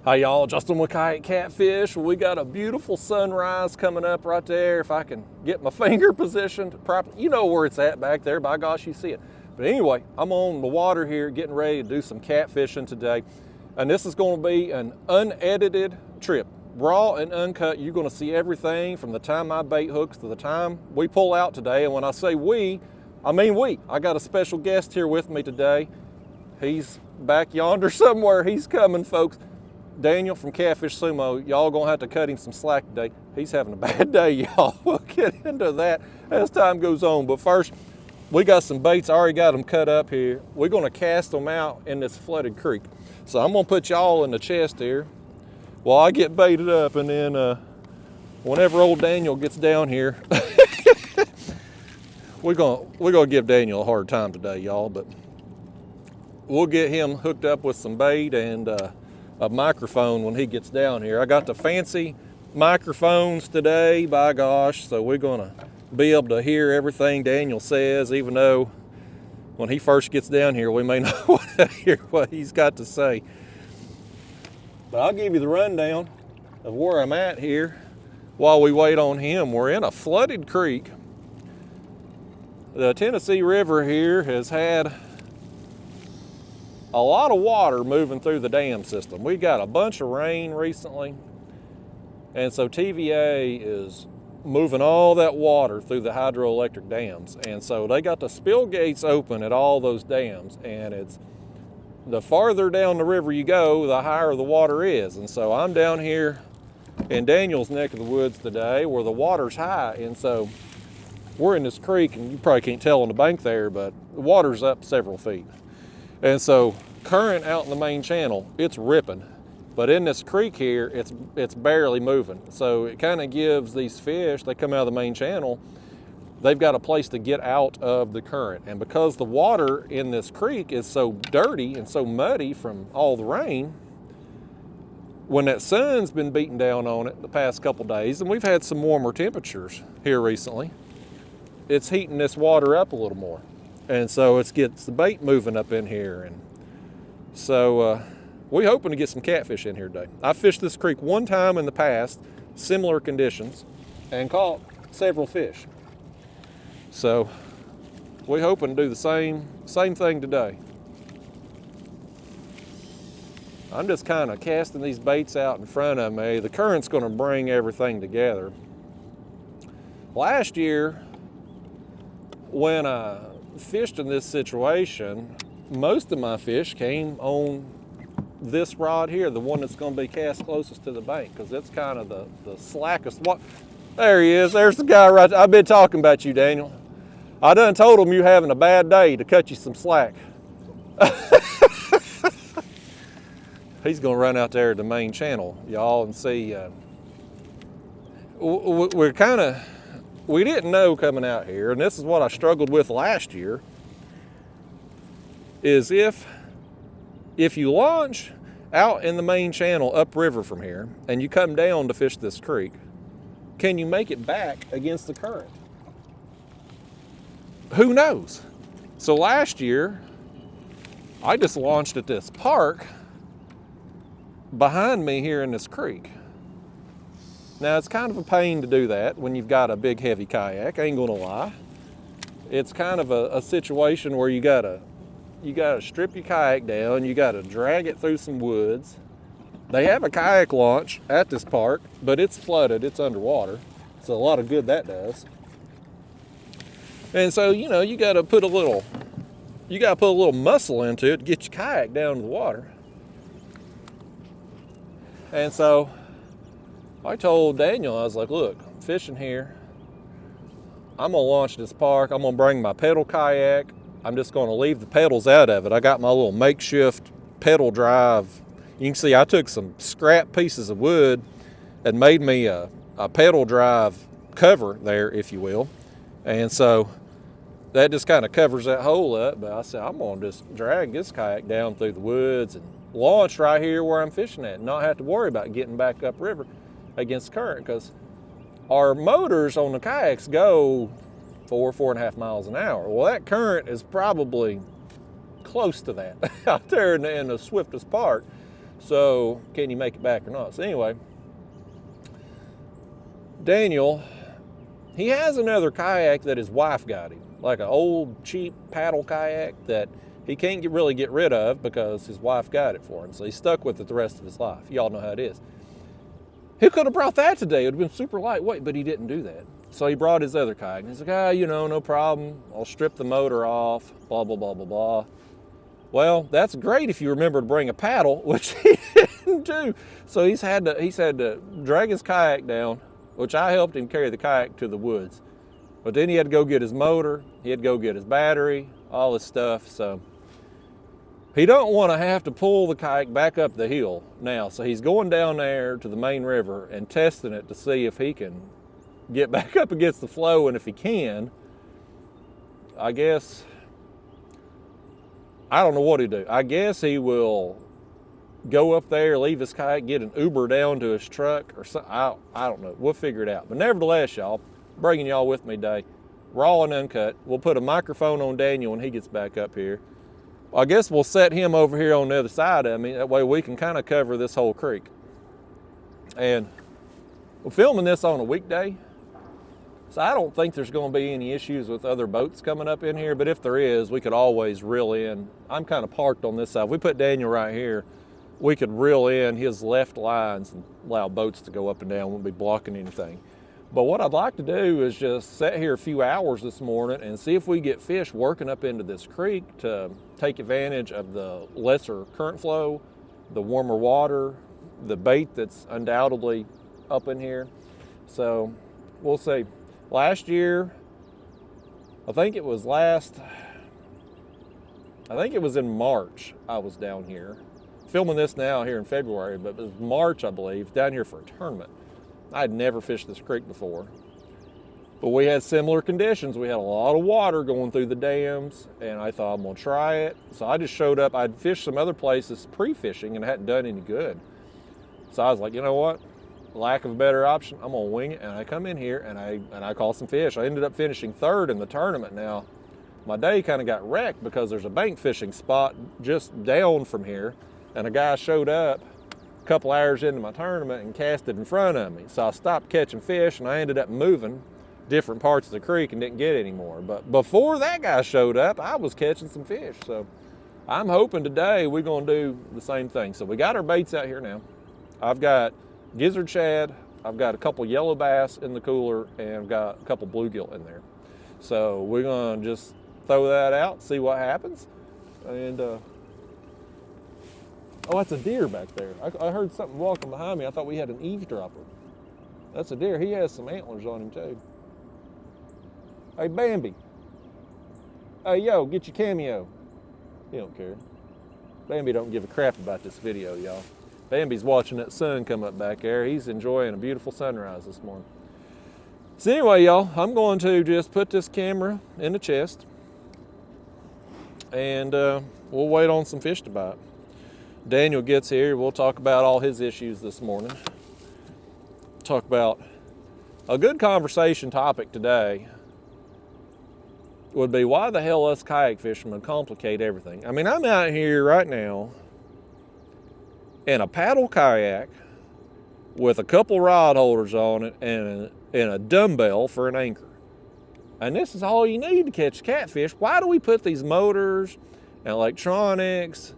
Hi y'all, Justin with Kayak Catfish. We got a beautiful sunrise coming up right there. If I can get my finger positioned properly, you know where it's at back there, by gosh, you see it. But anyway, I'm on the water here getting ready to do some catfishing today. And this is going to be an unedited trip. Raw and uncut, you're going to see everything from the time my bait hooks to the time we pull out today. And when I say we, I mean we. I got a special guest here with me today. He's back yonder somewhere. He's coming, folks. Daniel from Catfish Sumo. Y'all gonna have to cut him some slack today. He's having a bad day, y'all. We'll get into that as time goes on. But first, we got some baits. I already got them cut up here. We're gonna cast them out in this flooded creek. So I'm gonna put y'all in the chest here while I get baited up, and then whenever old Daniel gets down here, we're gonna give Daniel a hard time today, y'all. But we'll get him hooked up with some bait and a microphone when he gets down here. I got the fancy microphones today, by gosh, so we're gonna be able to hear everything Daniel says, even though when he first gets down here, we may not want to hear what he's got to say. But I'll give you the rundown of where I'm at here while we wait on him. We're in a flooded creek. The Tennessee River here has had a lot of water moving through the dam system. We got a bunch of rain recently, and so TVA is moving all that water through the hydroelectric dams. And so they got the spill gates open at all those dams, and it's the farther down the river you go, the higher the water is. And so I'm down here in Daniel's neck of the woods today where the water's high, and so we're in this creek, and you probably can't tell on the bank there, but the water's up several feet. And so current out in the main channel, it's ripping. But in this creek here, it's barely moving. So it kind of gives these fish, they come out of the main channel, they've got a place to get out of the current. And because the water in this creek is so dirty and so muddy from all the rain, when that sun's been beating down on it the past couple days, and we've had some warmer temperatures here recently, it's heating this water up a little more. And so it gets the bait moving up in here. And so we're hoping to get some catfish in here today. I fished this creek one time in the past, similar conditions, and caught several fish. So we're hoping to do the same thing today. I'm just kind of casting these baits out in front of me. The current's going to bring everything together. Last year, when I fished in this situation, most of my fish came on this rod here, the one that's going to be cast closest to the bank, because it's kind of the slackest. There he is. There's the guy right there. I've been talking about you, Daniel. I done told him you're having a bad day to cut you some slack. He's going to run out there to the main channel, y'all, and see. We didn't know coming out here, and this is what I struggled with last year, is if you launch out in the main channel upriver from here and you come down to fish this creek, can you make it back against the current? Who knows? So last year, I just launched at this park behind me here in this creek. Now, it's kind of a pain to do that when you've got a big, heavy kayak, I ain't gonna lie. It's kind of a situation where you gotta strip your kayak down, you gotta drag it through some woods. They have a kayak launch at this park, but it's flooded, it's underwater. So a lot of good that does. And so, you gotta put a little muscle into it to get your kayak down to the water. And so I told Daniel, I was like, look, I'm fishing here. I'm gonna launch this park. I'm gonna bring my pedal kayak. I'm just gonna leave the pedals out of it. I got my little makeshift pedal drive. You can see I took some scrap pieces of wood and made me a pedal drive cover there, if you will. And so that just kind of covers that hole up. But I said, I'm gonna just drag this kayak down through the woods and launch right here where I'm fishing at and not have to worry about getting back upriver against the current, because our motors on the kayaks go 4.5 miles an hour. Well, that current is probably close to that out there in the swiftest part. So can you make it back or not? So anyway, Daniel, he has another kayak that his wife got him, like an old cheap paddle kayak that he can't really get rid of because his wife got it for him. So he's stuck with it the rest of his life. Y'all know how it is. He could have brought that today. It would have been super lightweight, but he didn't do that. So he brought his other kayak. He's like, no problem. I'll strip the motor off, blah, blah, blah, blah, blah. Well, that's great if you remember to bring a paddle, which he didn't do. So he's had to drag his kayak down, which I helped him carry the kayak to the woods. But then he had to go get his motor. He had to go get his battery, all his stuff. So he don't want to have to pull the kayak back up the hill now. So he's going down there to the main river and testing it to see if he can get back up against the flow. And if he can, I guess, I don't know what he'll do. I guess he will go up there, leave his kayak, get an Uber down to his truck or something. I don't know. We'll figure it out. But nevertheless, y'all, bringing y'all with me today, raw and uncut. We'll put a microphone on Daniel when he gets back up here. I guess we'll set him over here on the other side of me. That way we can kind of cover this whole creek. And we're filming this on a weekday, so I don't think there's going to be any issues with other boats coming up in here. But if there is, we could always reel in. I'm kind of parked on this side. If we put Daniel right here, we could reel in his left lines and allow boats to go up and down. Won't be blocking anything. But what I'd like to do is just sit here a few hours this morning and see if we get fish working up into this creek to take advantage of the lesser current flow, the warmer water, the bait that's undoubtedly up in here. So we'll see. Last year, I think it was in March I was down here. Filming this now here in February, but it was March, I believe, down here for a tournament. I had never fished this creek before, but we had similar conditions. We had a lot of water going through the dams, and I thought, I'm gonna try it. So I just showed up. I'd fished some other places pre-fishing and it hadn't done any good. So I was like, you know what? Lack of a better option, I'm gonna wing it. And I come in here and I caught some fish. I ended up finishing third in the tournament. Now, my day kind of got wrecked because there's a bank fishing spot just down from here, and a guy showed up a couple hours into my tournament and cast it in front of me. So I stopped catching fish and I ended up moving different parts of the creek and didn't get any more. But before that guy showed up, I was catching some fish. So I'm hoping today we're gonna do the same thing. So we got our baits out here now. I've got gizzard shad, I've got a couple yellow bass in the cooler, and I've got a couple bluegill in there. So we're gonna just throw that out, see what happens. And oh, that's a deer back there. I heard something walking behind me. I thought we had an eavesdropper. That's a deer. He has some antlers on him too. Hey, Bambi. Hey, yo, get your cameo. He don't care. Bambi don't give a crap about this video, y'all. Bambi's watching that sun come up back there. He's enjoying a beautiful sunrise this morning. So anyway, y'all, I'm going to just put this camera in the chest, and we'll wait on some fish to bite. Daniel gets here, we'll talk about all his issues this morning. Talk about a good conversation topic today would be, why the hell us kayak fishermen complicate everything. I mean, I'm out here right now in a paddle kayak with a couple rod holders on it and a dumbbell for an anchor. And this is all you need to catch catfish. Why do we put these motors and electronics?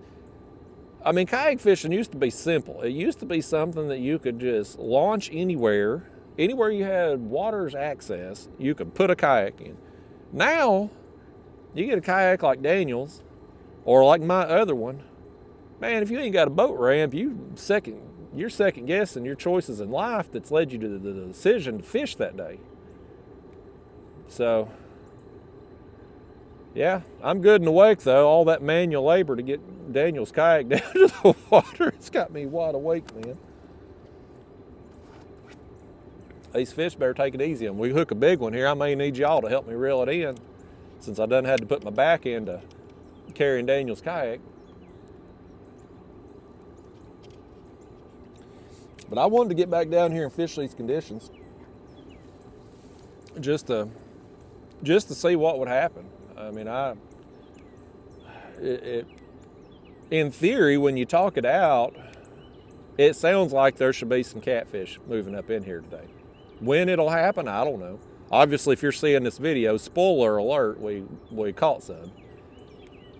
I mean, kayak fishing used to be simple. It used to be something that you could just launch anywhere you had water's access, you could put a kayak in. Now, you get a kayak like Daniel's, or like my other one, man, if you ain't got a boat ramp, you're second guessing your choices in life that's led you to the decision to fish that day. So, yeah, I'm good in the wake though. All that manual labor to get Daniel's kayak down to the water, it's got me wide awake, man. These fish better take it easy. And we hook a big one here, I may need y'all to help me reel it in, since I done had to put my back into carrying Daniel's kayak. But I wanted to get back down here and fish these conditions, just to see what would happen. I mean, in theory, when you talk it out, it sounds like there should be some catfish moving up in here today. When it'll happen, I don't know. Obviously, if you're seeing this video, spoiler alert, we caught some.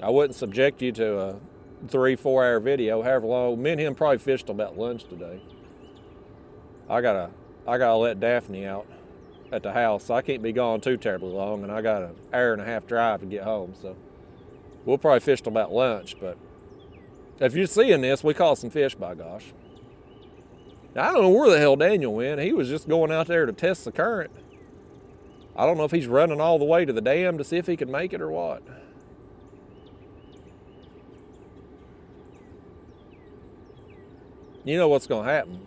I wouldn't subject you to a 3-4 hour video, however long. Me and him probably fished till about lunch today. I gotta let Daphne out at the house, so I can't be gone too terribly long, and I got an hour and a half drive to get home, so we'll probably fish till about lunch. But if you're seeing this, we caught some fish, by gosh. Now, I don't know where the hell Daniel went. He was just going out there to test the current. I don't know if he's running all the way to the dam to see if he can make it or what. You know what's going to happen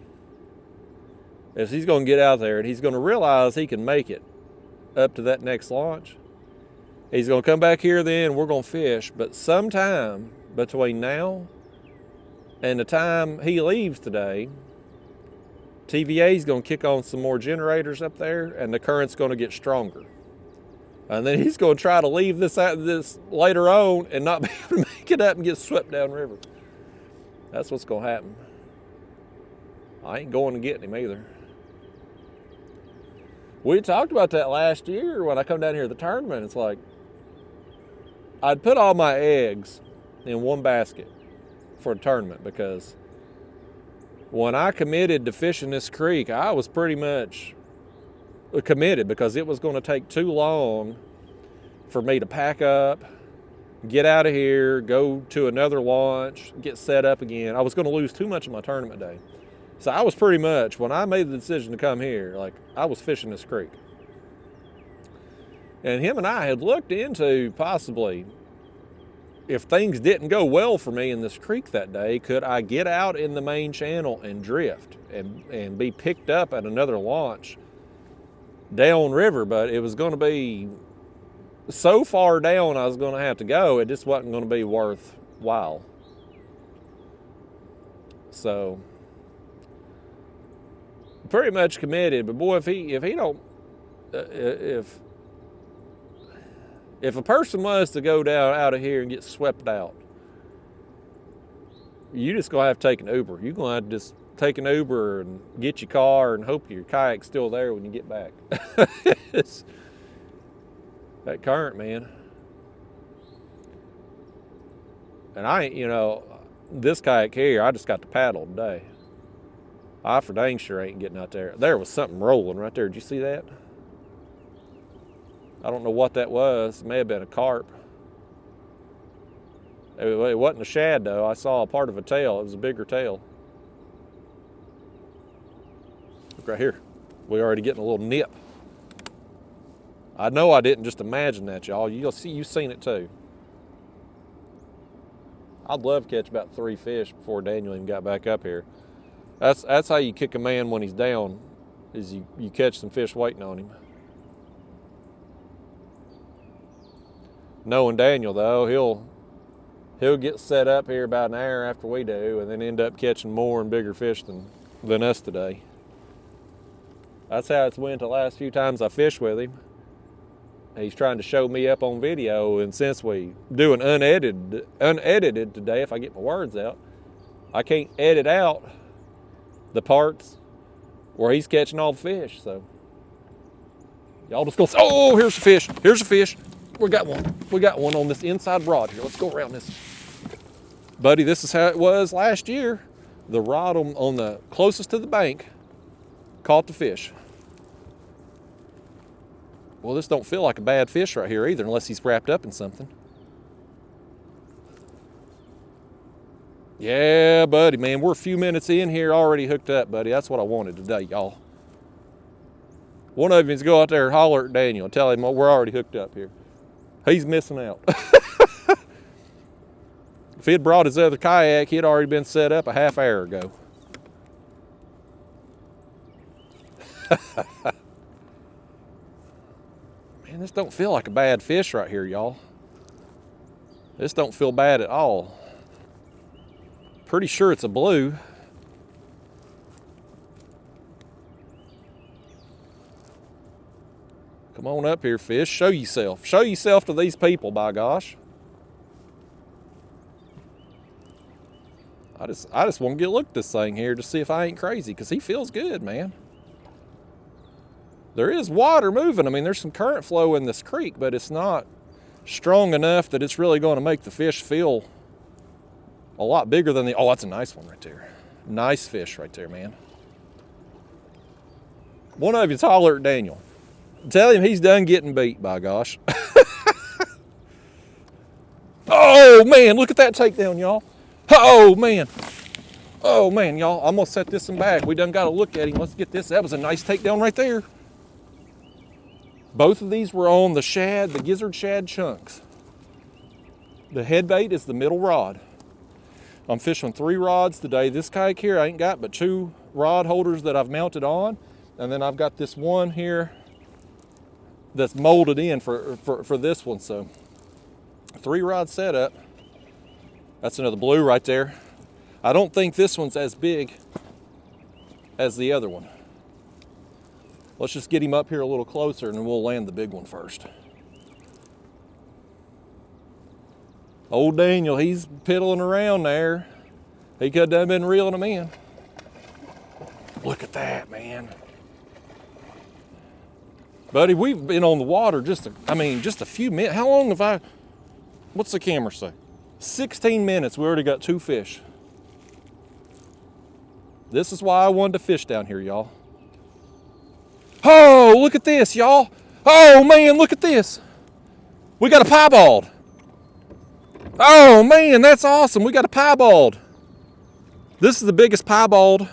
is he's going to get out there and he's going to realize he can make it up to that next launch. He's going to come back here then, we're going to fish, but sometime between now and the time he leaves today, TVA is going to kick on some more generators up there and the current's going to get stronger. And then he's going to try to leave this later on and not be able to make it up and get swept downriver. That's what's going to happen. I ain't going to get him either. We talked about that last year when I come down here to the tournament. It's like, I'd put all my eggs in one basket for a tournament because when I committed to fishing this creek, I was pretty much committed because it was going to take too long for me to pack up, get out of here, go to another launch, get set up again. I was going to lose too much of my tournament day. So I was pretty much, when I made the decision to come here, like I was fishing this creek. And him and I had looked into possibly, if things didn't go well for me in this creek that day, could I get out in the main channel and drift and be picked up at another launch downriver? But it was going to be so far down I was going to have to go, it just wasn't going to be worthwhile. So pretty much committed, but boy, if he don't, if a person was to go down out of here and get swept out, you just gonna have to take an Uber. You're gonna have to just take an Uber and get your car and hope your kayak's still there when you get back. It's that current, man. And I ain't, this kayak here, I just got to paddle today. I for dang sure ain't getting out there. There was something rolling right there. Did you see that? I don't know what that was. It may have been a carp. It wasn't a shad though. I saw a part of a tail. It was a bigger tail. Look right here. We're already getting a little nip. I know I didn't just imagine that, y'all. You've seen it too. I'd love to catch about 3 fish before Daniel even got back up here. That's how you kick a man when he's down, is you catch some fish waiting on him. Knowing Daniel though, he'll get set up here about an hour after we do and then end up catching more and bigger fish than us today. That's how it's went the last few times I fished with him. He's trying to show me up on video, and since we do an unedited today, if I get my words out, I can't edit out the parts where he's catching all the fish. So y'all just go, oh, here's a fish. Here's a fish. We got one on this inside rod here. Let's go around this. Buddy, this is how it was last year. The rod on the closest to the bank caught the fish. Well, this don't feel like a bad fish right here either, unless he's wrapped up in something. Yeah, buddy, man, we're a few minutes in here already hooked up, buddy. That's what I wanted today, y'all. One of you needs to go out there and holler at Daniel and tell him we're already hooked up here. He's missing out. If he had brought his other kayak, he'd already been set up a half hour ago. Man, this don't feel like a bad fish right here, y'all. This don't feel bad at all. Pretty sure it's a blue. Come on up here, fish. Show yourself. Show yourself to these people, by gosh. I I just want to get a look at this thing here to see if I ain't crazy, because he feels good, man. There is water moving. I mean, there's some current flow in this creek, but it's not strong enough that it's really going to make the fish feel a lot bigger than the, oh, that's a nice one right there. Nice fish right there, man. One of you's holler at Daniel. Tell him he's done getting beat, by gosh. Oh, man, look at that takedown, y'all. Oh, man. Oh, man, y'all. I'm going to set this one back. We done got to look at him. Let's get this. That was a nice takedown right there. Both of these were on the shad, the gizzard shad chunks. The head bait is the middle rod. I'm fishing 3 rods today. This kayak here, I ain't got but 2 rod holders that I've mounted on. And then I've got this one here that's molded in for this one. So 3 rod setup. That's another blue right there. I don't think this one's as big as the other one. Let's just get him up here a little closer and then we'll land the big one first. Old Daniel, he's piddling around there. He could have been reeling them in. Look at that, man. Buddy, we've been on the water just a few minutes. How long have I, what's the camera say? 16 minutes, we already got 2 fish. This is why I wanted to fish down here, y'all. Oh, look at this, y'all. Oh, man, look at this. We got a piebald. Oh, man, that's awesome. We got a piebald. This is the biggest piebald.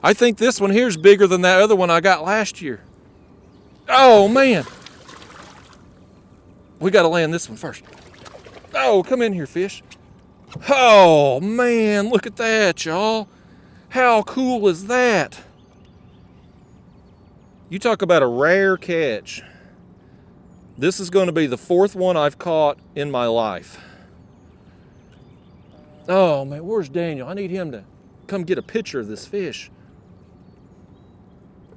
I think this one here is bigger than that other one I got last year. Oh, man. We got to land this one first. Oh, come in here, fish. Oh, man, look at that, y'all. How cool is that? You talk about a rare catch. This is going to be the 4th one I've caught in my life. Oh, man, where's Daniel? I need him to come get a picture of this fish.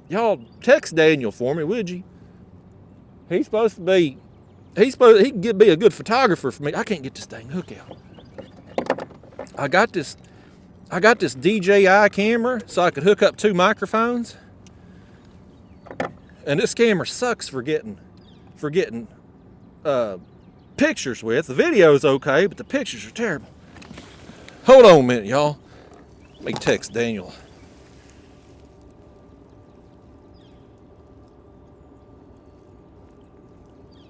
Y'all text Daniel for me, would you? He's supposed to be, he can be a good photographer for me. I can't get this dang hook out. I got this DJI camera so I could hook up 2 microphones. And this camera sucks for getting pictures with. The video's okay, but the pictures are terrible. Hold on a minute, y'all. Let me text Daniel.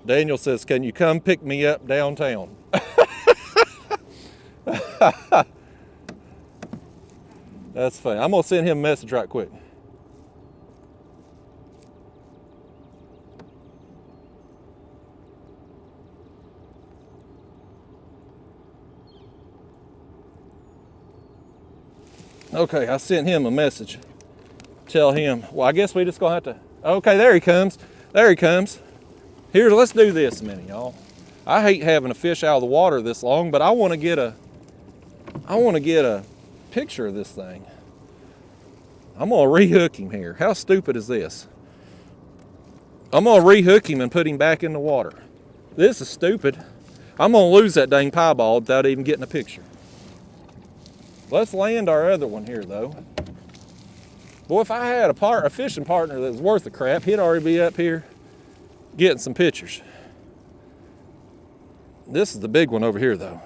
Daniel says, can you come pick me up downtown? That's funny. I'm going to send him a message right quick. Okay, I sent him a message. Tell him, well, I guess we just gonna have to, okay, there he comes. There he comes. Here, let's do this a minute, y'all. I hate having a fish out of the water this long, but I want to get a picture of this thing. I'm gonna rehook him here. How stupid is this? I'm gonna rehook him and put him back in the water. This is stupid. I'm gonna lose that dang piebald without even getting a picture. Let's land our other one here, though. Boy, if I had a fishing partner that was worth the crap, he'd already be up here getting some pictures. This is the big one over here, though.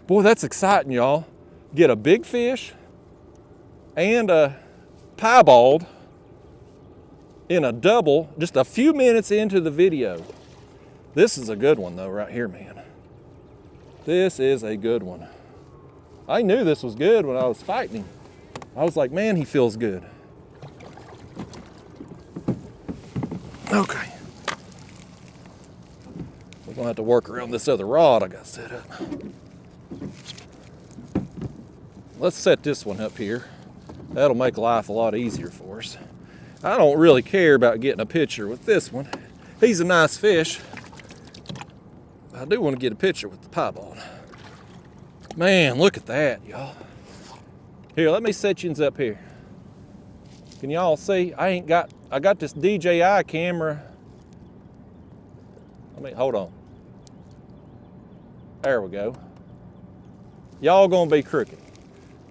Boy, that's exciting, y'all. Get a big fish and a piebald in a double just a few minutes into the video. This is a good one, though, right here, man. This is a good one. I knew this was good when I was fighting him. I was like, man, he feels good. Okay. We're gonna have to work around this other rod I got set up. Let's set this one up here. That'll make life a lot easier for us. I don't really care about getting a picture with this one. He's a nice fish. I do want to get a picture with the piebald. Man, look at that, y'all. Here, let me set you up here. Can y'all see? I got this DJI camera. Hold on. There we go. Y'all gonna be crooked.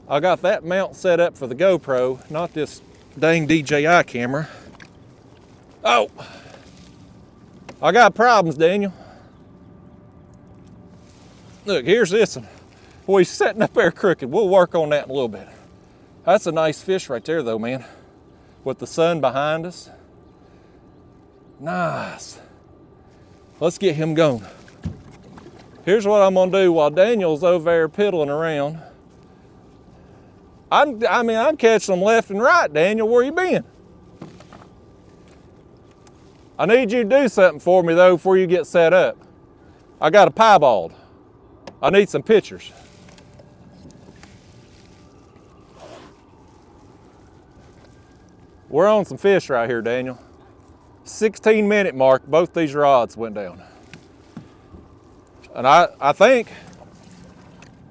I got that mount set up for the GoPro, not this dang DJI camera. Oh, I got problems, Daniel. Look, here's this one. Boy, he's setting up there crooked. We'll work on that in a little bit. That's a nice fish right there though, man. With the sun behind us. Nice. Let's get him going. Here's what I'm gonna do while Daniel's over there piddling around. I'm catching them left and right, Daniel. Where you been? I need you to do something for me though before you get set up. I got a piebald. I need some pictures. We're on some fish right here, Daniel. 16-minute mark, both these rods went down. And I think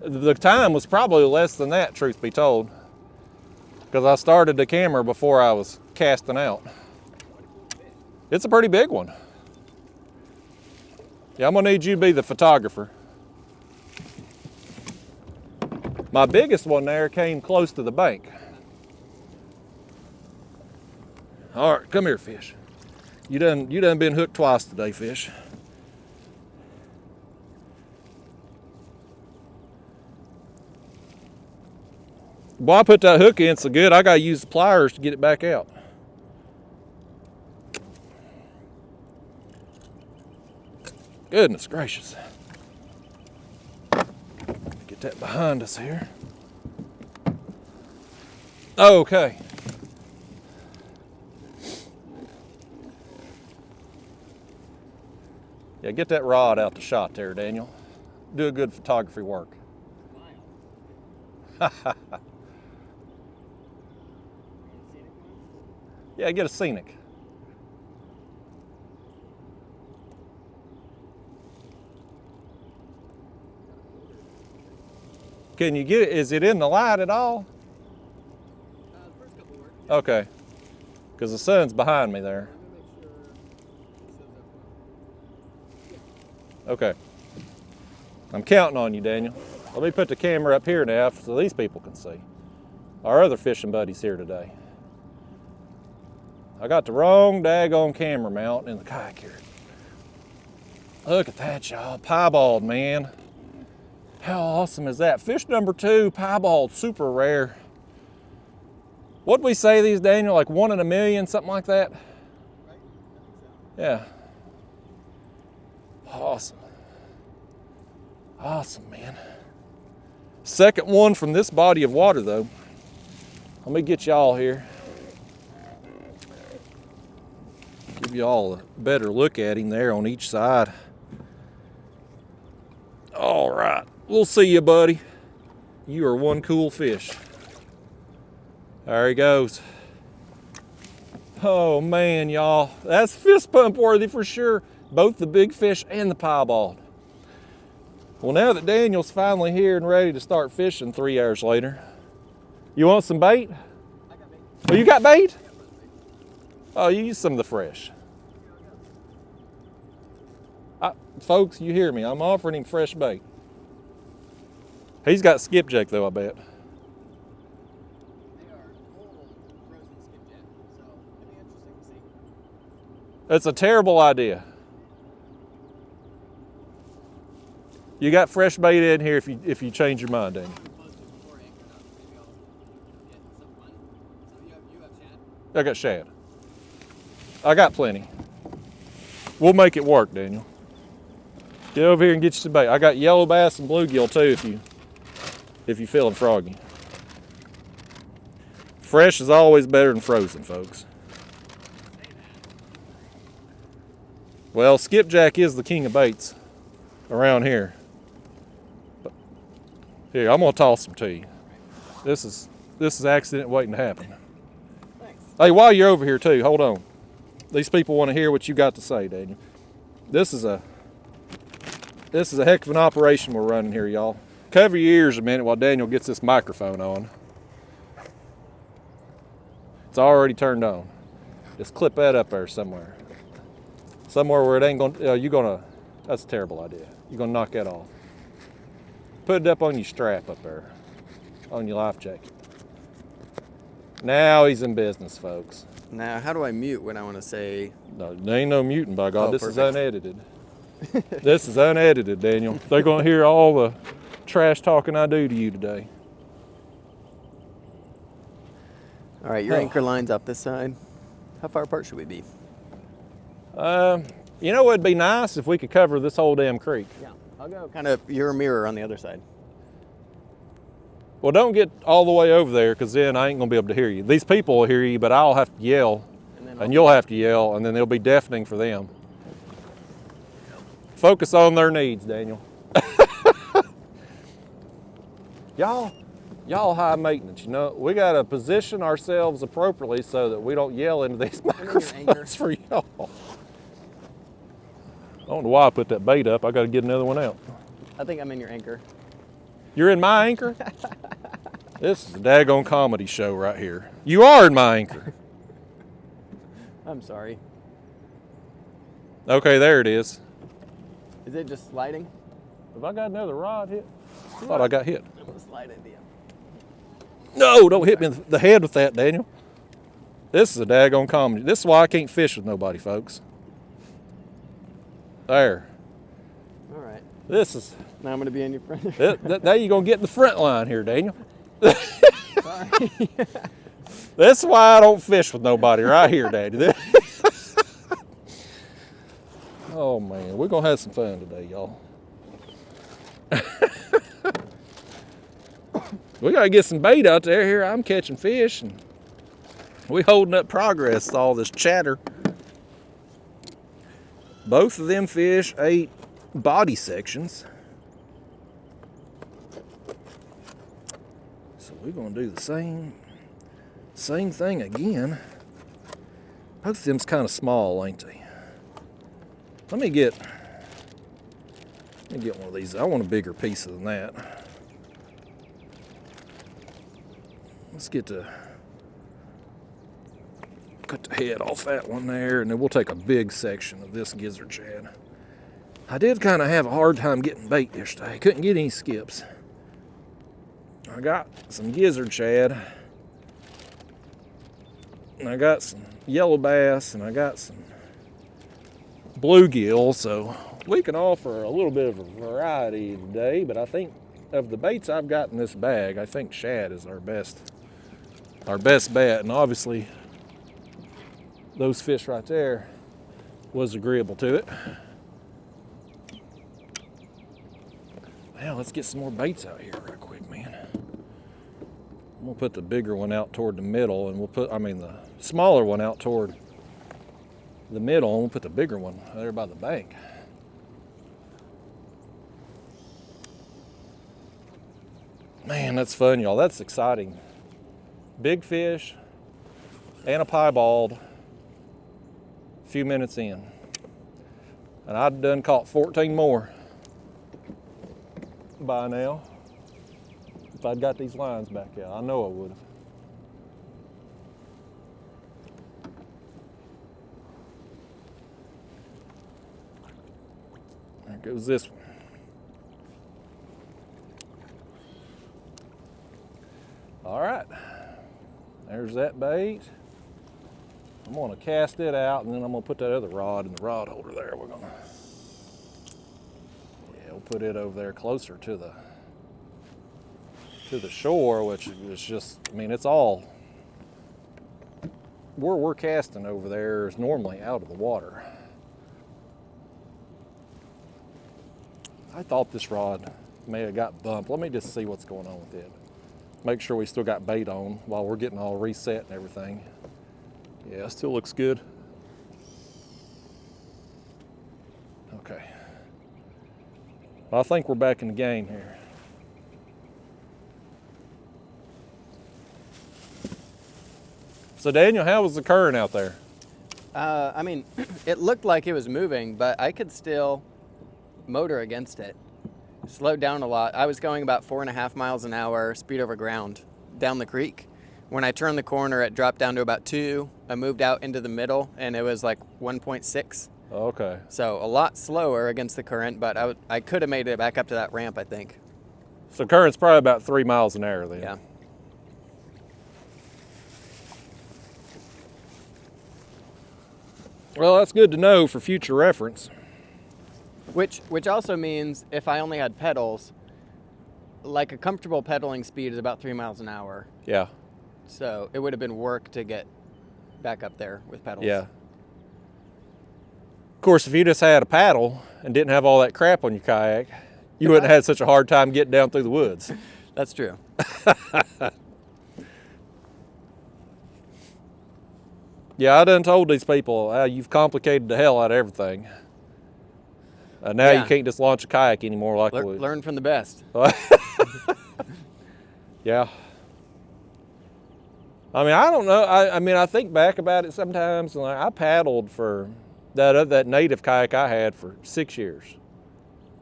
the time was probably less than that, truth be told, because I started the camera before I was casting out. It's a pretty big one. Yeah, I'm gonna need you to be the photographer. My biggest one there came close to the bank. All right, come here, fish. You done been hooked twice today, fish. Boy, I put that hook in so good, I gotta use the pliers to get it back out. Goodness gracious. Get that behind us here. Okay. Yeah, get that rod out the shot there, Daniel. Do a good photography work. Yeah, get a scenic. Can you get it? Is it in the light at all? The first couple work. Okay. Because the sun's behind me there. Okay. I'm counting on you, Daniel. Let me put the camera up here now so these people can see. Our other fishing buddies here today. I got the wrong daggone camera mount in the kayak here. Look at that, y'all. Piebald, man. How awesome is that? Fish number 2, piebald, super rare. What'd we say these, Daniel? Like 1 in a million, something like that? Yeah. Awesome. Awesome, man. Second one from this body of water, though. Let me get y'all here. Give y'all a better look at him there on each side. All right. We'll see you, buddy. You are one cool fish. There he goes. Oh, man, y'all. That's fist pump worthy for sure. Both the big fish and the piebald. Well, now that Daniel's finally here and ready to start fishing 3 hours later, you want some bait? I got bait. Oh, you got bait? Oh, you use some of the fresh. Folks, you hear me. I'm offering him fresh bait. He's got skipjack though, I bet. They are old frozen skipjack, so it'll be interesting to see. That's a terrible idea. You got fresh bait in here if you change your mind, Daniel. I got shad. I got plenty. We'll make it work, Daniel. Get over here and get you some bait. I got yellow bass and bluegill too if you feeling froggy. Fresh is always better than frozen, folks. Well, skipjack is the king of baits around here. But here, I'm gonna toss them to you. This is accident waiting to happen. Thanks. Hey, while you're over here too, hold on. These people want to hear what you got to say, Daniel. This is a heck of an operation we're running here, y'all. Cover your ears a minute while Daniel gets this microphone on. It's already turned on. Just clip that up there somewhere. Somewhere where it ain't gonna, that's a terrible idea. You're gonna knock that off. Put it up on your strap up there. on your life jacket. Now he's in business, folks. Now, how do I mute when I want to say? No, there ain't no muting, by God. Oh, This is perfect. unedited. This is unedited, Daniel. They're going to hear all the trash talking I do to you today. All right, your anchor line's up this side. How far apart should we be? You know what'd be nice if we could cover this whole damn creek. Yeah, I'll go kind of your mirror on the other side. Well, don't get all the way over there, because then I ain't going to be able to hear you. These people will hear you, but I'll have to yell, and you'll have to yell, and then it'll be deafening for them. Focus on their needs, Daniel. Y'all high maintenance, you know. We got to position ourselves appropriately so that we don't yell into these microphones for y'all. I don't know why I put that bait up. I got to get another one out. I think I'm in your anchor. You're in my anchor? This is a daggone comedy show right here. You are in my anchor. I'm sorry. Okay, there it is. Is it just sliding? Have I got another rod hit? I thought I got hit. I'm gonna slide it, yeah. No, don't hit me in the head with that, Daniel. This is a daggone comedy. This is why I can't fish with nobody, folks. There. All right. This is... Now I'm gonna be in your front. Now you're going to get in the front line here, Daniel. Sorry. That's why I don't fish with nobody right here, Daddy. Oh, man. We're going to have some fun today, y'all. We got to get some bait out there. Here I'm catching fish, and we holding up progress with all this chatter. Both of them fish ate body sections. So we're going to do the same thing again. Both of them's kind of small, ain't they? Let me get one of these. I want a bigger piece than that. Let's cut the head off that one there, and then we'll take a big section of this gizzard shad. I did kind of have a hard time getting bait yesterday. Couldn't get any skips. I got some gizzard shad, and I got some yellow bass, and I got some bluegill, so we can offer a little bit of a variety today, but I think of the baits I've got in this bag, I think shad is our best bet, and obviously those fish right there was agreeable to it. Now let's get some more baits out here real quick, man. I'm gonna put the bigger one out toward the middle, and the smaller one out toward the middle, and we'll put the bigger one there by the bank. Man, that's fun, y'all. That's exciting. Big fish and a piebald a few minutes in. And I'd done caught 14 more by now if I'd got these lines back out. I know I would have. There goes this one. All right, there's that bait. I'm gonna cast it out, and then I'm gonna put that other rod in the rod holder there. We'll put it over there closer to the shore, which is just, it's all, where we're casting over there is normally out of the water. I thought this rod may have got bumped. Let me just see what's going on with it. Make sure we still got bait on while we're getting all reset and everything. Yeah, it still looks good. Okay. Well, I think we're back in the game here. So Daniel, how was the current out there? It looked like it was moving, but I could still motor against it. Slowed down a lot. I was going about 4.5 miles an hour, speed over ground, down the creek. When I turned the corner, it dropped down to about 2. I moved out into the middle, and it was like 1.6. Okay. So a lot slower against the current, but I could have made it back up to that ramp, I think. So current's probably about 3 miles an hour then. Yeah. Well, that's good to know for future reference. Which also means if I only had pedals, like a comfortable pedaling speed is about 3 miles an hour. Yeah. So it would have been work to get back up there with pedals. Yeah. Of course, if you just had a paddle and didn't have all that crap on your kayak, you wouldn't have had such a hard time getting down through the woods. That's true. Yeah, I done told these people, you've complicated the hell out of everything. Now Yeah. you can't just launch a kayak anymore like we. Learn from the best. Yeah. I mean, I don't know. I mean, I think back about it sometimes. And I paddled for that native kayak I had for 6 years,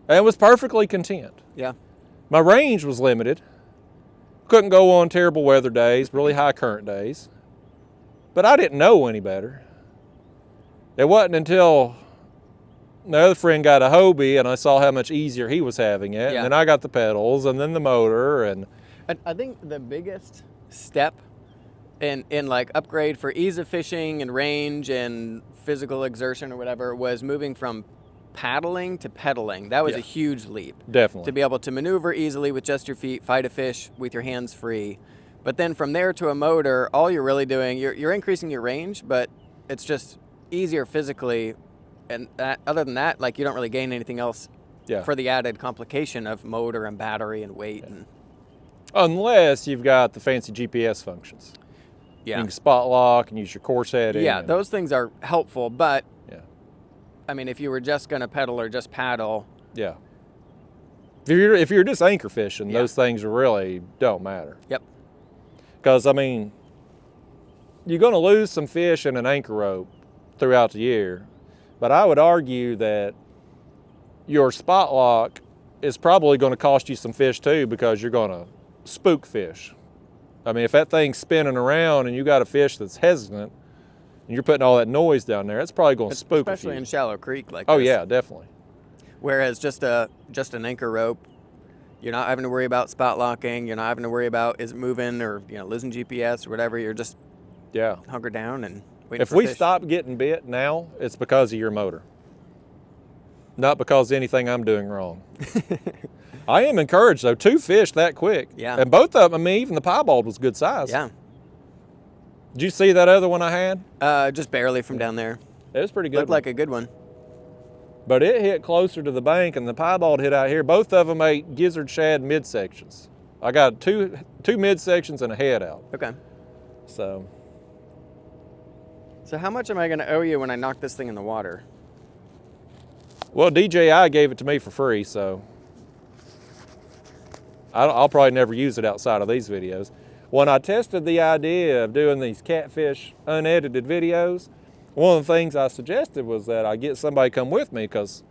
and was perfectly content. Yeah. My range was limited. Couldn't go on terrible weather days, really high current days. But I didn't know any better. It wasn't until my other friend got a Hobie and I saw how much easier he was having it. Yeah. And then I got the pedals and then the motor. And I think the biggest step in like upgrade for ease of fishing and range and physical exertion or whatever was moving from paddling to pedaling. That was Yeah. a huge leap. definitely. To be able to maneuver easily with just your feet, fight a fish with your hands free. But then from there to a motor, all you're really doing, you're increasing your range, but it's just easier physically. And other than that, like you don't really gain anything else Yeah. for the added complication of motor and battery and weight. And Unless you've got the fancy GPS functions. yeah. You can spot lock and use your course heading. Yeah, and- those things are helpful, but Yeah. I mean, if you were just going to pedal or just paddle, Yeah. If you're just anchor fishing, Yeah. those things really don't matter. yep. Because, I mean, you're going to lose some fish in an anchor rope throughout the year. But I would argue that your spot lock is probably going to cost you some fish too, because you're going to spook fish. I mean, if that thing's spinning around and you got a fish that's hesitant and you're putting all that noise down there, it's probably going to spook a few. Especially in shallow creek like Oh, this. yeah, definitely. Whereas just an anchor rope, you're not having to worry about spot locking. You're not having to worry about is it moving or losing GPS or whatever. You're just Yeah. hunkered down and waiting If for we fish. stop getting bit now, it's because of your motor. Not because of anything I'm doing wrong. I am encouraged, though. 2 fish that quick. Yeah. And both of them, I mean, even the piebald was good size. Yeah, Did you see that other one I had? just barely from down there. It was pretty good. Looked like a good one. But it hit closer to the bank, and the piebald hit out here. Both of them ate gizzard shad midsections. I got two midsections and a head out. Okay. So, So how much am I going to owe you when I knock this thing in the water? well, DJI gave it to me for free, so I'll probably never use it outside of these videos. When I tested the idea of doing these catfish unedited videos, one of the things I suggested was that I get somebody to come with me, because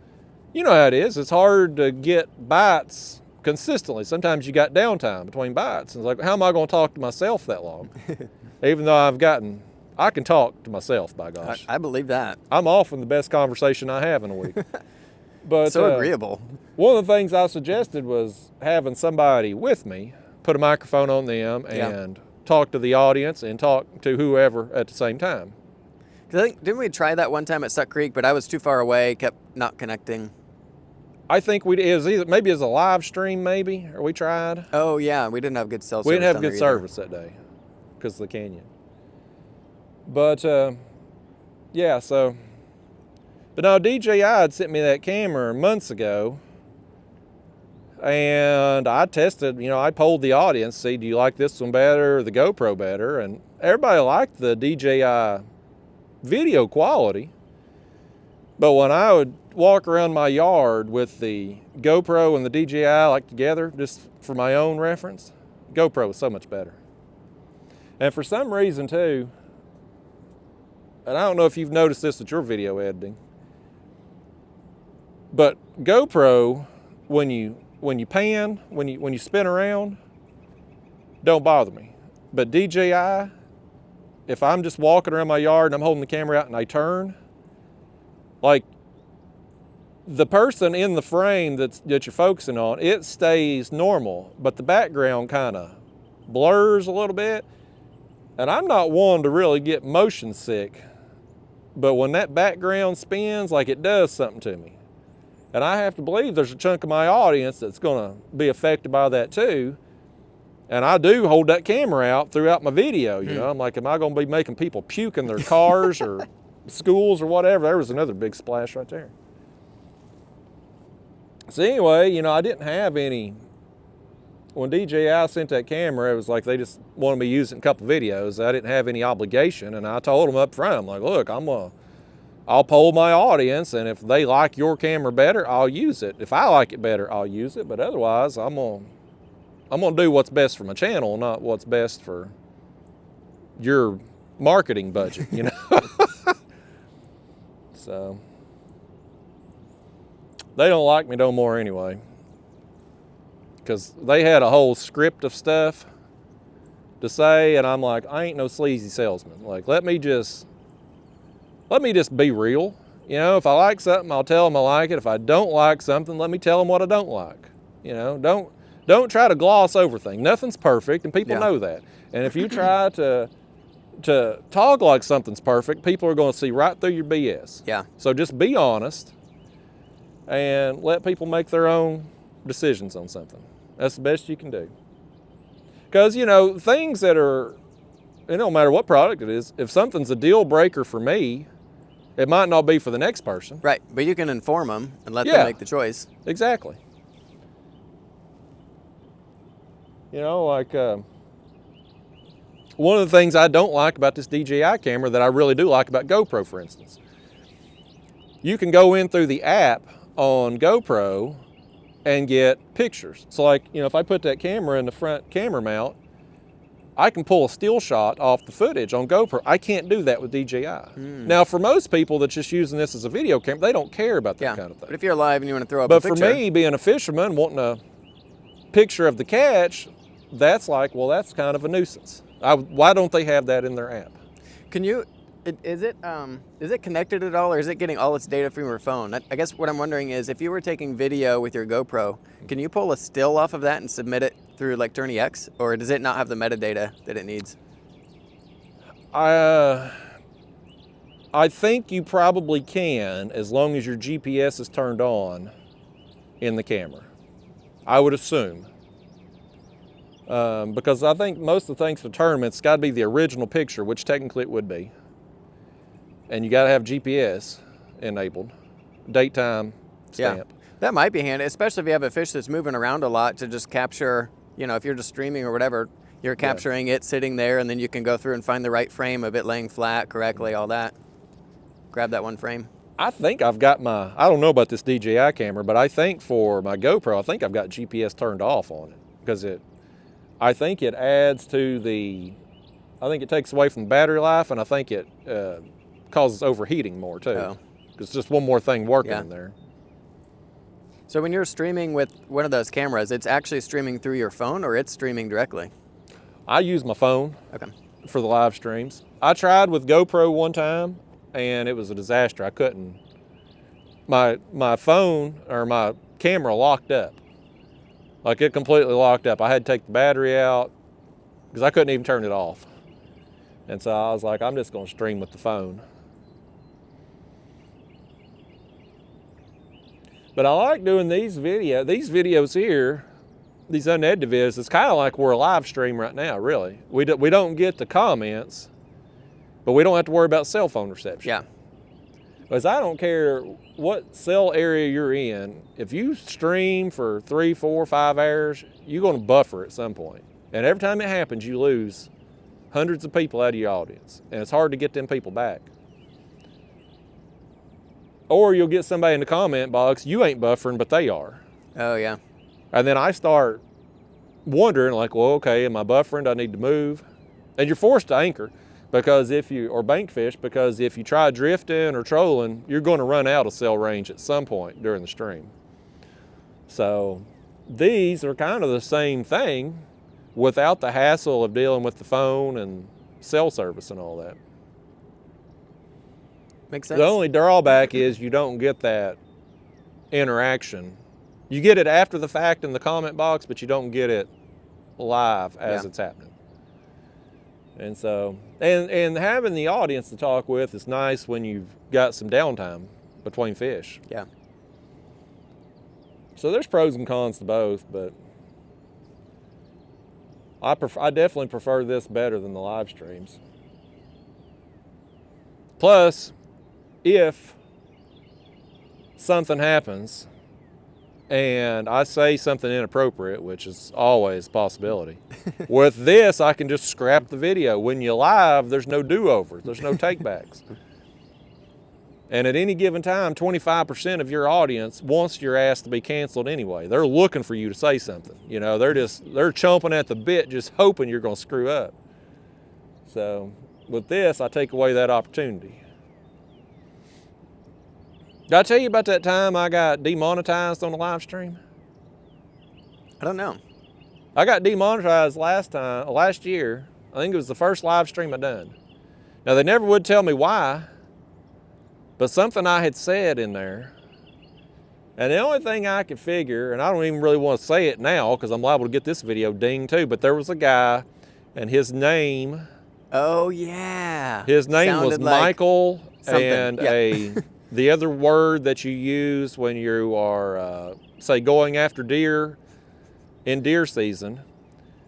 you know how it is. It's hard to get bites consistently. Sometimes you got downtime between bites. And it's like, how am I going to talk to myself that long? Even though I can talk to myself, by gosh. I believe that. I'm often the best conversation I have in a week. But So agreeable. one of the things I suggested was having somebody with me, put a microphone on them, Yeah. and talk to the audience and talk to whoever at the same time. 'Cause I think, didn't we try that one time at Suck Creek, but I was too far away, kept not connecting. I think it was either maybe as a live stream, maybe, or we tried. Oh, yeah, we didn't have good cell service. We didn't have down good there either. service that day because of the canyon. But yeah, so. But no, DJI had sent me that camera months ago, and I tested. I polled the audience, see, do you like this one better or the GoPro better? And everybody liked the DJI video quality. But when I would walk around my yard with the GoPro and the DJI like together, just for my own reference, GoPro was so much better. And for some reason too, and I don't know if you've noticed this with your video editing, but GoPro, when you pan, when you spin around, don't bother me. But DJI, if I'm just walking around my yard and I'm holding the camera out and I turn, like the person in the frame that you're focusing on, it stays normal, but the background kind of blurs a little bit. And I'm not one to really get motion sick, but when that background spins, like, it does something to me. And I have to believe there's a chunk of my audience that's gonna be affected by that too. And I do hold that camera out throughout my video, you know. I'm like, am I gonna be making people puke in their cars or schools or whatever? There was another big splash right there. So anyway, you know, I didn't have any, when DJI sent that camera, it was like they just wanted me to use it in a couple videos. I didn't have any obligation, and I told them up front, I'm like, look, I'll poll my audience, and if they like your camera better, I'll use it. If I like it better, I'll use it, but otherwise, I'm gonna do what's best for my channel, not what's best for your marketing budget, you know? So, they don't like me no more anyway, because they had a whole script of stuff to say, and I'm like, I ain't no sleazy salesman. Like, let me just be real. You know, if I like something, I'll tell them I like it. If I don't like something, let me tell them what I don't like. You know, don't try to gloss over things. Nothing's perfect, and people know that. And if you try to talk like something's perfect, people are going to see right through your BS. Yeah. So just be honest and let people make their own decisions on something. That's the best you can do. Because, you know, things that are, it don't matter what product it is, if something's a deal breaker for me, it might not be for the next person. Right, but you can inform them and let them make the choice. Exactly. You know, like, one of the things I don't like about this DJI camera that I really do like about GoPro, for instance, you can go in through the app on GoPro and get pictures. So like, you know, if I put that camera in the front camera mount, I can pull a still shot off the footage on GoPro. I can't do that with DJI. Now, for most people that's just using this as a video camera, they don't care about that kind of thing. But if you're live and you want to throw up but a picture. for me, being a fisherman, wanting a picture of the catch, that's like, well, that's kind of a nuisance. Why don't they have that in their app? Can you, is it connected at all, or is it getting all its data from your phone? I guess what I'm wondering is, if you were taking video with your GoPro, can you pull a still off of that and submit it through like TourneyX, or does it not have the metadata that it needs? I think you probably can, as long as your GPS is turned on in the camera. I would assume. Because I think most of the things for tournaments, it's got to be the original picture, which technically it would be. And you got to have GPS enabled, date time stamp. Yeah, that might be handy, especially if you have a fish that's moving around a lot, to just capture, you know, if you're just streaming or whatever, you're capturing it sitting there, and then you can go through and find the right frame of it laying flat correctly, all that. Grab that one frame. I think I've got my, I don't know about this DJI camera, but I think for my GoPro, I think I've got GPS turned off on it, because I think it adds to the, I think it takes away from the battery life, and I think it causes overheating more too. Oh. It's just one more thing working in there. So when you're streaming with one of those cameras, it's actually streaming through your phone, or it's streaming directly? I use my phone for the live streams. I tried with GoPro one time, and it was a disaster. I couldn't, my phone or my camera locked up. Like, it completely locked up. I had to take the battery out because I couldn't even turn it off. And so I was like, I'm just going to stream with the phone. But I like doing these videos here, these unedited videos. It's kind of like we're a live stream right now, really. We don't get the comments, but we don't have to worry about cell phone reception. Yeah. Because I don't care what cell area you're in, if you stream for 3, 4, 5 hours, you're going to buffer at some point. And every time it happens, you lose hundreds of people out of your audience. And it's hard to get them people back. Or you'll get somebody in the comment box, you ain't buffering, but they are. Oh, yeah. And then I start wondering, like, well, okay, am I buffering? Do I need to move? And you're forced to anchor. Because or bank fish, because if you try drifting or trolling, you're going to run out of cell range at some point during the stream. So these are kind of the same thing without the hassle of dealing with the phone and cell service and all that. Makes sense. The only drawback is you don't get that interaction. You get it after the fact in the comment box, but you don't get it live as it's happening. And so, and having the audience to talk with is nice when you've got some downtime between fish. Yeah. So there's pros and cons to both, but I definitely prefer this better than the live streams. Plus, if something happens and I say something inappropriate, which is always a possibility, with this I can just scrap the video. When you live, there's no do-overs, there's no takebacks. And at any given time, 25% of your audience wants your ass to be canceled anyway. They're looking for you to say something. You know, they're chomping at the bit, just hoping you're gonna screw up. So with this, I take away that opportunity. Did I tell you about that time I got demonetized on a live stream? I don't know. I got demonetized last year. I think it was the first live stream I done. Now they never would tell me why, but something I had said in there, and the only thing I could figure, and I don't even really want to say it now because I'm liable to get this video dinged too, but there was a guy and his name. Oh yeah. His name Sounded was like Michael, something. and the other word that you use when you are, say, going after deer in deer season.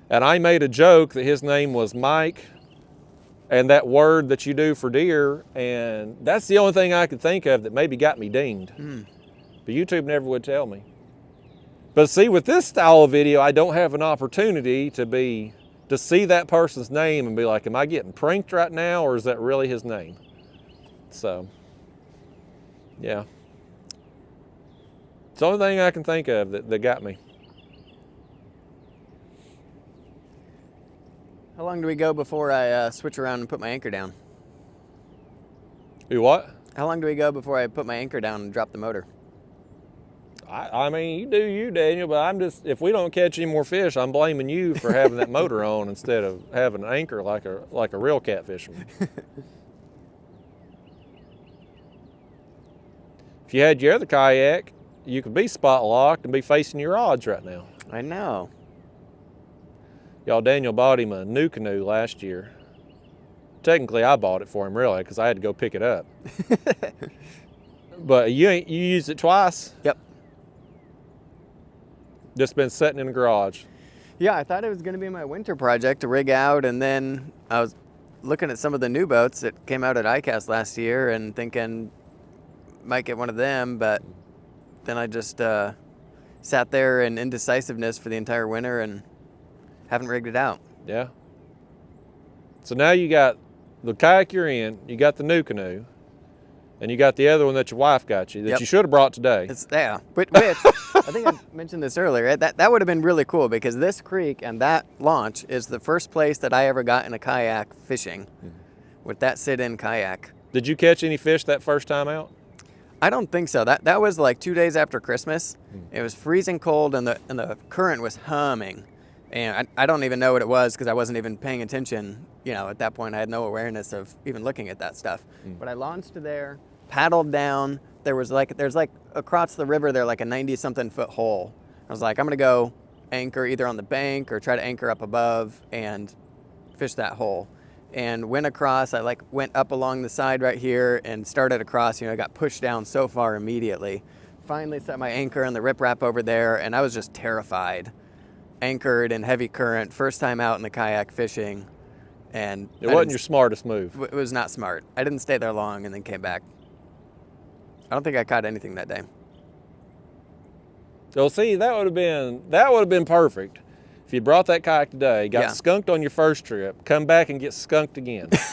And I made a joke that his name was Mike, and that word that you do for deer, and that's the only thing I could think of that maybe got me dinged. But YouTube never would tell me. But see, with this style of video, I don't have an opportunity to see that person's name and be like, am I getting pranked right now, or is that really his name? So, yeah. It's the only thing I can think of that got me. How long do we go before I switch around and put my anchor down? You what? How long do we go before I put my anchor down and drop the motor? I mean, you do you, Daniel, but if we don't catch any more fish, I'm blaming you for having that motor on instead of having an anchor like a real catfisherman. If you had your other kayak, you could be spot locked and be facing your odds right now. I know. Y'all, Daniel bought him a new canoe last year. Technically, I bought it for him, really, because I had to go pick it up. But you used it twice? Yep. Just been sitting in the garage. Yeah, I thought it was going to be my winter project to rig out, and then I was looking at some of the new boats that came out at ICAST last year and thinking might get one of them, but then I just sat there in indecisiveness for the entire winter and haven't rigged it out. Yeah. So now you got the kayak you're in, you got the new canoe, and you got the other one that your wife got you that you should have brought today. Yeah, which I think I mentioned this earlier. That would have been really cool because this creek and that launch is the first place that I ever got in a kayak fishing with that sit-in kayak. Did you catch any fish that first time out? I don't think so. That was like 2 days after Christmas. It was freezing cold and the current was humming. And I don't even know what it was because I wasn't even paying attention. You know, at that point I had no awareness of even looking at that stuff. But I launched there, paddled down. There's like across the river there like a 90-something foot hole. I was like, I'm gonna go anchor either on the bank or try to anchor up above and fish that hole. And went across. I went up along the side right here and started across. You know, I got pushed down so far immediately. Finally set my anchor on the riprap over there, and I was just terrified. Anchored in heavy current, first time out in the kayak fishing, and it wasn't your smartest move. It was not smart. I didn't stay there long and then came back. I don't think I caught anything that day. So see, that would have been perfect if you brought that kayak today, got skunked on your first trip, come back and get skunked again. There's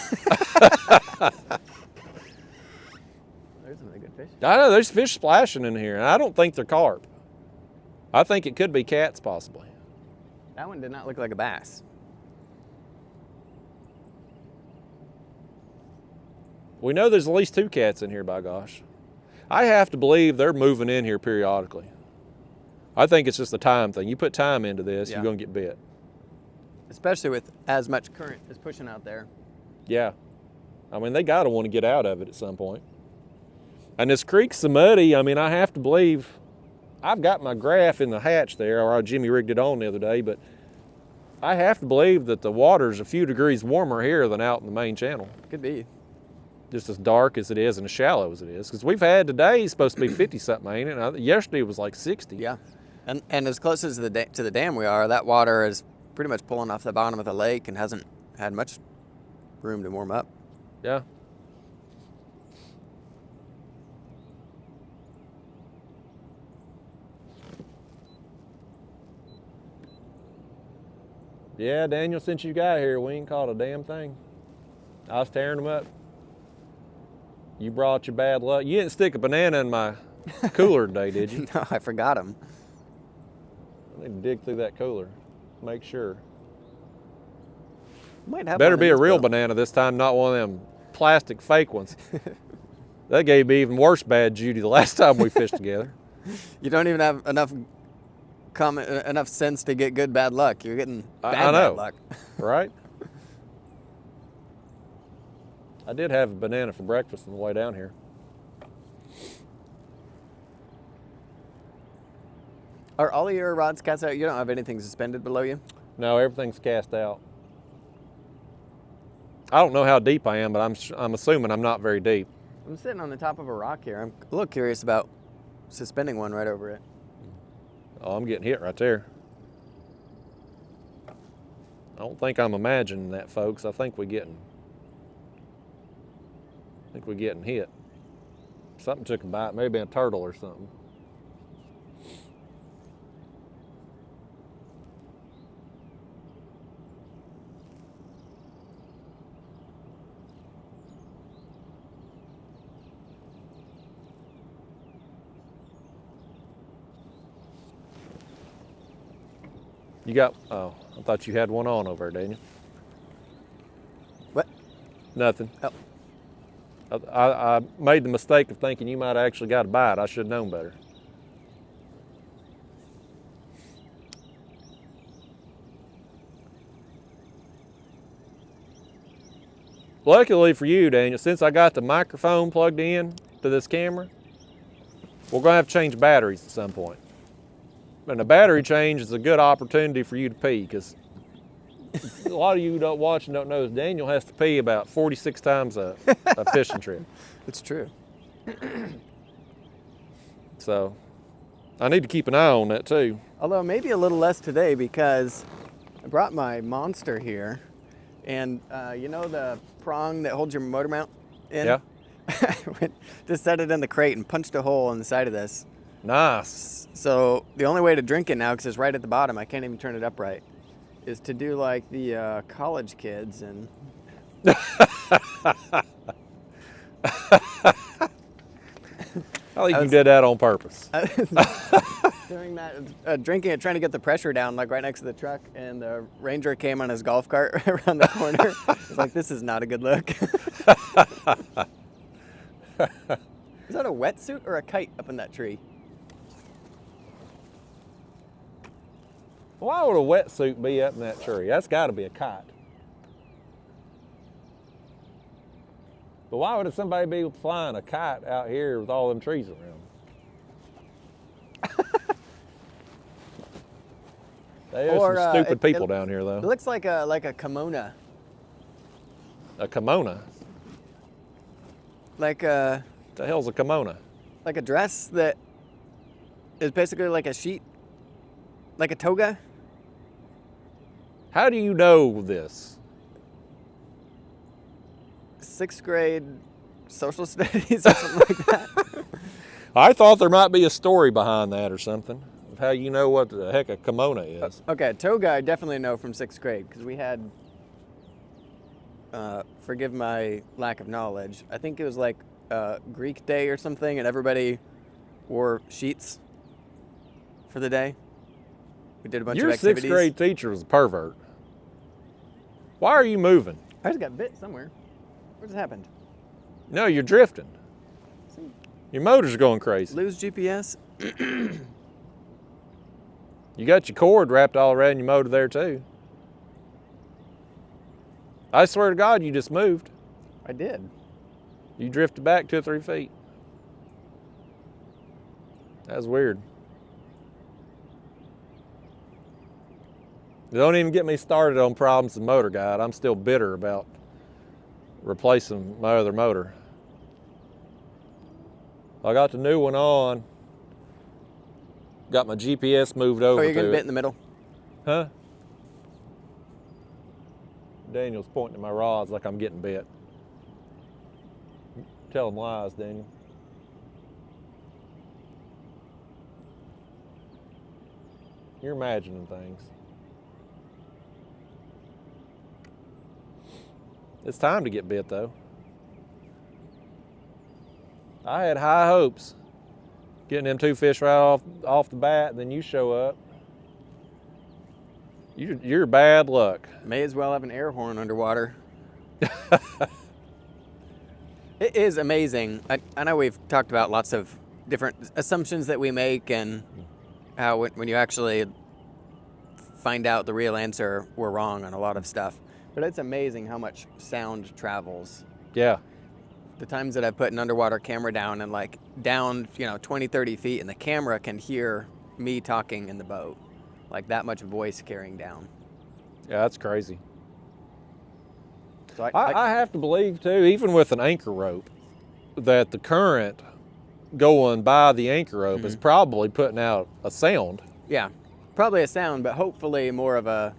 some really good fish. I know there's fish splashing in here, and I don't think they're carp. I think it could be cats possibly. That one did not look like a bass. We know there's at least 2 cats in here, by gosh. I have to believe they're moving in here periodically. I think it's just a time thing. You put time into this, you're going to get bit. Especially with as much current as pushing out there. Yeah. I mean, they got to want to get out of it at some point. And this creek's so muddy, I mean, I have to believe I've got my graph in the hatch there, or Jimmy rigged it on the other day, but I have to believe that the water's a few degrees warmer here than out in the main channel. Could be. Just as dark as it is and as shallow as it is. Because we've had today supposed to be 50-something, ain't it? And yesterday it was like 60. Yeah. And as close as to the dam we are, that water is pretty much pulling off the bottom of the lake and hasn't had much room to warm up. Yeah. Yeah, Daniel, since you got here, we ain't caught a damn thing. I was tearing them up. You brought your bad luck. You didn't stick a banana in my cooler today, did you? No, I forgot them. I need to dig through that cooler. Make sure. Might have Better be a real banana. banana this time, not one of them plastic fake ones. That gave me even worse bad Judy the last time we fished together. You don't even have enough sense to get good bad luck. You're getting bad luck. Right? I did have a banana for breakfast on the way down here. Are all of your rods cast out? You don't have anything suspended below you? No, everything's cast out. I don't know how deep I am, but I'm assuming I'm not very deep. I'm sitting on the top of a rock here. I'm a little curious about suspending one right over it. Oh, I'm getting hit right there. I don't think I'm imagining that, folks. I think we're getting hit. Something took a bite, maybe a turtle or something. You got, oh, I thought you had one on over there, Daniel. What? Nothing. Oh. I made the mistake of thinking you might have actually got a bite. I should have known better. Luckily for you, Daniel, since I got the microphone plugged in to this camera, we're going to have to change batteries at some point. And the battery change is a good opportunity for you to pee, because a lot of you don't watch and don't know is Daniel has to pee about 46 times a fishing trip. It's true. So I need to keep an eye on that too. Although maybe a little less today, because I brought my monster here, and you know the prong that holds your motor mount in? Yeah. Just set it in the crate and punched a hole in the side of this. Nice. So the only way to drink it now, because it's right at the bottom, I can't even turn it upright, is to do like the college kids and I think you did that on purpose. doing that, drinking it, trying to get the pressure down, like right next to the truck, and the ranger came on his golf cart around the corner. I was like, this is not a good look. Is that a wetsuit or a kite up in that tree? Why would a wetsuit be up in that tree? That's got to be a kite. But why would somebody be flying a kite out here with all them trees around? There's some stupid people down here, though. It looks like a kimono. A kimono? Like a... What the hell's a kimono? Like a dress that is basically like a sheet, like a toga. How do you know this? 6th grade social studies or something like that. I thought there might be a story behind that or something, of how you know what the heck a kimono is. Okay, toga I definitely know from 6th grade, because we had, forgive my lack of knowledge, I think it was like Greek day or something, and everybody wore sheets for the day. We did a bunch of activities. Your 6th grade teacher was a pervert. Why are you moving? I just got bit somewhere. What just happened? No, you're drifting. Your motor's going crazy. Lose GPS? You got your cord wrapped all around your motor there too. I swear to God, you just moved. I did. You drifted back 2 or 3 feet. That was weird. Don't even get me started on problems with Motor Guide. I'm still bitter about replacing my other motor. I got the new one on. Got my GPS moved over. Oh, you're getting to bit it. in the middle? Huh? Daniel's pointing at my rods like I'm getting bit. Tell him lies, Daniel. You're imagining things. It's time to get bit, though. I had high hopes getting them 2 fish right off the bat, and then you show up. You're bad luck. May as well have an air horn underwater. It is amazing. I know we've talked about lots of different assumptions that we make and how when you actually find out the real answer, we're wrong on a lot of stuff. But it's amazing how much sound travels. Yeah. The times that I've put an underwater camera down and like down, 20, 30 feet, and the camera can hear me talking in the boat. Like that much voice carrying down. Yeah, that's crazy. So I have to believe, too, even with an anchor rope, that the current going by the anchor rope is probably putting out a sound. Yeah, probably a sound, but hopefully more of a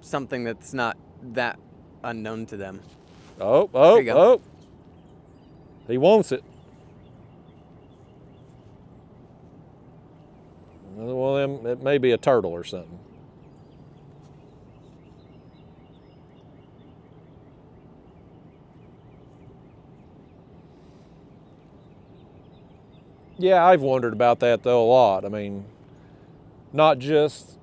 something that's not that unknown to them. Oh. He wants it. Well, it may be a turtle or something. Yeah, I've wondered about that, though, a lot. I mean, not just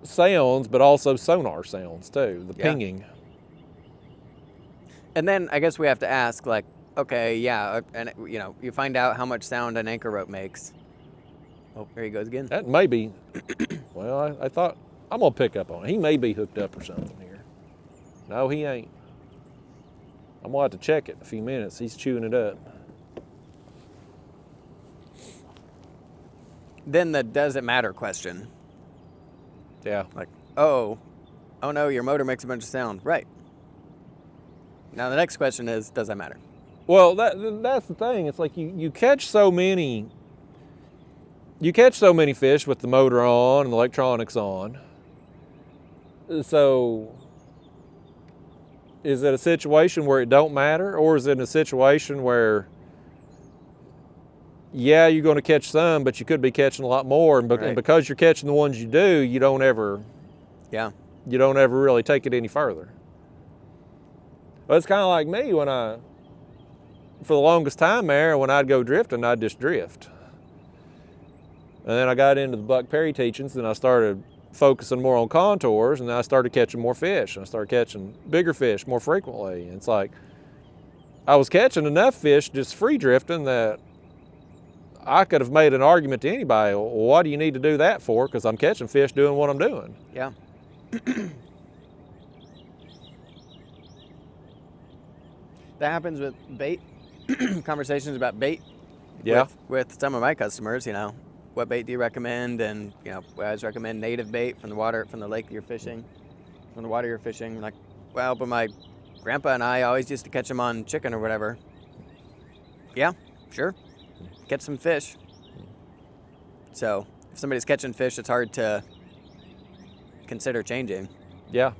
sounds, but also sonar sounds, too, the pinging. And then I guess we have to ask, like, okay, yeah, and, you find out how much sound an anchor rope makes. Oh, there he goes again. That may be, well, I thought, I'm going to pick up on it. He may be hooked up or something here. No, he ain't. I'm going to have to check it in a few minutes. He's chewing it up. Then the does it matter question. Yeah. Like, oh no, your motor makes a bunch of sound. Right. Now the next question is, does that matter? Well, that's the thing. It's like you catch so many fish with the motor on and the electronics on. So is it a situation where it don't matter, or is it a situation where, yeah, you're going to catch some, but you could be catching a lot more, and because you're catching the ones you do, you don't ever really take it any further. Well, it's kind of like me for the longest time there, when I'd go drifting, I'd just drift. And then I got into the Buck Perry teachings, and I started focusing more on contours, and then I started catching more fish, and I started catching bigger fish more frequently. And it's like I was catching enough fish just free drifting that I could have made an argument to anybody, well, what do you need to do that for? Because I'm catching fish doing what I'm doing. Yeah. That happens with bait, conversations about bait. Yeah. With some of my customers, what bait do you recommend? And, I always recommend native bait from the lake you're fishing, from the water you're fishing. Like, well, but my grandpa and I always used to catch them on chicken or whatever. Yeah, sure. Catch some fish. So if somebody's catching fish, it's hard to consider changing. Yeah.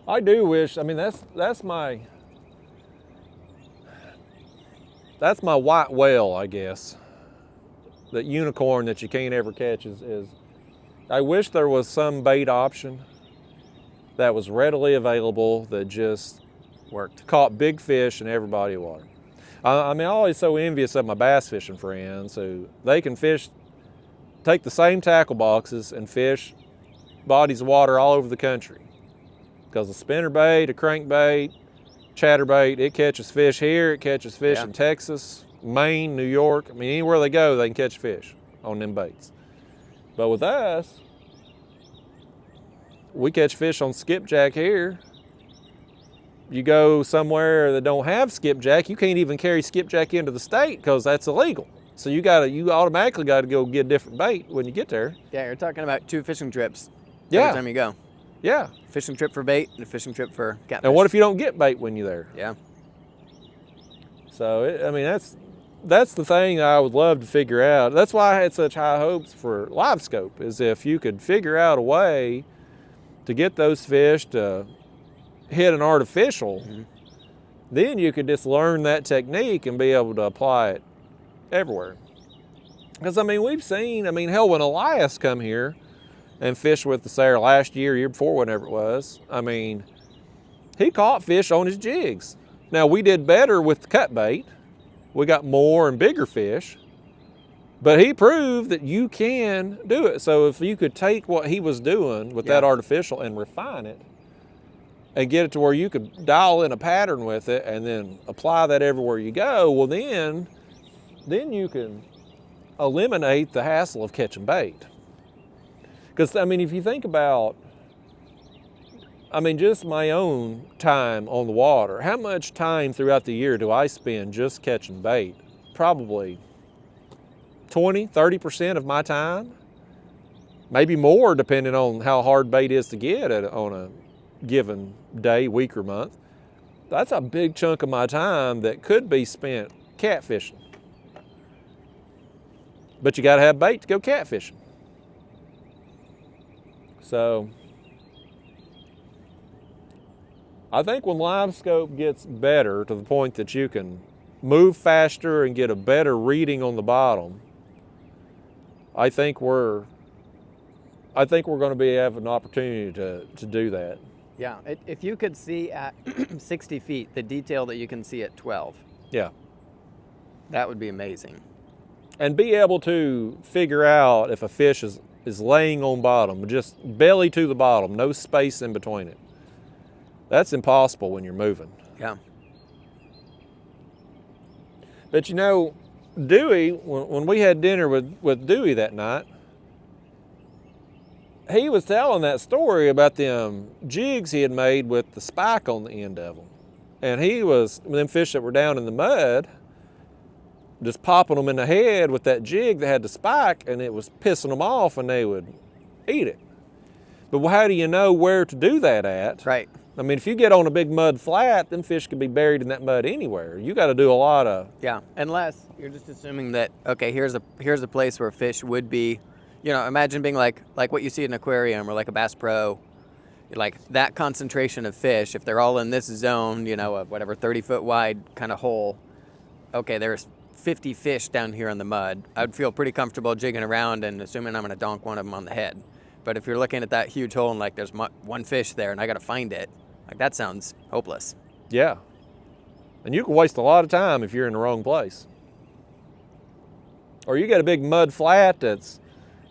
I do wish, that's my white whale, I guess. That unicorn that you can't ever catch is I wish there was some bait option that was readily available that just Worked. Caught big fish in every body of water. I'm always so envious of my bass fishing friends who they can take the same tackle boxes and fish bodies of water all over the country. Because a spinnerbait, a crankbait, chatterbait, it catches fish here, it catches fish in Texas, Maine, New York. Anywhere they go, they can catch fish on them baits. But with us, we catch fish on skipjack here. You go somewhere that don't have skipjack, you can't even carry skipjack into the state because that's illegal. So you automatically got to go get different bait when you get there. Yeah, you're talking about 2 fishing trips Yeah. every time you go. Yeah. Fishing trip for bait and a fishing trip for catfish. And what if you don't get bait when you're there? Yeah. So, I mean, that's the thing I would love to figure out. That's why I had such high hopes for live scope, is if you could figure out a way to get those fish to hit an artificial, then you could just learn that technique and be able to apply it everywhere. Because, I mean, we've seen, hell, when Elias come here and fished with us there last year before, whenever it was, I mean, he caught fish on his jigs. Now, we did better with the cut bait. We got more and bigger fish, but he proved that you can do it. So if you could take what he was doing with that artificial and refine it and get it to where you could dial in a pattern with it and then apply that everywhere you go, well, then you can eliminate the hassle of catching bait. Because, I mean, if you think about, just my own time on the water, how much time throughout the year do I spend just catching bait? Probably 20, 30% of my time, maybe more depending on how hard bait is to get on a given day, week, or month. That's a big chunk of my time that could be spent catfishing. But you gotta have bait to go catfishing. So, I think when live scope gets better to the point that you can move faster and get a better reading on the bottom, I think we're going to have an opportunity to do that. Yeah, if you could see at 60 feet the detail that you can see at 12, yeah, that would be amazing. And be able to figure out if a fish is laying on bottom, just belly to the bottom, no space in between it. That's impossible when you're moving. Yeah. But you know, Dewey, when we had dinner with Dewey that night, he was telling that story about them jigs he had made with the spike on the end of them. And them fish that were down in the mud, just popping them in the head with that jig that had the spike, and it was pissing them off and they would eat it. But how do you know where to do that at? Right. I mean, if you get on a big mud flat, them fish could be buried in that mud anywhere. You got to do a lot of... Yeah, unless you're just assuming that, okay, here's a place where fish would be, imagine being like what you see in an aquarium or like a Bass Pro, like that concentration of fish, if they're all in this zone, of whatever 30-foot wide kind of hole, okay, there's 50 fish down here in the mud. I'd feel pretty comfortable jigging around and assuming I'm going to donk one of them on the head. But if you're looking at that huge hole and like there's one fish there and I got to find it, like that sounds hopeless. Yeah. And you can waste a lot of time if you're in the wrong place. Or you got a big mud flat that's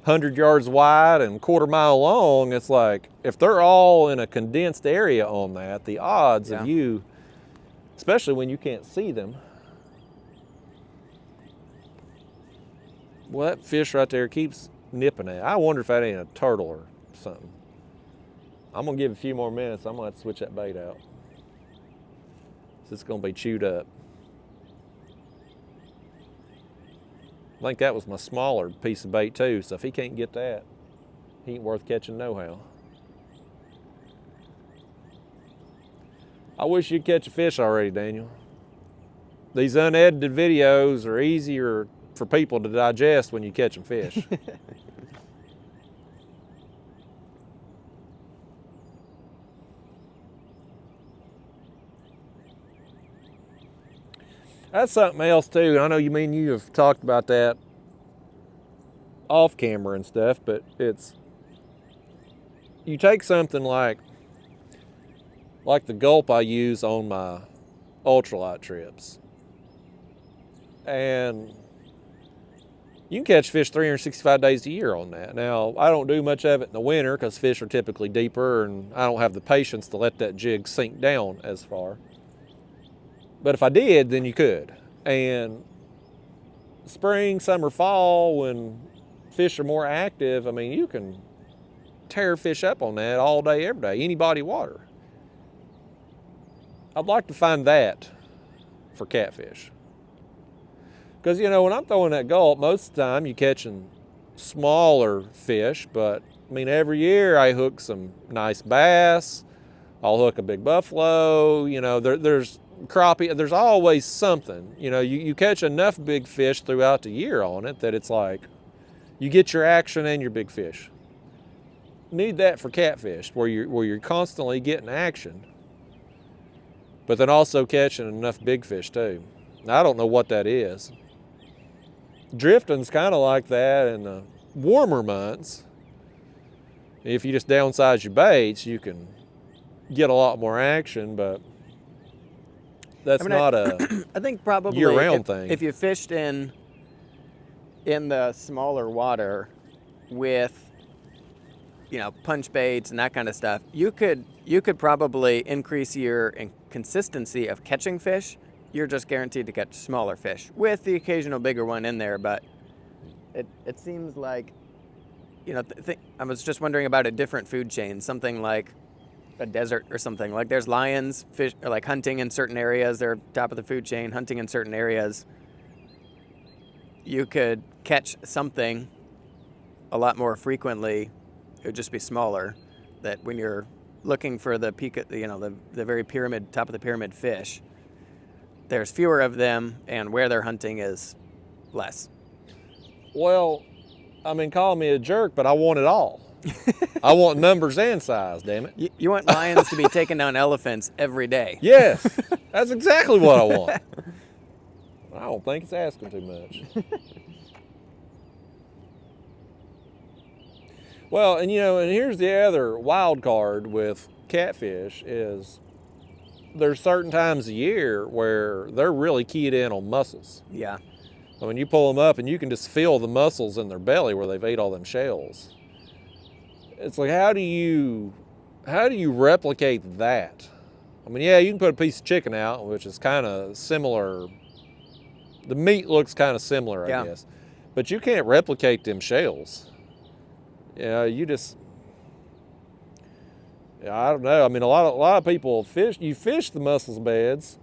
100 yards wide and quarter mile long. It's like, if they're all in a condensed area on that, the odds of you, especially when you can't see them. Well, that fish right there keeps nipping at it. I wonder if that ain't a turtle or something. I'm gonna give it a few more minutes. I'm gonna have to switch that bait out. It's gonna be chewed up. I think that was my smaller piece of bait too, so if he can't get that, he ain't worth catching no how. I wish you'd catch a fish already, Daniel. These unedited videos are easier for people to digest when you catch them fish. That's something else too. I know you have talked about that off camera and stuff, but you take something like the gulp I use on my ultralight trips, and you can catch fish 365 days a year on that. Now, I don't do much of it in the winter because fish are typically deeper and I don't have the patience to let that jig sink down as far. But if I did, then you could. And spring, summer, fall, when fish are more active, you can tear fish up on that all day, every day, any body of water. I'd like to find that for catfish. Because, you know, when I'm throwing that gulp, most of the time you're catching smaller fish, but I mean, every year I hook some nice bass. I'll hook a big buffalo. You know, there's crappie. There's always something. You know, you catch enough big fish throughout the year on it that it's like you get your action and your big fish. Need that for catfish, where you're constantly getting action, but then also catching enough big fish too. Now, I don't know what that is. Drifting's kind of like that in the warmer months. If you just downsize your baits, you can get a lot more action, but that's not a I think probably year-round thing. If you fished in the smaller water with, you know, punch baits and that kind of stuff, you could probably increase your consistency of catching fish. You're just guaranteed to catch smaller fish with the occasional bigger one in there, but it seems like, you know, I was just wondering about a different food chain, something like a desert or something. Like there's lions, fish, or like hunting in certain areas, they're top of the food chain, hunting in certain areas. You could catch something a lot more frequently. It would just be smaller. That when you're looking for the peak, you know, the very pyramid, top of the pyramid fish, there's fewer of them, and where they're hunting is less. Well, I mean, call me a jerk, but I want it all. I want numbers and size, damn it. You want lions to be taking down elephants every day. Yes, that's exactly what I want. I don't think it's asking too much. Well, and you know, and here's the other wild card with catfish is there's certain times a year where they're really keyed in on mussels. Yeah. I mean, you pull them up and you can just feel the mussels in their belly where they've ate all them shells. It's like, how do you replicate that? I mean, yeah, you can put a piece of chicken out, which is kind of similar. The meat looks kind of similar, I guess. But you can't replicate them shells. You know, I don't know. I mean, a lot of people fish the mussels beds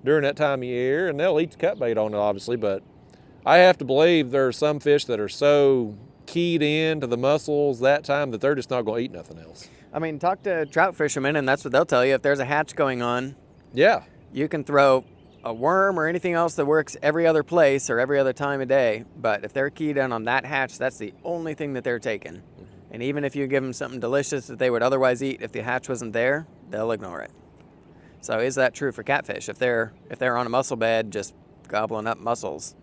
during that time of year, and they'll eat the cut bait on it, obviously, but I have to believe there are some fish that are so keyed in to the mussels that time that they're just not going to eat nothing else. I mean, talk to trout fishermen, and that's what they'll tell you. If there's a hatch going on, yeah, you can throw a worm or anything else that works every other place or every other time of day, but if they're keyed in on that hatch, that's the only thing that they're taking. Mm-hmm. And even if you give them something delicious that they would otherwise eat, if the hatch wasn't there, they'll ignore it. So is that true for catfish? If they're on a mussel bed just gobbling up mussels,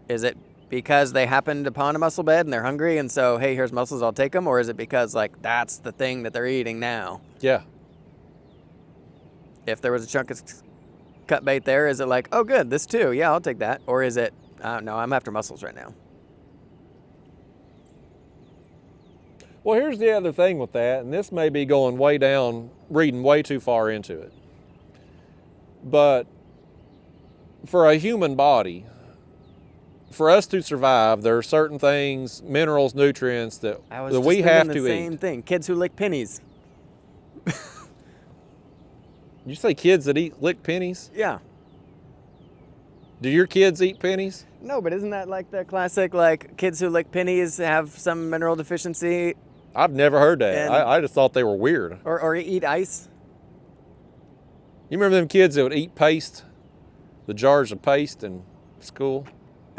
is it because they happened upon a mussel bed and they're hungry and so, hey, here's mussels, I'll take them? Or is it because, like, that's the thing that they're eating now? Yeah. If there was a chunk of cut bait there, is it like, oh, good, this too, yeah, I'll take that? Or is it, no, I'm after mussels right now? Well, here's the other thing with that, and this may be going way down, reading way too far into it. But for a human body, for us to survive, there are certain things, minerals, nutrients that we have to eat. the same thing. Kids who lick pennies. You say kids that lick pennies? Yeah. Do your kids eat pennies? No, but isn't that like the classic, like, kids who lick pennies have some mineral deficiency? I've never heard that. I just thought they were weird. Or eat ice? You remember them kids that would eat paste? The jars of paste in school?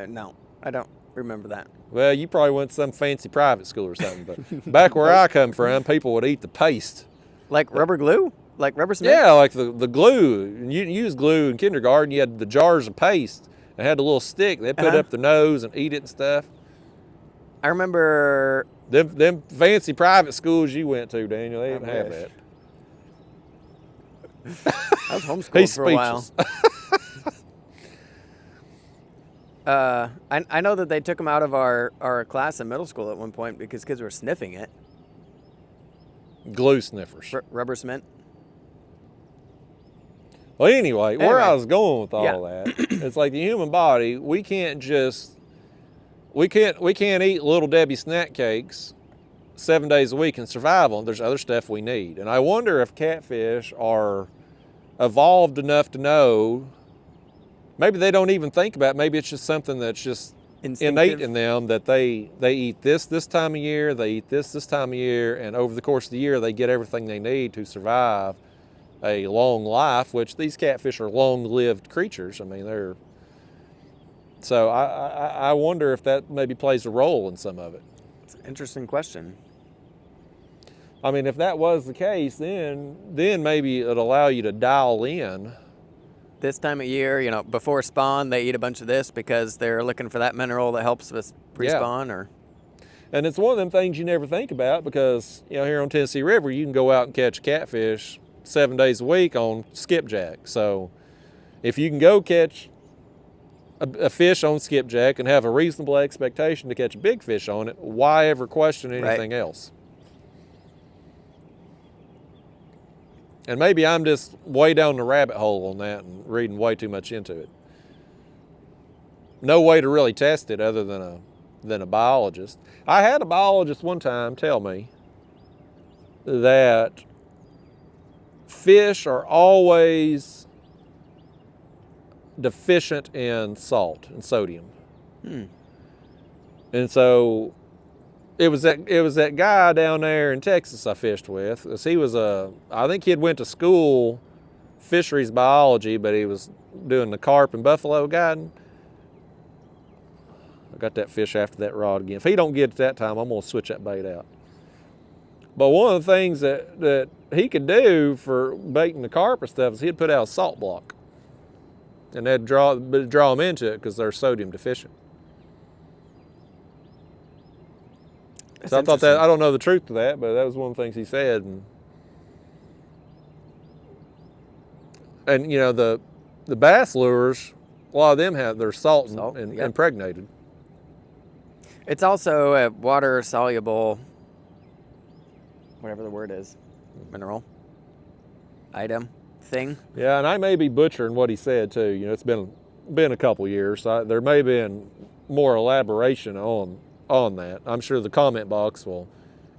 No, I don't remember that. Well, you probably went to some fancy private school or something, but back where I come from, people would eat the paste. Like rubber glue? Like rubber cement? Yeah, like the glue. You used glue in kindergarten. You had the jars of paste. They had the little stick. They'd put it up their nose and eat it and stuff. I remember... Them fancy private schools you went to, Daniel, they didn't have that. I was homeschooled for a while. I know that they took them out of our class in middle school at one point because kids were sniffing it. Glue sniffers. Rubber cement. Well, anyway, where I was going with all that, it's like the human body, we can't eat Little Debbie snack cakes 7 days a week and survive on. There's other stuff we need. And I wonder if catfish are evolved enough to know maybe they don't even think about it. Maybe it's just something that's just innate in them, that they eat this time of year, they eat this time of year, and over the course of the year they get everything they need to survive a long life, which these catfish are long-lived creatures. I mean, they're, so I wonder if that maybe plays a role in some of it. It's an interesting question. I mean, if that was the case, then maybe it'd allow you to dial in. This time of year, you know, before spawn, they eat a bunch of this because they're looking for that mineral that helps with pre-spawn, or. And it's one of them things you never think about, because, you know, here on Tennessee River, you can go out and catch catfish 7 days a week on skipjack. So if you can go catch a fish on skipjack and have a reasonable expectation to catch a big fish on it, why ever question anything else? And maybe I'm just way down the rabbit hole on that and reading way too much into it. No way to really test it other than a biologist. I had a biologist one time tell me that fish are always deficient in salt and sodium. And so it was that guy down there in Texas I fished with. He was I think he had went to school fisheries biology, but he was doing the carp and buffalo guiding. I got that fish after that rod again. If he don't get it that time, I'm gonna switch that bait out. But one of the things that he could do for baiting the carp and stuff is he'd put out a salt block, and they'd draw them into it because they're sodium deficient. That's so I thought that, I don't know the truth to that, but that was one of the things he said. And you know, the bass lures, a lot of them they're salt and impregnated. It's also a water soluble, whatever the word is, mineral, item, thing. Yeah, and I may be butchering what he said too. You know, it's been a couple years, so there may have been more elaboration on that. I'm sure the comment box will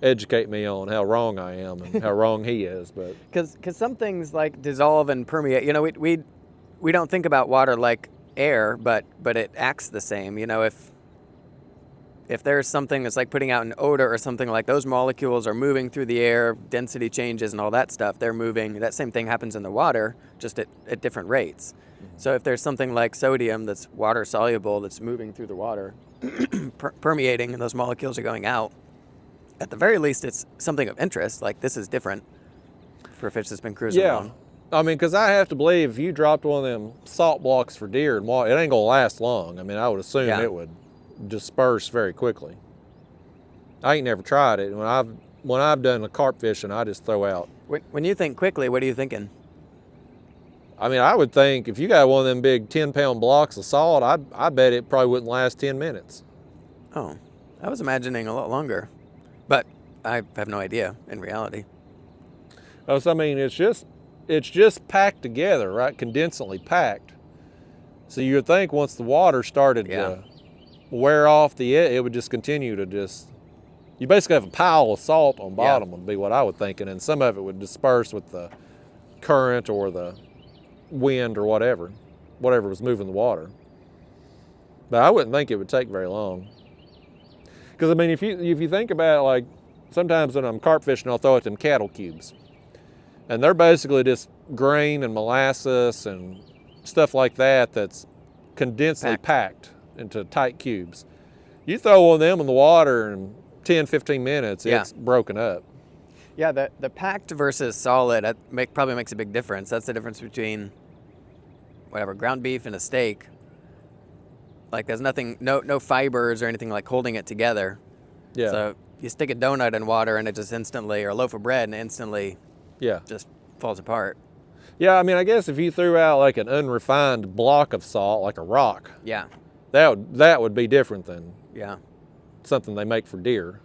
educate me on how wrong I am and how wrong he is. But because some things like dissolve and permeate. You know, we don't think about water like air, but it acts the same. You know, if there's something that's like putting out an odor or something, like those molecules are moving through the air, density changes and all that stuff, they're moving. That same thing happens in the water, just at different rates. So if there's something like sodium that's water soluble that's moving through the water, permeating, and those molecules are going out, at the very least it's something of interest. Like, this is different for a fish that's been cruising along. I mean, because I have to believe if you dropped one of them salt blocks for deer and water, it ain't gonna last long. I mean, I would assume it would disperse very quickly. I ain't never tried it. When I've done the carp fishing, I just throw out. When you think quickly, what are you thinking? I mean, I would think if you got one of them big 10-pound blocks of salt, I bet it probably wouldn't last 10 minutes. Oh, I was imagining a lot longer, but I have no idea in reality. Oh, so I mean, it's just packed together, right? Condensately packed. So you would think once the water started to wear off it would just continue to you basically have a pile of salt on bottom would be what I would think, and some of it would disperse with the current or the wind or whatever was moving the water. But I wouldn't think it would take very long. Because I mean, if you think about it, like sometimes when I'm carp fishing, I'll throw it in cattle cubes, and they're basically just grain and molasses and stuff like that that's condensely packed into tight cubes. You throw one of them in the water in 10-15 minutes, it's broken up. Yeah, the packed versus solid probably makes a big difference. That's the difference between whatever ground beef and a steak. Like, there's nothing, no fibers or anything like holding it together. Yeah. So you stick a donut in water and it just instantly, or a loaf of bread and instantly just falls apart. Yeah, I mean, I guess if you threw out like an unrefined block of salt, like a rock, that would be different than something they make for deer.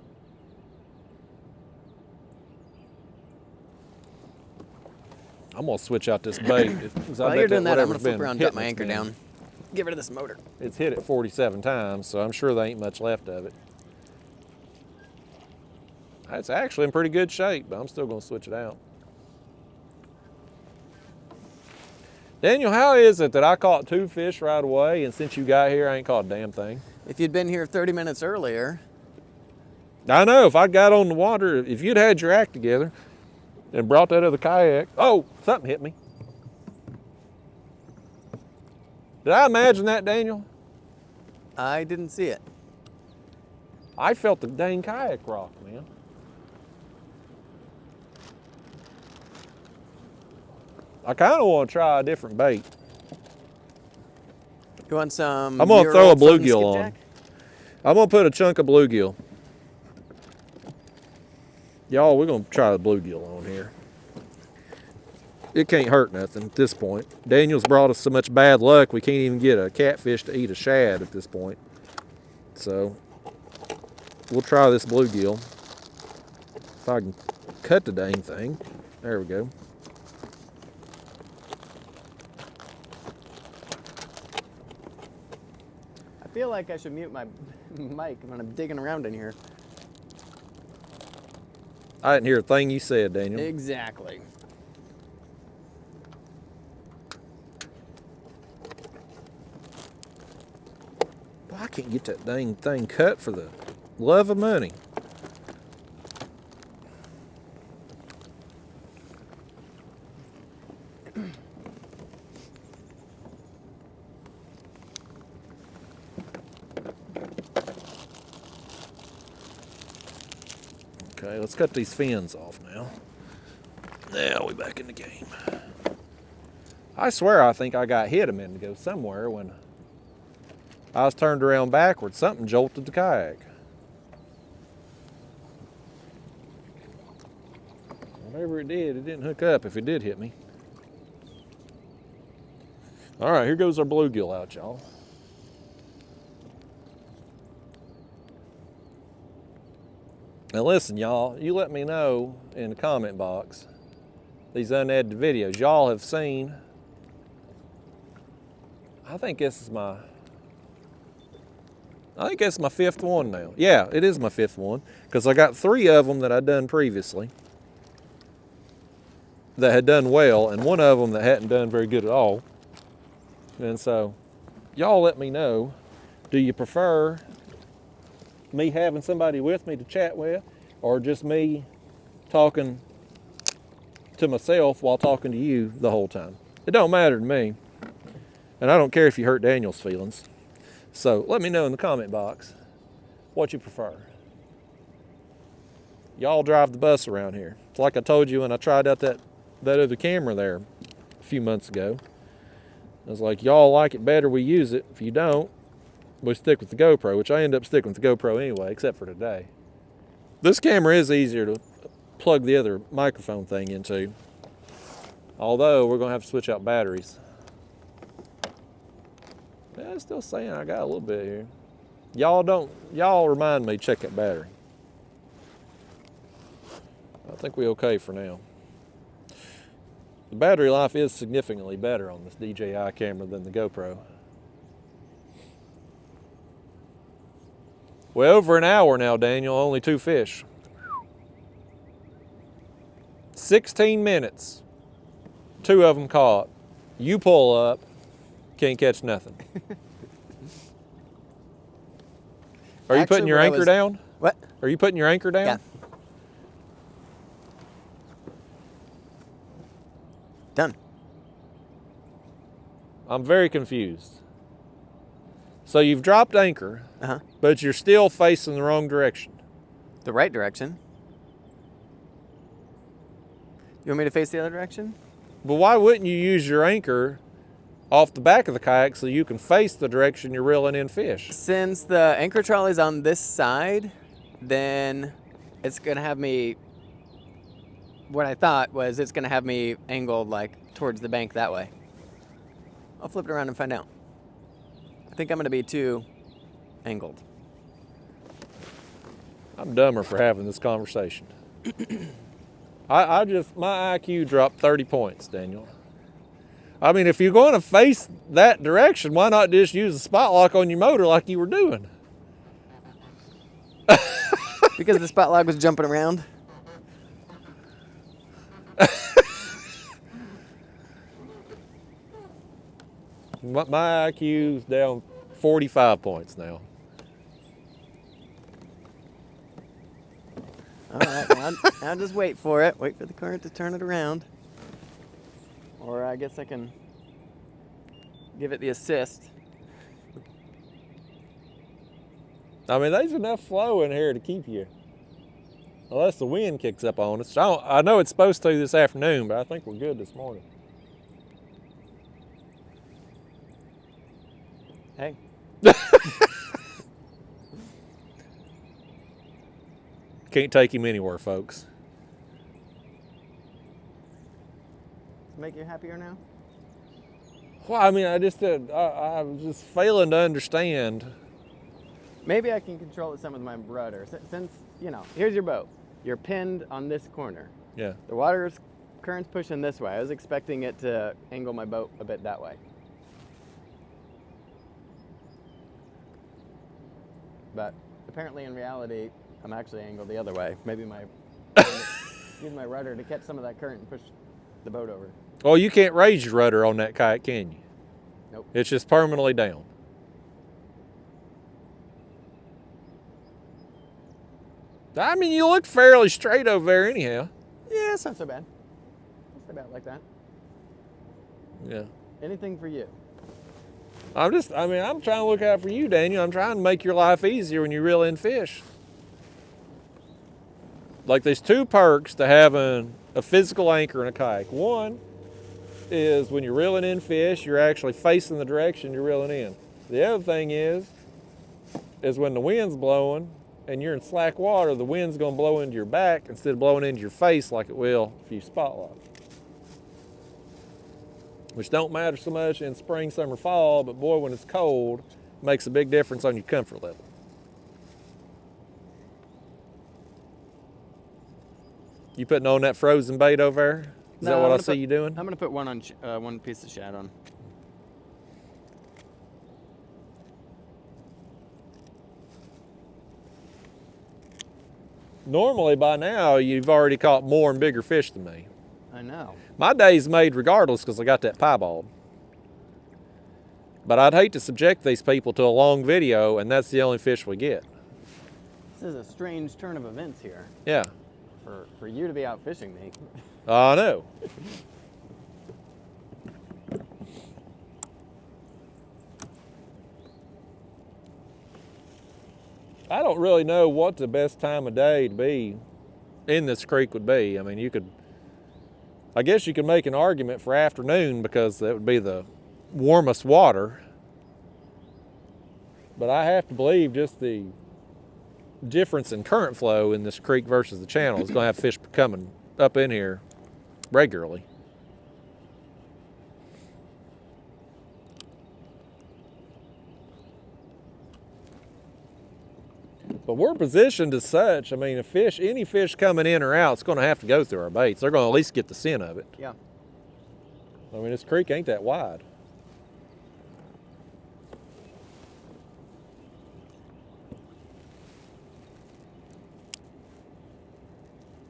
I'm gonna switch out this bait. While you're doing that, I'm gonna flip around and drop my anchor down. Get rid of this motor. It's hit it 47 times, so I'm sure there ain't much left of it. It's actually in pretty good shape, but I'm still gonna switch it out. Daniel, how is it that I caught 2 fish right away, and since you got here, I ain't caught a damn thing? If you'd been here 30 minutes earlier. I know, if I got on the water, if you'd had your act together and brought that other kayak. Oh, something hit me. Did I imagine that, Daniel? I didn't see it. I felt the dang kayak rock, man. I kind of want to try a different bait. You want some? I'm going to throw a Mural from bluegill on. Skipjack? I'm going to put a chunk of bluegill. Y'all, we're going to try the bluegill on here. It can't hurt nothing at this point. Daniel's brought us so much bad luck, we can't even get a catfish to eat a shad at this point. So, we'll try this bluegill. If I can cut the dang thing. There we go. I feel like I should mute my mic when I'm digging around in here. I didn't hear a thing you said, Daniel. Exactly. Boy, I can't get that dang thing cut for the love of money. Okay, let's cut these fins off now. Now we back in the game. I swear I think I got hit a minute ago somewhere when I was turned around backwards. Something jolted the kayak. Whatever it did, it didn't hook up if it did hit me. All right, here goes our bluegill out, y'all. Now listen, y'all, you let me know in the comment box these unedited videos y'all have seen. I think this is my 5th one now. Yeah, it is my 5th one because I got 3 of them that I'd done previously that had done well, and 1 of them that hadn't done very good at all. And so, y'all let me know, do you prefer me having somebody with me to chat with, or just me talking to myself while talking to you the whole time? It don't matter to me, and I don't care if you hurt Daniel's feelings. So let me know in the comment box what you prefer. Y'all drive the bus around here. It's like I told you when I tried out that other camera there a few months ago. I was like, y'all like it better, we use it. If you don't, we stick with the GoPro, which I end up sticking with the GoPro anyway, except for today. This camera is easier to plug the other microphone thing into, although we're going to have to switch out batteries. Yeah, I'm still saying I got a little bit here. Y'all remind me, check that battery. I think we're okay for now. The battery life is significantly better on this DJI camera than the GoPro. We're over an hour now, Daniel, only 2 fish. 16 minutes, 2 of them caught. You pull up, can't catch nothing. Are you putting your anchor down? What? Are you putting your anchor down? Yeah. Done. I'm very confused. So you've dropped anchor, but you're still facing the wrong direction. The right direction. You want me to face the other direction? But why wouldn't you use your anchor off the back of the kayak so you can face the direction you're reeling in fish? Since the anchor trolley's on this side, then it's going to have me, what I thought was it's going to have me angled like towards the bank that way. I'll flip it around and find out. I think I'm going to be too angled. I'm dumber for having this conversation. my IQ dropped 30 points, Daniel. I mean, if you're going to face that direction, why not just use a spot lock on your motor like you were doing? Because the spot lock was jumping around? My IQ's down 45 points now. All right, now just wait for it. Wait for the current to turn it around. Or I guess I can give it the assist. I mean, there's enough flow in here to keep you. Unless the wind kicks up on us. I know it's supposed to this afternoon, but I think we're good this morning. Hey. Can't take him anywhere, folks. Make you happier now? Well, I mean, I was just failing to understand. Maybe I can control it some with my rudder. Since, you know, here's your boat. You're pinned on this corner. Yeah. The water's current's pushing this way. I was expecting it to angle my boat a bit that way. But apparently in reality, I'm actually angled the other way. Maybe use my rudder to catch some of that current and push the boat over. Well, you can't raise your rudder on that kayak, can you? Nope. It's just permanently down. I mean, you look fairly straight over there anyhow. Yeah, it's not so bad. It's about like that. Yeah. Anything for you. I'm trying to look out for you, Daniel. I'm trying to make your life easier when you reel in fish. Like, there's two perks to having a physical anchor in a kayak. One is when you're reeling in fish, you're actually facing the direction you're reeling in. The other thing is when the wind's blowing and you're in slack water, the wind's gonna blow into your back instead of blowing into your face like it will if you spotlight. Which don't matter so much in spring, summer, fall, but boy, when it's cold, it makes a big difference on your comfort level. You putting on that frozen bait over there? Is that what I see you doing? I'm gonna put one on one piece of shad on. Normally by now, you've already caught more and bigger fish than me. I know. My day's made regardless because I got that piebald. But I'd hate to subject these people to a long video and that's the only fish we get. This is a strange turn of events here. Yeah. For you to be out fishing me. I know. I don't really know what the best time of day to be in this creek would be. I mean, I guess you could make an argument for afternoon because that would be the warmest water. But I have to believe just the difference in current flow in this creek versus the channel is going to have fish coming up in here regularly. But we're positioned as such. I mean, any fish coming in or out, it's going to have to go through our baits. They're going to at least get the scent of it. Yeah. I mean, this creek ain't that wide.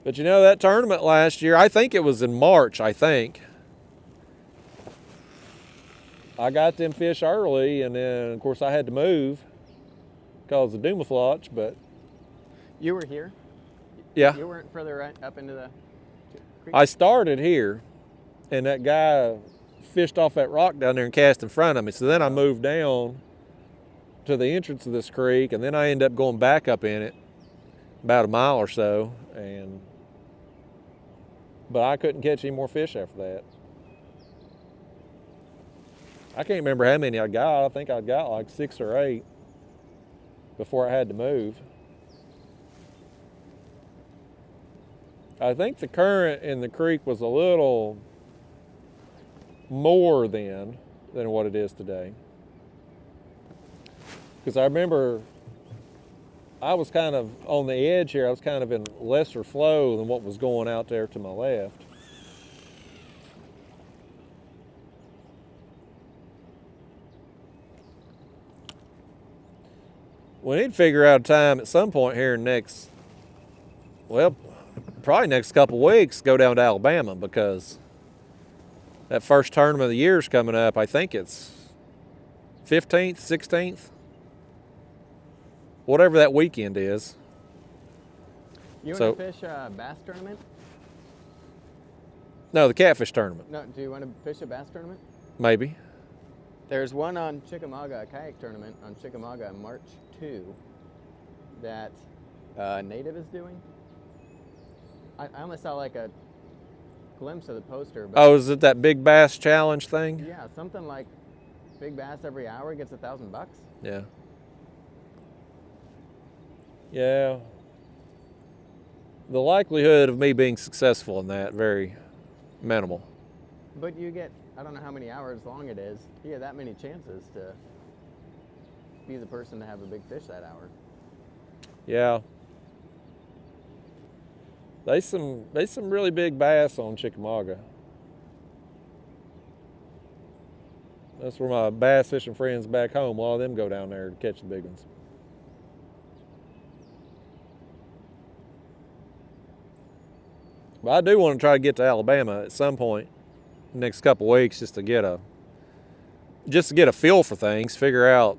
But you know, that tournament last year, I think it was in March, I got them fish early, and then, of course, I had to move because of Doomaflotch, but... You were here? Yeah. You weren't further up into the creek? I started here, and that guy fished off that rock down there and cast in front of me. So then I moved down to the entrance of this creek, and then I ended up going back up in it about a mile or so, but I couldn't catch any more fish after that. I can't remember how many I got. I think I got like 6 or 8 before I had to move. I think the current in the creek was a little more then than what it is today. Because I remember I was kind of on the edge here. I was kind of in lesser flow than what was going out there to my left. We need to figure out a time at some point here probably next couple weeks, go down to Alabama because that first tournament of the year is coming up. I think it's 15th, 16th, whatever that weekend is. You want So- to fish a bass tournament? No, the catfish tournament, No, do you want to fish a bass tournament? maybe. There's one on Chickamauga, a kayak tournament on Chickamauga, March 2, that Native is doing. I almost saw like a glimpse of the poster. But Oh, is it that big bass challenge thing? yeah, something like big bass every hour gets $1,000. Yeah. Yeah. The likelihood of me being successful in that, very minimal. But you get, I don't know how many hours long it is, you get that many chances to be the person to have a big fish that hour. Yeah. They some really big bass on Chickamauga. That's where my bass fishing friends back home, a lot of them go down there to catch the big ones. But I do want to try to get to Alabama at some point next couple weeks just to get a feel for things, figure out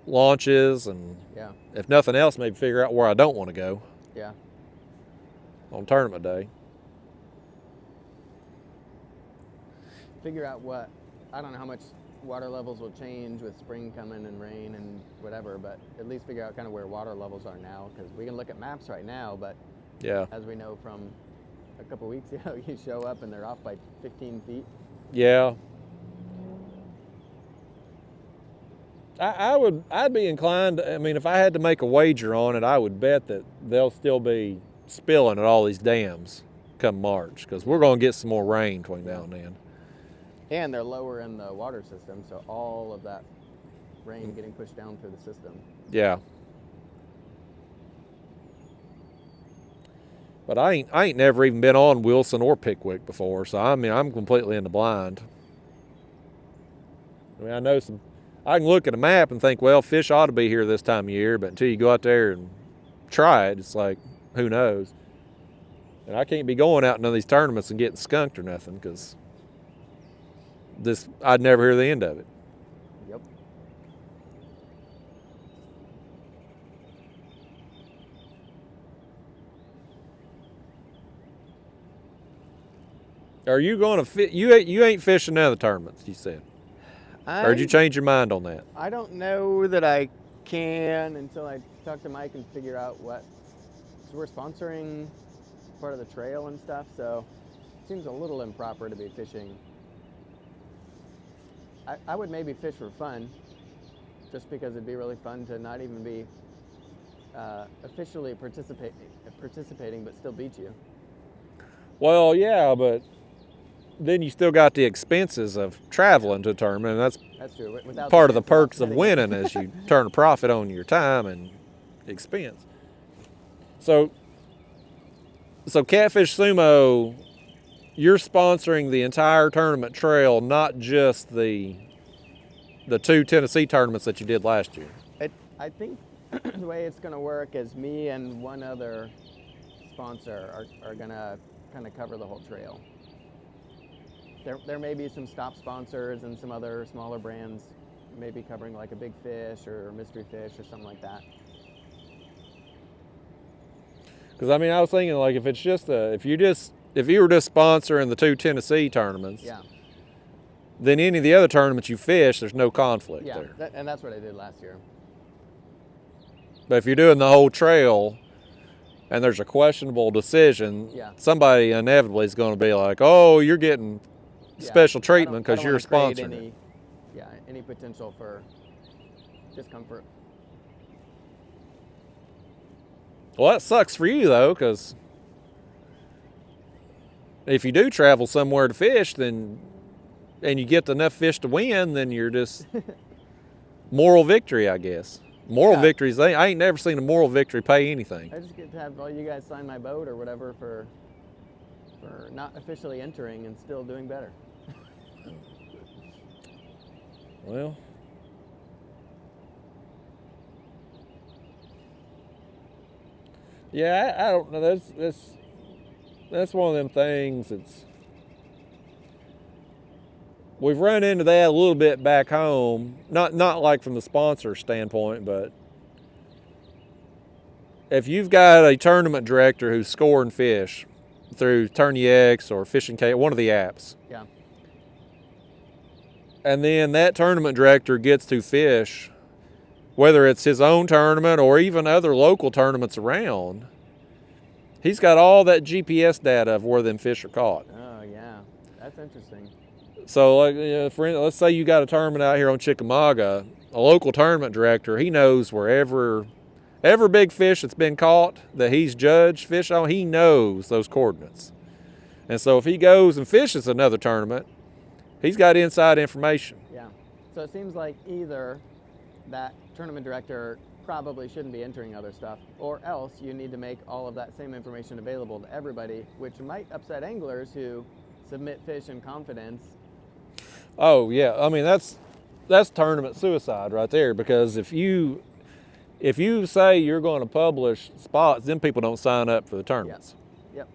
launches, and Yeah, if nothing else, maybe figure out where I don't want to go yeah. on tournament day. Figure out what, I don't know how much water levels will change with spring coming and rain and whatever, but at least figure out kind of where water levels are now, because we can look at maps right now, but Yeah. as we know from a couple weeks ago, you show up and they're off by 15 feet. Yeah. I'd be inclined, I mean, if I had to make a wager on it, I would bet that they'll still be spilling at all these dams come March, because we're going to get some more rain between now and then. And they're lower in the water system, so all of that rain getting pushed down through the system. Yeah. But I ain't never even been on Wilson or Pickwick before, so I mean, I'm completely in the blind. I mean, I can look at a map and think, well, fish ought to be here this time of year, but until you go out there and try it, it's like, who knows? And I can't be going out in none of these tournaments and getting skunked or nothing, because I'd never hear the end of it. Yep. Are you going to you ain't fishing none of the tournaments, you said? Or did you change your mind on that? I don't know that I can until I talk to Mike and figure out what. So we're sponsoring part of the trail and stuff, so it seems a little improper to be fishing. I would maybe fish for fun, just because it'd be really fun to not even be officially participating, but still beat you. Well, yeah, but then you still got the expenses of traveling to a tournament, and That's true. Without part of the expense, perks of getting it. winning is you turn a profit on your time and expense. So Catfish Sumo, you're sponsoring the entire tournament trail, not just the 2 Tennessee tournaments that you did last year. I think the way it's going to work is me and one other sponsor are going to kind of cover the whole trail. There may be some stop sponsors and some other smaller brands maybe covering like a Big Fish or Mystery Fish or something like that. Because I mean, I was thinking like if you were just sponsoring the 2 Tennessee tournaments, Yeah, then any of the other tournaments you fish, there's no conflict yeah, there. and that's what I did last year. But if you're doing the whole trail and there's a questionable decision, Yeah. somebody inevitably is going to be like, "Oh, you're getting Yeah, special I treatment don't because you're wanna create sponsoring it." any potential for discomfort. Well, that sucks for you though, because if you do travel somewhere to fish, and you get enough fish to win, then you're just moral victory, I guess. Moral Yeah. victories, I ain't never seen a moral victory pay anything. I just get to have all you guys sign my boat or whatever for not officially entering and still doing better. Well, yeah, I don't know. That's one of them things. we've run into that a little bit back home. Not like from the sponsor standpoint, but if you've got a tournament director who's scoring fish through TourneyX or Fishing Kayak, one of the apps. Yeah. And then that tournament director gets to fish, whether it's his own tournament or even other local tournaments around, he's got all that GPS data of where them fish are caught. Oh, yeah. That's interesting. So, like, for instance, let's say you got a tournament out here on Chickamauga, a local tournament director, he knows wherever every big fish that's been caught that he's judged fish on, he knows those coordinates. And so if he goes and fishes another tournament, he's got inside information. Yeah. So it seems like either that tournament director probably shouldn't be entering other stuff, or else you need to make all of that same information available to everybody, which might upset anglers who submit fish in confidence. Oh yeah, I mean that's tournament suicide right there, because if you say you're going to publish spots, then people don't sign up for the tournaments. Yep.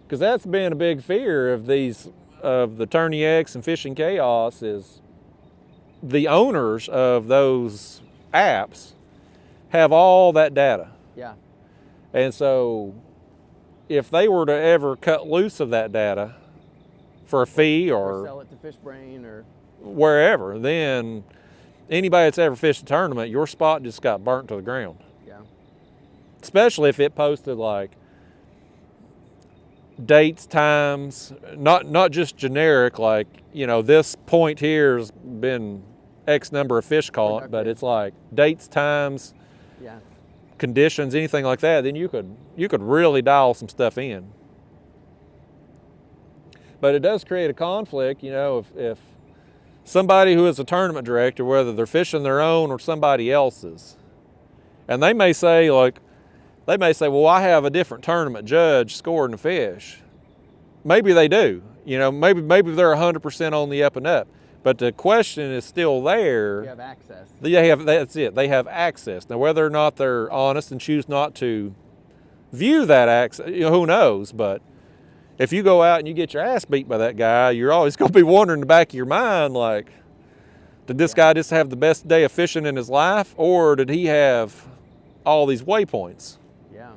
Because that's been a big fear of the TourneyX and Fishing Chaos, is the owners of those apps have all that data. Yeah. And so if they were to ever cut loose of that data for a fee Or sell it to FishBrain or wherever, then anybody that's ever fished a tournament, your spot just got burnt to the ground. Yeah. Especially if it posted like dates, times, not just generic, like, you know, this point here has been X number of fish caught, but it's like dates, times, yeah, conditions, anything like that, then you could really dial some stuff in. But it does create a conflict, you know, if somebody who is a tournament director, whether they're fishing their own or somebody else's, and they may say, well, I have a different tournament judge scoring the fish. Maybe they do, you know, maybe they're 100% on the up and up, but the question is still there. You have access. That's it, they have access. Now, whether or not they're honest and choose not to view that access, you know, who knows, but if you go out and you get your ass beat by that guy, you're always going to be wondering in the back of your mind, like, did this guy just have the best day of fishing in his life, or did he have all these waypoints? Yeah.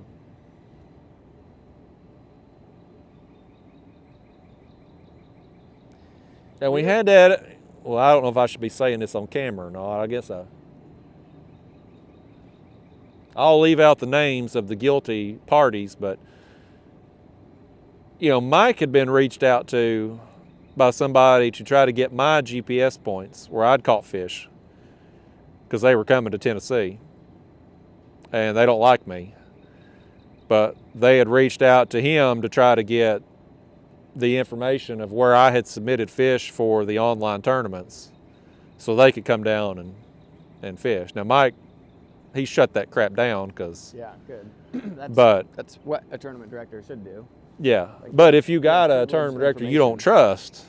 And we had that, well, I don't know if I should be saying this on camera or not. I guess I'll leave out the names of the guilty parties, but you know, Mike had been reached out to by somebody to try to get my GPS points where I'd caught fish, because they were coming to Tennessee and they don't like me. But they had reached out to him to try to get the information of where I had submitted fish for the online tournaments so they could come down and fish. Now, Mike, he shut that crap down because... Yeah, good. That's what a tournament director should do. Yeah, but if you got a tournament director you don't trust,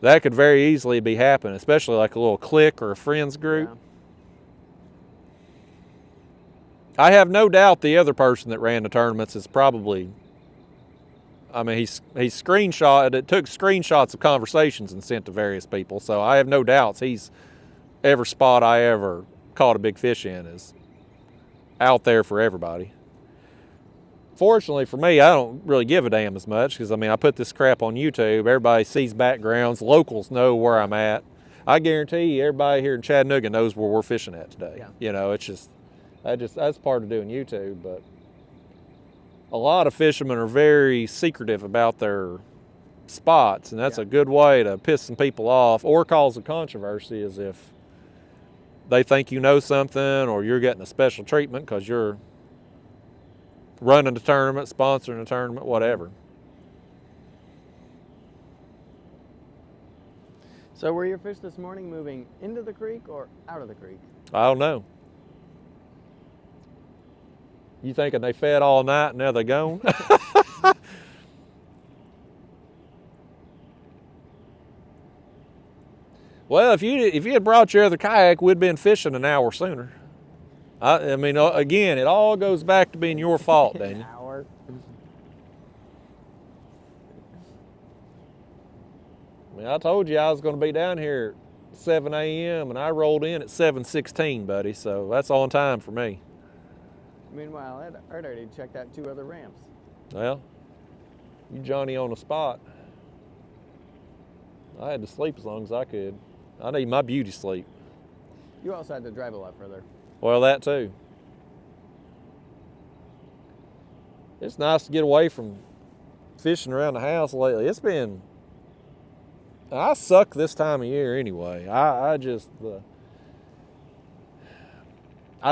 that could very easily be happening, especially like a little clique or a friends group. Yeah. I have no doubt the other person that ran the tournaments is probably, I mean, he took screenshots of conversations and sent to various people, so I have no doubts every spot I ever caught a big fish in is out there for everybody. Fortunately for me, I don't really give a damn as much, because I mean, I put this crap on YouTube. Everybody sees backgrounds. Locals know where I'm at. I guarantee you, everybody here in Chattanooga knows where we're fishing at today. Yeah. You know, it's just that's part of doing YouTube. But a lot of fishermen are very secretive about their spots, and that's a good way to piss some people off or cause a controversy, is if they think you know something or you're getting a special treatment because you're running a tournament, sponsoring a tournament, whatever. So were your fish this morning moving into the creek or out of the creek? I don't know. You thinking they fed all night and now they're gone? Well, if you had brought your other kayak, we'd been fishing an hour sooner. I mean, again, it all goes back to being your fault, Daniel. An hour. mean, I told you I was going to be down here at 7 a.m. and I rolled in at 7:16, buddy. So that's on time for me. Meanwhile, I'd already checked out 2 other ramps. Well, you Johnny on the spot. I had to sleep as long as I could. I need my beauty sleep. You also had to drive a lot further. Well, that too. It's nice to get away from fishing around the house lately. It's been, I suck this time of year anyway. I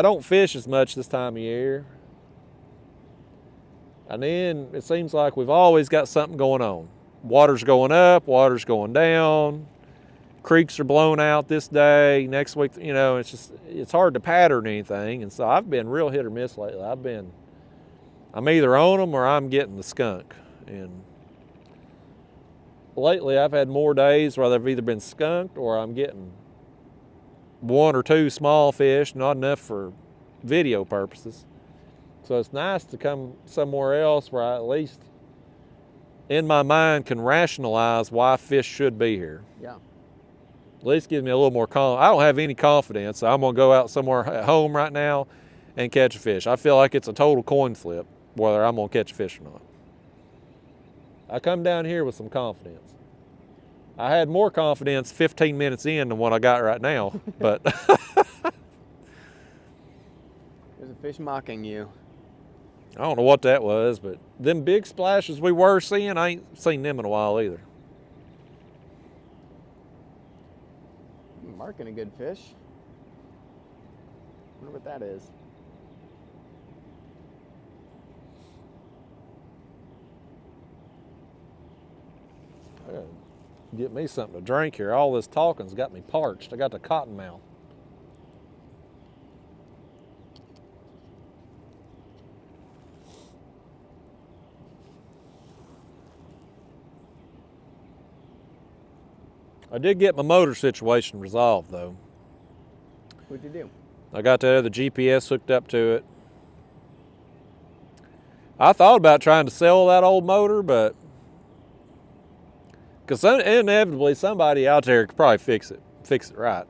don't fish as much this time of year. And then it seems like we've always got something going on. Water's going up, water's going down. Creeks are blown out this day, next week, you know, it's hard to pattern anything. And so I've been real hit or miss lately. I'm either on them or I'm getting the skunk. And lately I've had more days where they've either been skunked or I'm getting 1 or 2 small fish, not enough for video purposes. So it's nice to come somewhere else where I at least in my mind can rationalize why fish should be here. Yeah. At least gives me a little more I don't have any confidence. So I'm gonna go out somewhere at home right now and catch a fish. I feel like it's a total coin flip whether I'm gonna catch a fish or not. I come down here with some confidence. I had more confidence 15 minutes in than what I got right now, but. There's a fish mocking you. I don't know what that was, but them big splashes we were seeing, I ain't seen them in a while either. Marking a good fish. Wonder what that is. I gotta get me something to drink here. All this talking's got me parched. I got the cotton mouth. I did get my motor situation resolved though. What'd you do? I got the other GPS hooked up to it. I thought about trying to sell that old motor, but because inevitably somebody out there could probably fix it right.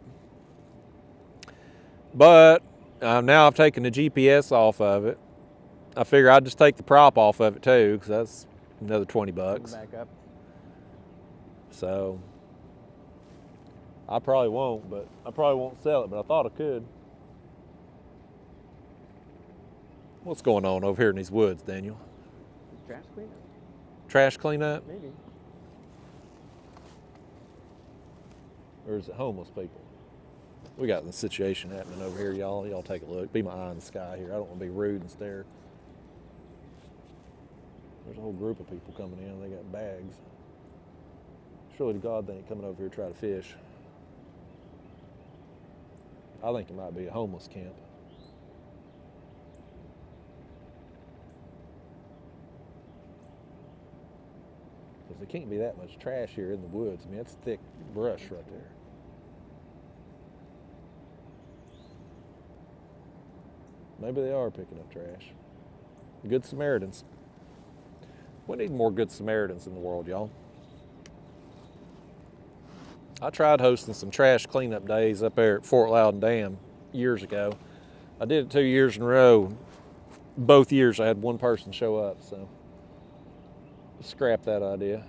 But now I've taken the GPS off of it. I figure I'd just take the prop off of it too, because that's another 20 bucks. Back up. So I probably won't, but I probably won't sell it, but I thought I could. What's going on over here in these woods, Daniel? Trash cleanup? Trash cleanup? Maybe. Or is it homeless people? We got the situation happening over here, y'all. Y'all take a look. Be my eye in the sky here. I don't want to be rude and stare. There's a whole group of people coming in. They got bags. Surely to God they ain't coming over here to try to fish. I think it might be a homeless camp. Because there can't be that much trash here in the woods. I mean, it's thick brush right there. Maybe they are picking up trash. Good Samaritans. We need more Good Samaritans in the world, y'all. I tried hosting some trash cleanup days up there at Fort Loudon Dam years ago. I did it 2 years in a row. Both years I had one person show up, so scrap that idea.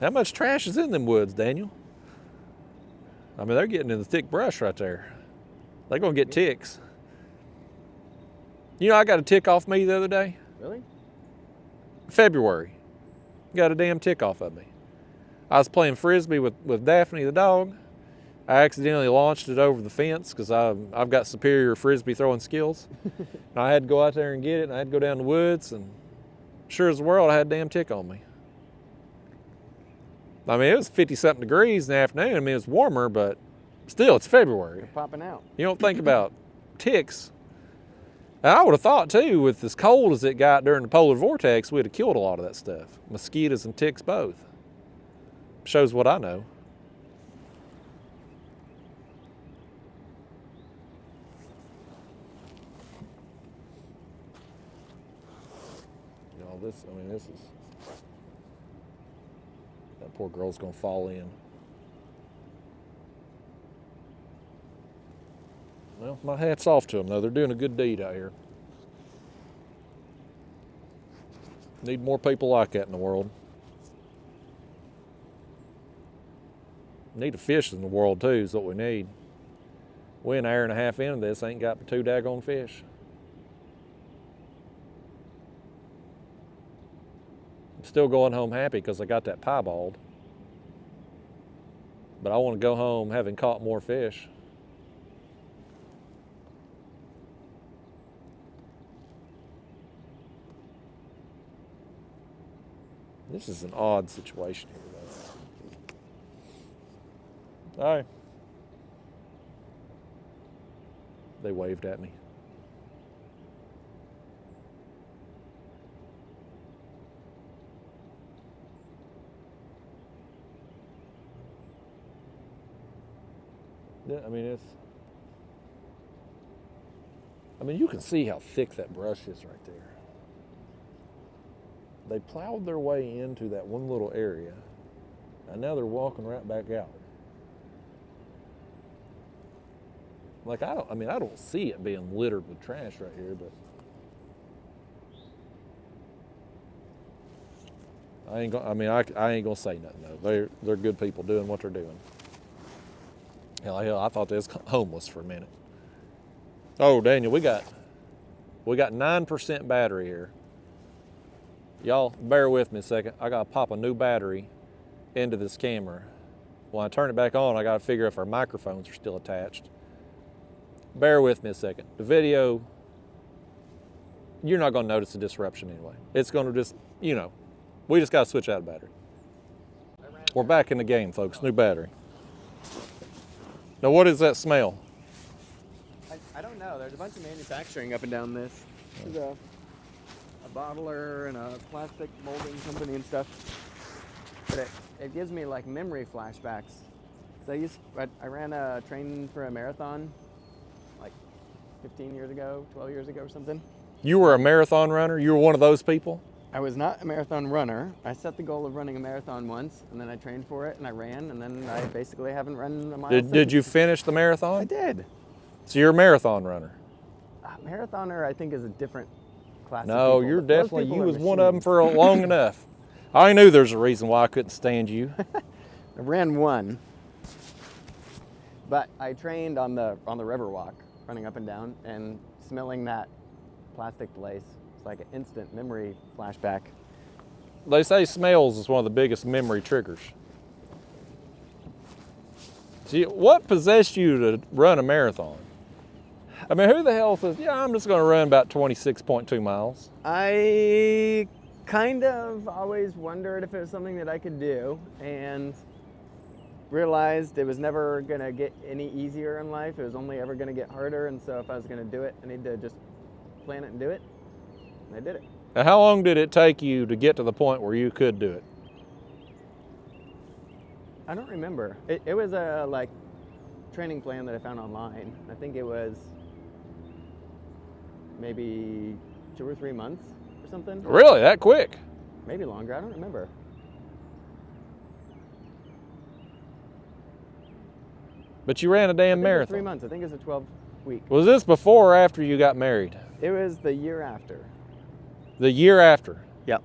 How much trash is in them woods, Daniel? I mean, they're getting in the thick brush right there. They're gonna get ticks. You know, I got a tick off me the other day. Really? February. Got a damn tick off of me. I was playing Frisbee with Daphne the dog. I accidentally launched it over the fence because I've got superior Frisbee throwing skills. And I had to go out there and get it, and I had to go down the woods, and sure as the world, I had a damn tick on me. I mean, it was 50-something degrees in the afternoon. I mean, it was warmer, but still, it's February. They're popping out. You don't think about ticks. And I would have thought, too, with as cold as it got during the polar vortex, we'd have killed a lot of that stuff. Mosquitoes and ticks both. Shows what I know. Oh, this is, that poor girl's gonna fall in. Well, my hat's off to them though. They're doing a good deed out here. Need more people like that in the world. Need to fish in the world too is what we need. We an hour and a half into this ain't got but 2 daggone fish. I'm still going home happy because I got that piebald. But I want to go home having caught more fish. This is an odd situation here, though. All right. They waved at me. Yeah, you can see how thick that brush is right there. They plowed their way into that one little area, and now they're walking right back out. Like, I don't see it being littered with trash right here, but I ain't gonna say nothing though. They're good people doing what they're doing. Hell, I thought they was homeless for a minute. Oh, Daniel, we got 9% battery here. Y'all bear with me a second. I gotta pop a new battery into this camera. When I turn it back on, I gotta figure if our microphones are still attached. Bear with me a second. The video, you're not gonna notice the disruption anyway. It's gonna just, we just gotta switch out a battery. We're back in the game, folks. New battery. Now, what is that smell? I don't know. There's a bunch of manufacturing up and down this. There's a bottler and a plastic molding company and stuff. But it gives me like memory flashbacks. So I ran a train for a marathon like 15 years ago, 12 years ago or something. You were a marathon runner? You were one of those people? I was not a marathon runner. I set the goal of running a marathon once, and then I trained for it, and I ran, and then I basically haven't run a mile since. Did you finish the marathon? I did. So you're a marathon runner? Marathoner, I think, is a different class of No, people. you're definitely, you was one of them for long enough. I knew there's a reason why I couldn't stand you. I ran one, but I trained on the Riverwalk, running up and down, and smelling that plastic lace. It's like an instant memory flashback. They say smells is one of the biggest memory triggers. See, what possessed you to run a marathon? I mean, who the hell says, yeah, I'm just going to run about 26.2 miles? I kind of always wondered if it was something that I could do, and realized it was never going to get any easier in life. It was only ever going to get harder, and so if I was going to do it, I need to just plan it and do it. And I did it. Now, how long did it take you to get to the point where you could do it? I don't remember. It was a training plan that I found online. I think it was maybe 2 or 3 months or something. Really? That quick? Maybe longer. I don't remember. But you ran a damn marathon. 3 months. I think it was a 12-week. Was this before or after you got married? It was the year after. The year after? Yep.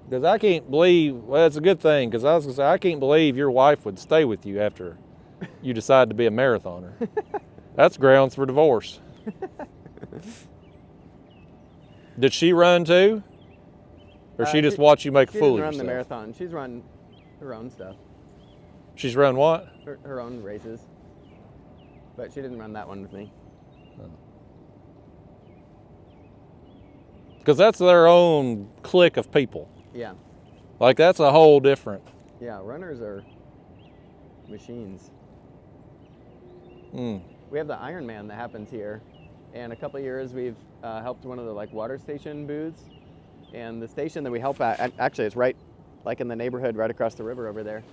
Because I can't believe, well, it's a good thing, because I was going to say, I can't believe your wife would stay with you after you decided to be a marathoner. That's grounds for divorce. Did she run too? Or she just watched you make a fool of yourself? She didn't run the marathon. She's run her own stuff. She's run what? Her own races. But she didn't run that one with me. Because that's their own clique of people. Yeah. Like, that's a whole different. Yeah, runners are machines. Mm. We have the Ironman that happens here. And a couple of years we've helped one of the water station booths. And the station that we help at, actually it's right in the neighborhood right across the river over there.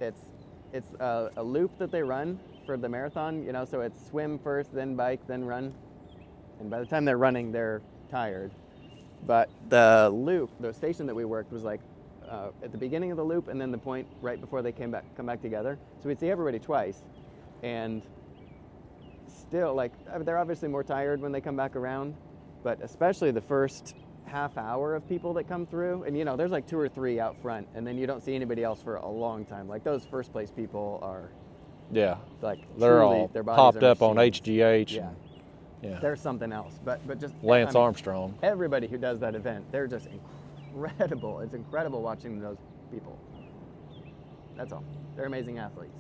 It's a loop that they run for the marathon, so it's swim first, then bike, then run. and by the time they're running, they're tired. But the loop, the station that we worked was like at the beginning of the loop, and then the point right before they come back together. So we'd see everybody twice, and still, like, they're obviously more tired when they come back around, but especially the first half hour of people that come through, and you know, there's like 2 or 3 out front, and then you don't see anybody else for a long time. Like those first place people are, yeah, like, they're truly, all their bodies popped are up on machines. HGH. Yeah. Yeah. They're something else. But just Lance Armstrong. Everybody who does that event, they're just incredible. It's incredible watching those people. That's all. They're amazing athletes.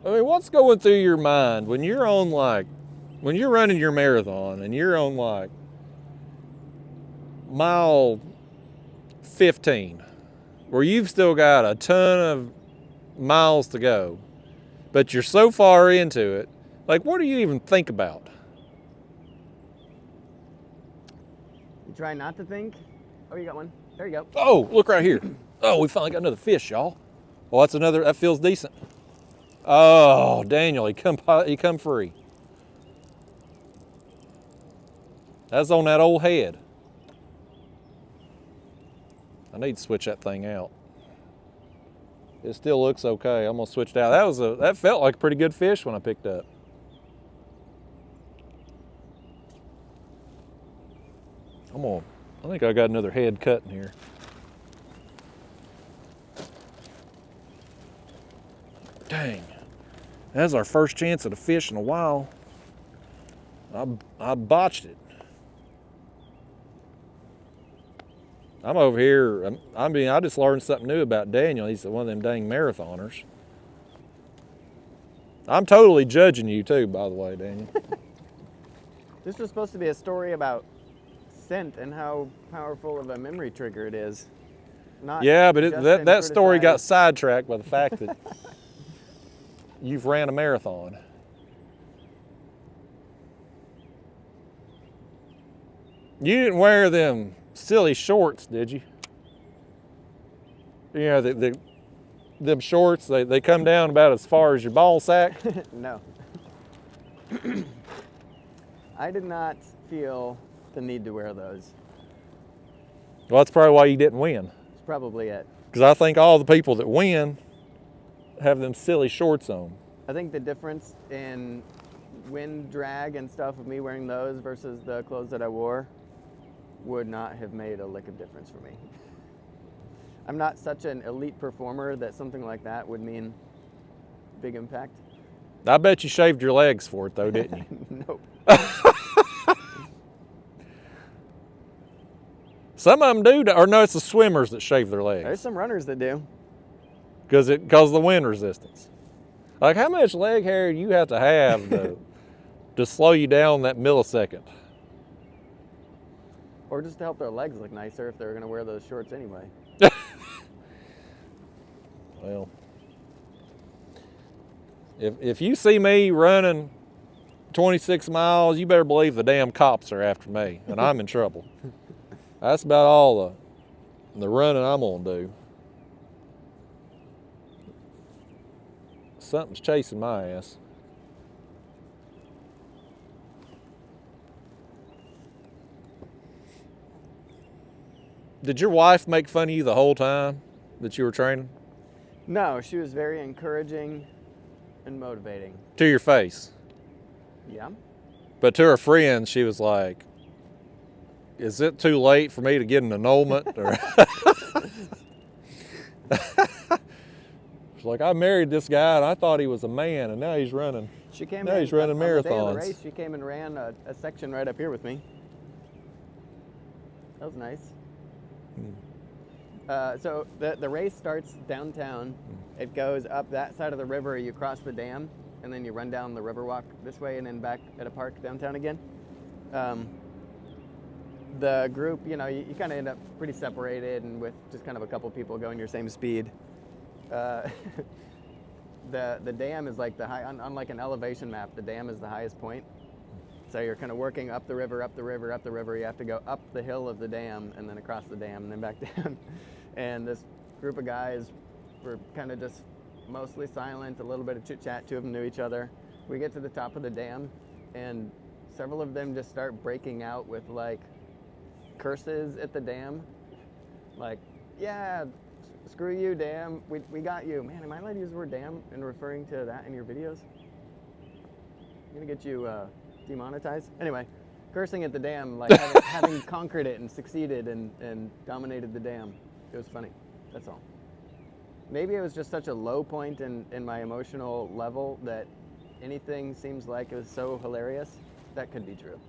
I mean, what's going through your mind when you're on, like, when you're running your marathon and you're on like mile 15, where you've still got a ton of miles to go, but you're so far into it, like, what do you even think about? You try not to think. Oh, you got one. There you go. Oh, look right here. Oh, we finally got another fish, y'all. Well, that's another, that feels decent. Oh, Daniel, he come free. That's on that old head. I need to switch that thing out. It still looks okay. I'm gonna switch it out. That felt like a pretty good fish when I picked up. I think I got another head cut in here. Dang. That's our first chance at a fish in a while. I botched it. I'm over here, I just learned something new about Daniel. He's one of them dang marathoners. I'm totally judging you too, by the way, Daniel. This was supposed to be a story about scent and how powerful of a memory trigger it is. Not yeah, but that story got criticize. sidetracked by the fact that you've ran a marathon. You didn't wear them silly shorts, did you? You know, them shorts, they come down about as far as your ball sack. No. I did not feel the need to wear those. Well, that's probably why you didn't win. That's probably it. Because I think all the people that win have them silly shorts on. I think the difference in wind drag and stuff with me wearing those versus the clothes that I wore would not have made a lick of difference for me. I'm not such an elite performer that something like that would mean big impact. I bet you shaved your legs for it though, didn't you? Nope. Some of them do, or no, it's the swimmers that shave their legs. There's some runners that do. Because of the wind resistance. Like, how much leg hair do you have to slow you down that millisecond? Or just to help their legs look nicer if they're going to wear those shorts anyway. Well, if you see me running 26 miles, you better believe the damn cops are after me, and I'm in trouble. That's about all the running I'm gonna do. Something's chasing my ass. Did your wife make fun of you the whole time that you were training? No, she was very encouraging and motivating. To your face. Yeah. But to her friends, she was like, is it too late for me to get an annulment? Or she's like, I married this guy and I thought he was a man, and now he's running. She came Now in he's running on the day of the marathons. race. She came and ran a section right up here with me. That was nice. So the race starts downtown. It goes up that side of the river. You cross the dam, and then you run down the river walk this way, and then back at a park downtown again. The group, you know, you kind of end up pretty separated, and with just kind of a couple people going your same speed. The dam is like the high, on like an elevation map, the dam is the highest point. So you're kind of working up the river, up the river, up the river. You have to go up the hill of the dam and then across the dam and then back down. And this group of guys were kind of just mostly silent, a little bit of chit chat. Two of them knew each other. We get to the top of the dam, and several of them just start breaking out with like curses at the dam. Like, yeah, screw you, dam. We got you. Man, am I allowed to use the word dam and referring to that in your videos? I'm gonna get you demonetized. Anyway, cursing at the dam, like having conquered it and succeeded and dominated the dam. It was funny. That's all. Maybe it was just such a low point in my emotional level that anything seems like it was so hilarious. That could be true.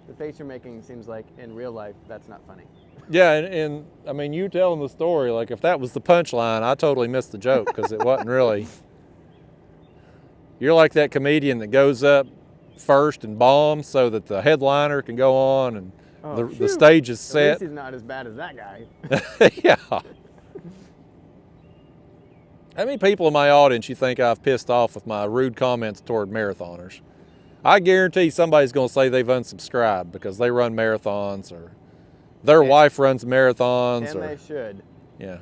The face you're making seems like in real life that's not funny. Yeah, and I mean, you telling the story, like if that was the punchline, I totally missed the joke because it wasn't really. You're like that comedian that goes up first and bombs so that the headliner can go on and the stage is set. At least he's not as bad as that guy. Yeah. How many people in my audience you think I've pissed off with my rude comments toward marathoners? I guarantee somebody's going to say they've unsubscribed because they run marathons or their wife runs marathons. And they should. Yeah.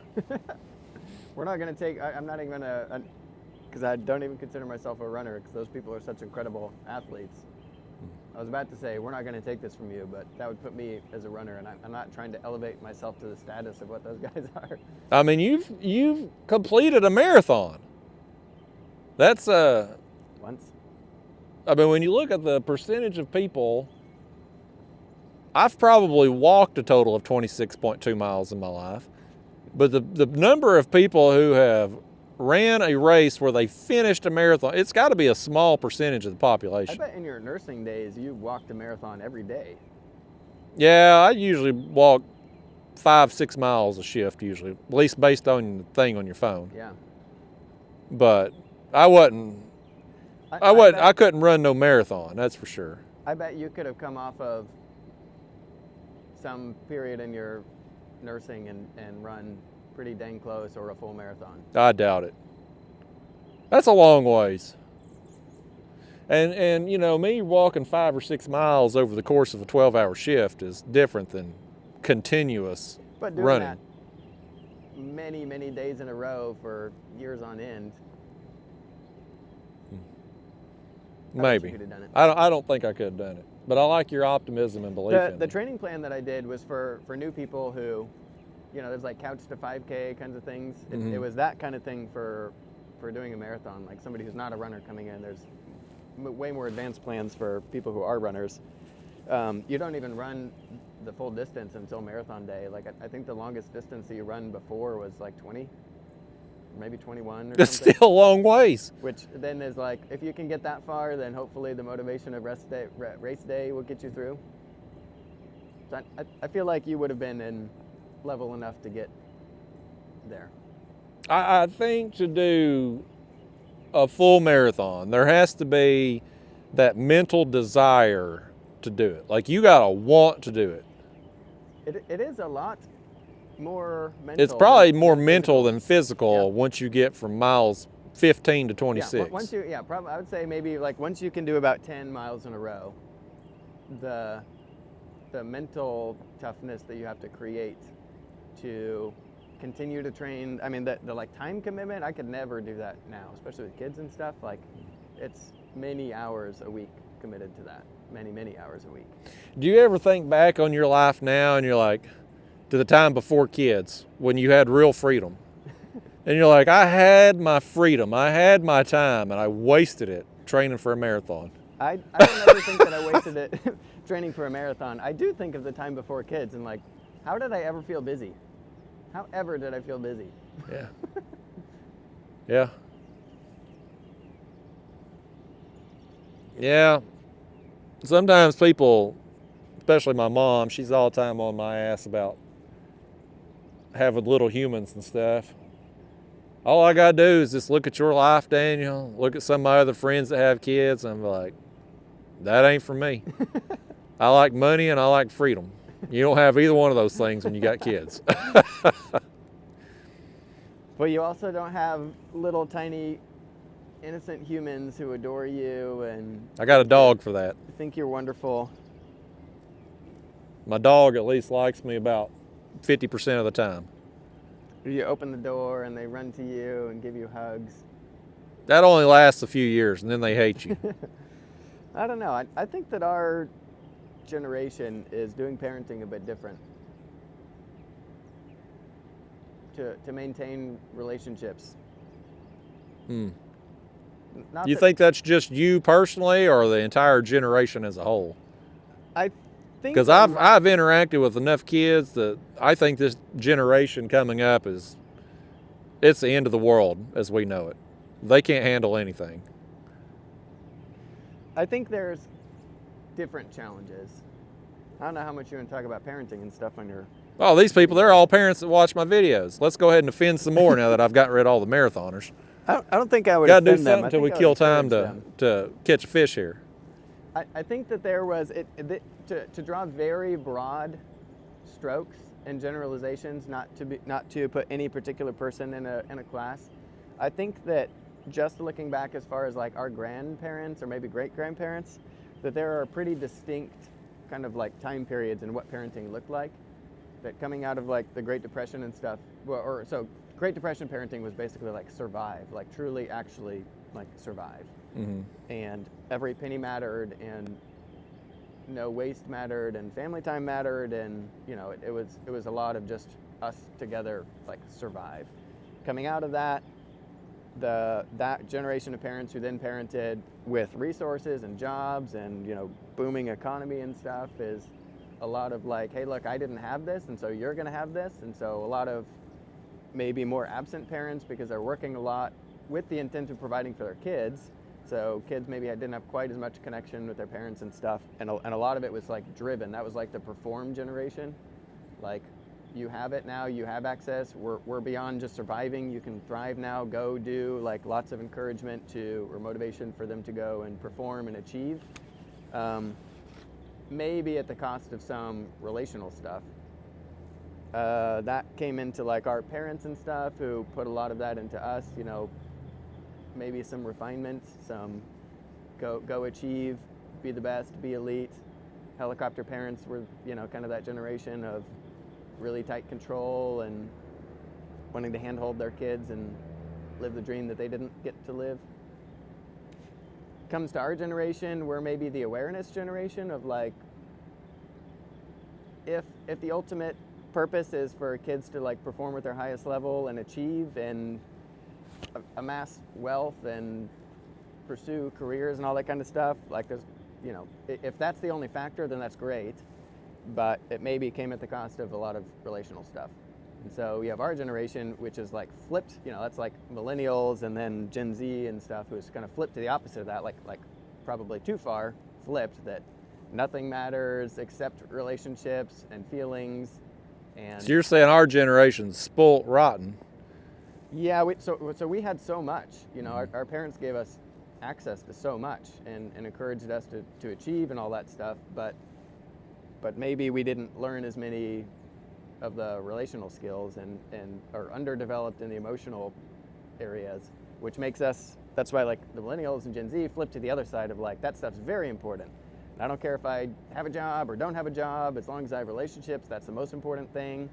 We're not going to take, I'm not even going to, because I don't even consider myself a runner because those people are such incredible athletes. I was about to say, we're not going to take this from you, but that would put me as a runner, and I'm not trying to elevate myself to the status of what those guys are. I mean, you've completed a marathon. That's Once. I mean, when you look at the percentage of people, I've probably walked a total of 26.2 miles in my life, but the number of people who have ran a race where they finished a marathon, it's got to be a small percentage of the population. I bet in your nursing days you walked a marathon every day. Yeah, I usually walk 5-6 miles a shift usually, at least based on the thing on your phone. Yeah. But I couldn't run no marathon, that's for sure. I bet you could have come off of some period in your nursing and run pretty dang close or a full marathon. I doubt it. That's a long ways. And you know, me walking 5 or 6 miles over the course of a 12-hour shift is different than continuous but doing running. That many, many days in a row for years on end. Maybe. I don't think I could have done it. But I like your optimism and belief in it. The training plan that I did was for new people who, you know, there's like couch to 5K kinds of things. It was that kind of thing for doing a marathon. Like somebody who's not a runner coming in, there's way more advanced plans for people who are runners. You don't even run the full distance until marathon day. Like I think the longest distance that you run before was like 20, maybe 21 or That's something. still a long ways. Which then is like, if you can get that far, then hopefully the motivation of race day will get you through. So I feel like you would have been in level enough to get there. I think to do a full marathon, there has to be that mental desire to do it. Like you gotta want to do it. It is a lot more mental. It's probably more mental than physical once you get from miles 15 to 26. Probably I would say maybe like once you can do about 10 miles in a row, the mental toughness that you have to create to continue to train. I mean, the like time commitment, I could never do that now, especially with kids and stuff. Like it's many hours a week committed to that. Many hours a week. Do you ever think back on your life now and you're like, to the time before kids, when you had real freedom? And you're like, I had my freedom, I had my time, and I wasted it training for a marathon. I don't ever think that I wasted it training for a marathon. I do think of the time before kids and like, how did I ever feel busy? How ever did I feel busy? Yeah. Yeah. Yeah. Sometimes people, especially my mom, she's all the time on my ass about having little humans and stuff. All I gotta do is just look at your life, Daniel, look at some of my other friends that have kids, and I'm like, that ain't for me. I like money and I like freedom. You don't have either one of those things when you got kids. But you also don't have little tiny innocent humans who adore you and I got a dog for that. think you're wonderful. My dog at least likes me about 50% of the time. You open the door and they run to you and give you hugs. That only lasts a few years, and then they hate you. I don't know. I think that our generation is doing parenting a bit different. To maintain relationships. Not You that- think that's just you personally, or the entire generation as a whole? I think Because I've interacted with enough kids that I think this generation coming up it's the end of the world as we know it. They can't handle anything. I think there's different challenges. I don't know how much you want to talk about parenting and stuff on your. Oh, these people, they're all parents that watch my videos. Let's go ahead and offend some more now that I've gotten rid of all the marathoners. I don't think I would. Got to do offend them. something I until we think I kill would time encourage them. to catch a fish here. I think that there was to draw very broad strokes and generalizations, not to put any particular person in a class. I think that just looking back as far as like our grandparents or maybe great grandparents, that there are pretty distinct kind of like time periods in what parenting looked like. That coming out of like the Great Depression and stuff, so Great Depression parenting was basically like survive, like truly actually like survive. Mm-hmm. And every penny mattered, and no waste mattered, and family time mattered, and it was a lot of just us together, like survive. Coming out of that, that generation of parents who then parented with resources and jobs and booming economy and stuff is a lot of like, hey, look, I didn't have this, and so you're going to have this, and so a lot of maybe more absent parents because they're working a lot with the intent of providing for their kids. So kids maybe didn't have quite as much connection with their parents and stuff, and a lot of it was like driven. That was like the perform generation. Like, you have it now, you have access, we're beyond just surviving, you can thrive now, go do, like lots of encouragement or motivation for them to go and perform and achieve. Maybe at the cost of some relational stuff. That came into like our parents and stuff who put a lot of that into us, maybe some refinement, some go achieve, be the best, be elite. Helicopter parents were, kind of that generation of really tight control and wanting to handhold their kids and live the dream that they didn't get to live. Comes to our generation, we're maybe the awareness generation of like, if the ultimate purpose is for kids to like perform at their highest level and achieve and amass wealth and pursue careers and all that kind of stuff, like there's, if that's the only factor, then that's great, but it maybe came at the cost of a lot of relational stuff. And so we have our generation, which is like flipped, that's like millennials and then Gen Z and stuff, who's kind of flipped to the opposite of that, like probably too far flipped, that nothing matters except relationships and feelings. And So you're saying our generation's spoilt rotten. yeah, so we had so much, our parents gave us access to so much and encouraged us to achieve and all that stuff, but maybe we didn't learn as many of the relational skills and are underdeveloped in the emotional areas, which makes us, that's why like the millennials and Gen Z flip to the other side of like, that stuff's very important. And I don't care if I have a job or don't have a job, as long as I have relationships, that's the most important thing.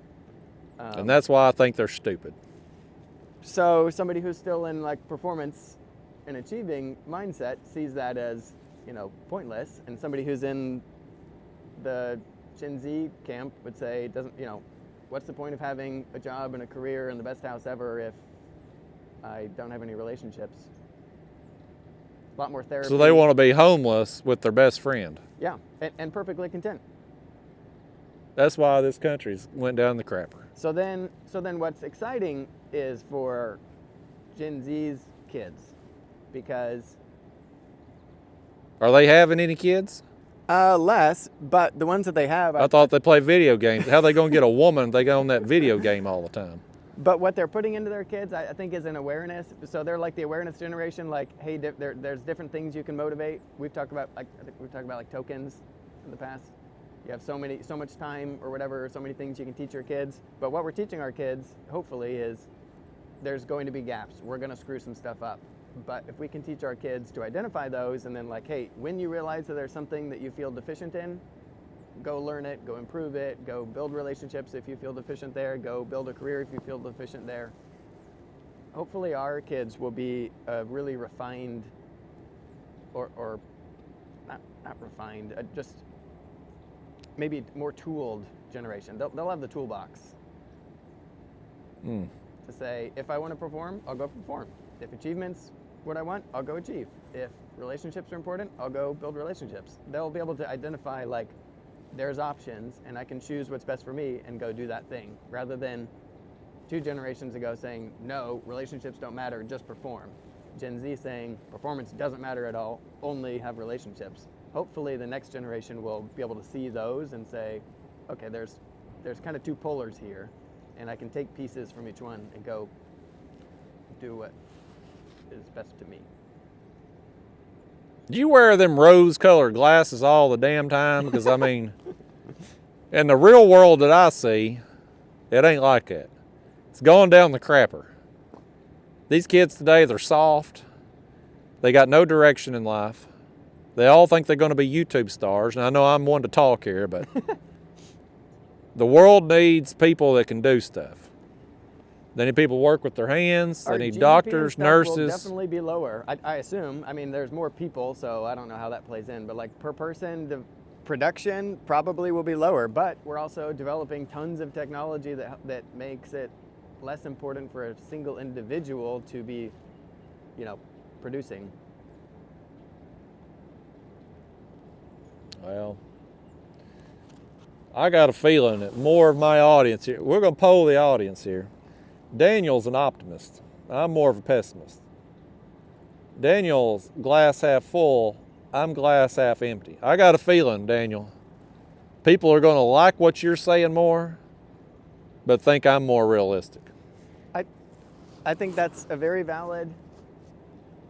And that's why I think they're stupid. So somebody who's still in like performance and achieving mindset sees that as, pointless, and somebody who's in the Gen Z camp would say, it doesn't, what's the point of having a job and a career and the best house ever if I don't have any relationships? A lot more therapy. So they want to be homeless with their best friend. Yeah, and perfectly content. That's why this country's went down the crapper. So then what's exciting is for Gen Z's kids, because Are they having any kids? less, but the ones that they have, I thought they play video games. How are they going to get a woman if they go on that video game all the time? but what they're putting into their kids, I think, is an awareness. So they're like the awareness generation. Like, hey, there's different things you can motivate. We've talked about like tokens in the past. You have so much time or whatever, so many things you can teach your kids. But what we're teaching our kids, hopefully, is there's going to be gaps. We're going to screw some stuff up. But if we can teach our kids to identify those, and then like, hey, when you realize that there's something that you feel deficient in, go learn it, go improve it, go build relationships if you feel deficient there, go build a career if you feel deficient there. Hopefully our kids will be a really refined, or not refined, just maybe more tooled generation. They'll have the toolbox to say, if I want to perform, I'll go perform. If achievement's what I want, I'll go achieve. If relationships are important, I'll go build relationships. They'll be able to identify, like, there's options and I can choose what's best for me and go do that thing, rather than 2 generations ago saying, no, relationships don't matter, just perform. Gen Z saying performance doesn't matter at all, only have relationships. Hopefully the next generation will be able to see those and say, okay, there's kind of 2 polars here, and I can take pieces from each one and go do what is best to me. Do you wear them rose-colored glasses all the damn time? Because, I mean, in the real world that I see, it ain't like that. It's going down the crapper. These kids today, they're soft. They got no direction in life. They all think they're going to be YouTube stars. And I know I'm one to talk here, but the world needs people that can do stuff. They need people to work with their hands. They need doctors, nurses. Will definitely be lower. I assume. I mean, there's more people, so I don't know how that plays in. But like per person, the production probably will be lower. But we're also developing tons of technology that makes it less important for a single individual to be, producing. Well, I got a feeling that more of my audience here, we're going to poll the audience here. Daniel's an optimist. I'm more of a pessimist. Daniel's glass half full. I'm glass half empty. I got a feeling, Daniel, people are going to like what you're saying more, but think I'm more realistic. I think that's a very valid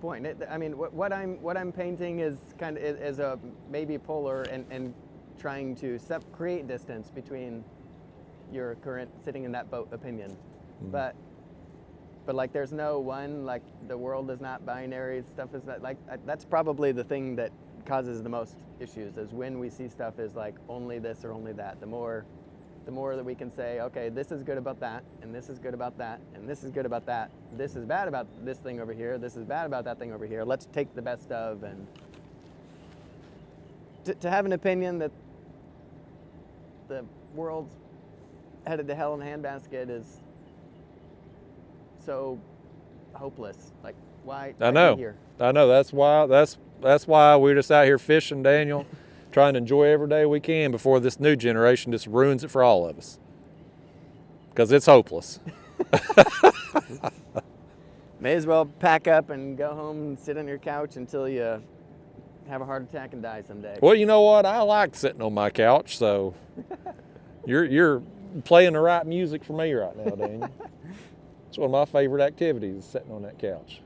point. I mean, what I'm painting is kind of is a maybe polar and trying to create distance between your current sitting in that boat opinion. But like, there's no one, like, the world is not binary, stuff is not, like, that's probably the thing that causes the most issues, is when we see stuff as like only this or only that. The more that we can say, okay, this is good about that, and this is good about that, and this is good about that, this is bad about this thing over here, this is bad about that thing over here, let's take the best of. And to have an opinion that the world's headed to hell in a handbasket is so hopeless. Like, why? I know. Here? I know. That's why we're just out here fishing, Daniel, trying to enjoy every day we can before this new generation just ruins it for all of us. Because it's hopeless. May as well pack up and go home and sit on your couch until you have a heart attack and die someday. Well, you know what? I like sitting on my couch, so you're playing the right music for me right now, Daniel. It's one of my favorite activities, sitting on that couch.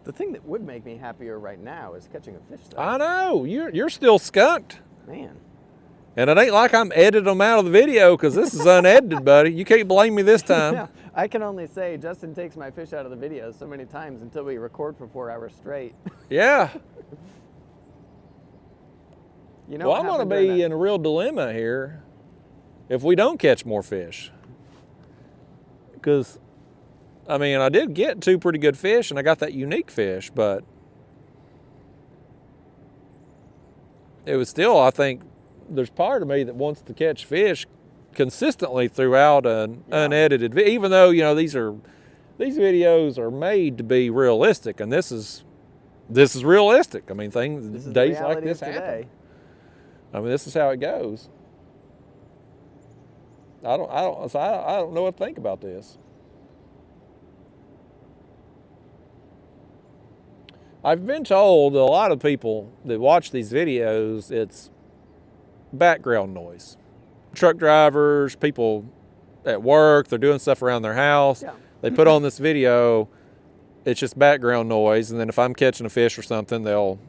The thing that would make me happier right now is catching a fish, though. I know. You're still skunked. Man. And it ain't like I'm editing them out of the video, because this is unedited, buddy. You can't blame me this time. Yeah, I can only say Justin takes my fish out of the video so many times until we record for 4 hours straight. Yeah. Well, I'm going to be in a real dilemma here if we don't catch more fish. Because, I mean, I did get 2 pretty good fish, and I got that unique fish, but it was still, I think, there's part of me that wants to catch fish consistently throughout an unedited video, even though, these videos are made to be realistic, and this is realistic. I mean, days like this happen. I mean, this is how it goes. I don't know what to think about this. I've been told that a lot of people that watch these videos, it's background noise. Truck drivers, people at work, they're doing stuff around their house. Yeah. They put on this video, it's just background noise, and then if I'm catching a fish or something, they'll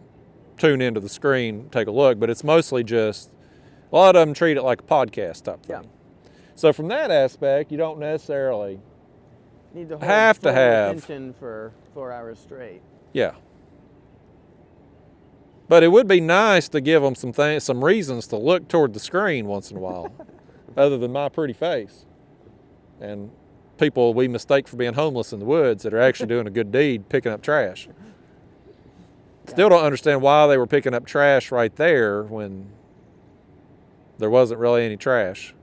tune into the screen, take a look, but it's mostly just, a lot of them treat it like a podcast type thing. Yeah. So from that aspect, you don't necessarily need to have attention for 4 hours straight. Yeah. But it would be nice to give them some reasons to look toward the screen once in a while, other than my pretty face. And people we mistake for being homeless in the woods that are actually doing a good deed picking up trash. Still don't understand why they were picking up trash right there when there wasn't really any trash.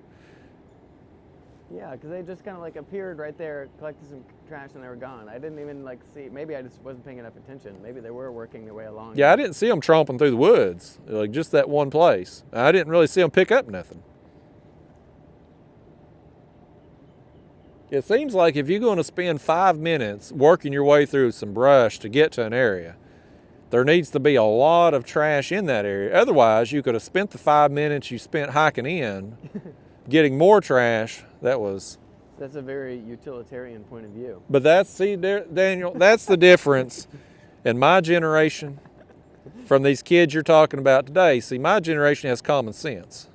Yeah, because they just kind of like appeared right there, collected some trash, and they were gone. I didn't even like see. Maybe I just wasn't paying enough attention. Maybe they were working their way along. Yeah, I didn't see them tromping through the woods, like just that one place. I didn't really see them pick up nothing. It seems like if you're going to spend 5 minutes working your way through some brush to get to an area, there needs to be a lot of trash in that area. Otherwise, you could have spent the 5 minutes you spent hiking in getting more trash. That's a very utilitarian point of view. But Daniel, that's the difference in my generation from these kids you're talking about today. See, my generation has common sense.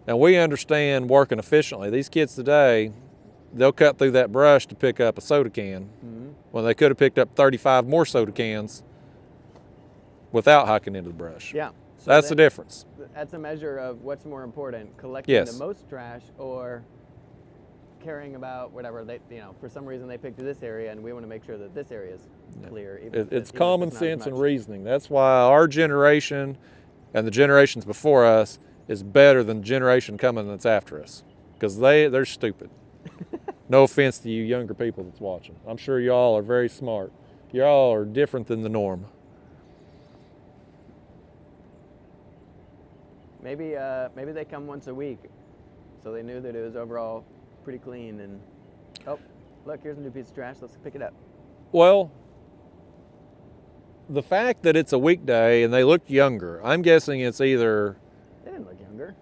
And we understand working efficiently. These kids today, they'll cut through that brush to pick up a soda can when they could have picked up 35 more soda cans without hiking into the brush. Yeah. So that's the difference. That's a measure of what's more important, collecting the most trash or caring about whatever they, for some reason they picked this area and we want to make sure that this area is clear. It's common sense and reasoning. That's why our generation and the generations before us is better than the generation coming that's after us, because they're stupid. No offense to you younger people that's watching. I'm sure y'all are very smart. Y'all are different than the norm. Maybe they come once a week, so they knew that it was overall pretty clean. And oh, look, here's a new piece of trash. Let's pick it up. Well, the fact that it's a weekday and they look younger, I'm guessing it's either they didn't look younger.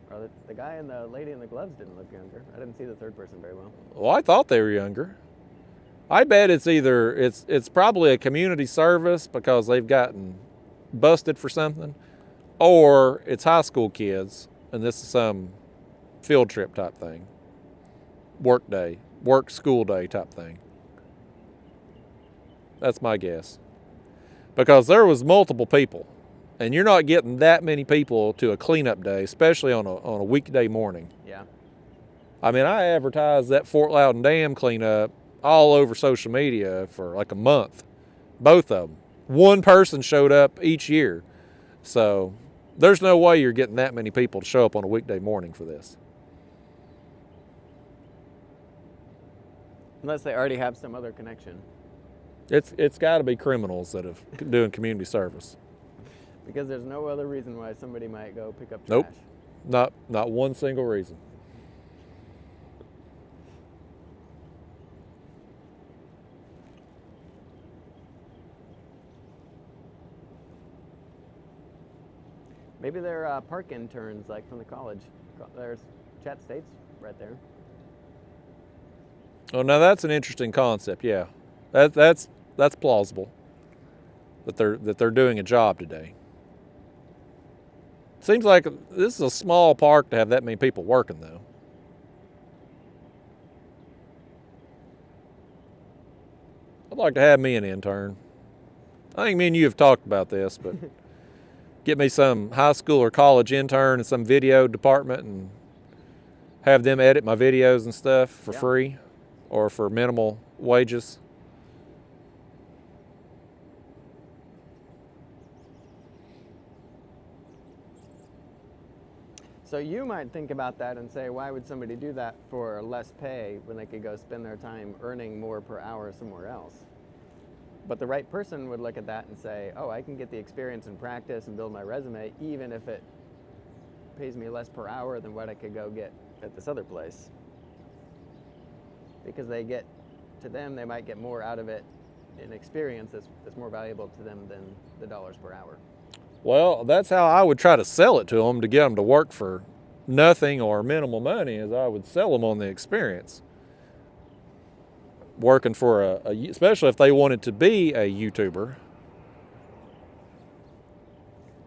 Or the guy and the lady in the gloves didn't look younger. I didn't see the third person very well. Well, I thought they were younger. I bet it's either it's probably a community service because they've gotten busted for something, or it's high school kids and this is some field trip type thing, work school day type thing. That's my guess, because there was multiple people, and you're not getting that many people to a cleanup day, especially on a weekday morning. Yeah. I mean, I advertised that Fort Loudon Dam cleanup all over social media for like a month, both of them. One person showed up each year, so there's no way you're getting that many people to show up on a weekday morning for this. Unless they already have some other connection. It's got to be criminals that have doing community service. Because there's no other reason why somebody might go pick up trash. Nope, not one single reason. Maybe they're park interns, like from the college. There's Chat State's right there. Oh, now that's an interesting concept. Yeah, that's plausible. That they're doing a job today. Seems like this is a small park to have that many people working, though. I'd like to have me an intern. I think me and you have talked about this, but get me some high school or college intern in some video department and have them edit my videos and stuff for free or for minimal wages. So you might think about that and say, why would somebody do that for less pay when they could go spend their time earning more per hour somewhere else? But the right person would look at that and say, oh, I can get the experience and practice and build my resume even if it pays me less per hour than what I could go get at this other place. Because they might get more out of it in experience that's more valuable to them than the dollars per hour. Well, that's how I would try to sell it to them to get them to work for nothing or minimal money, is I would sell them on the experience. Working for especially if they wanted to be a YouTuber.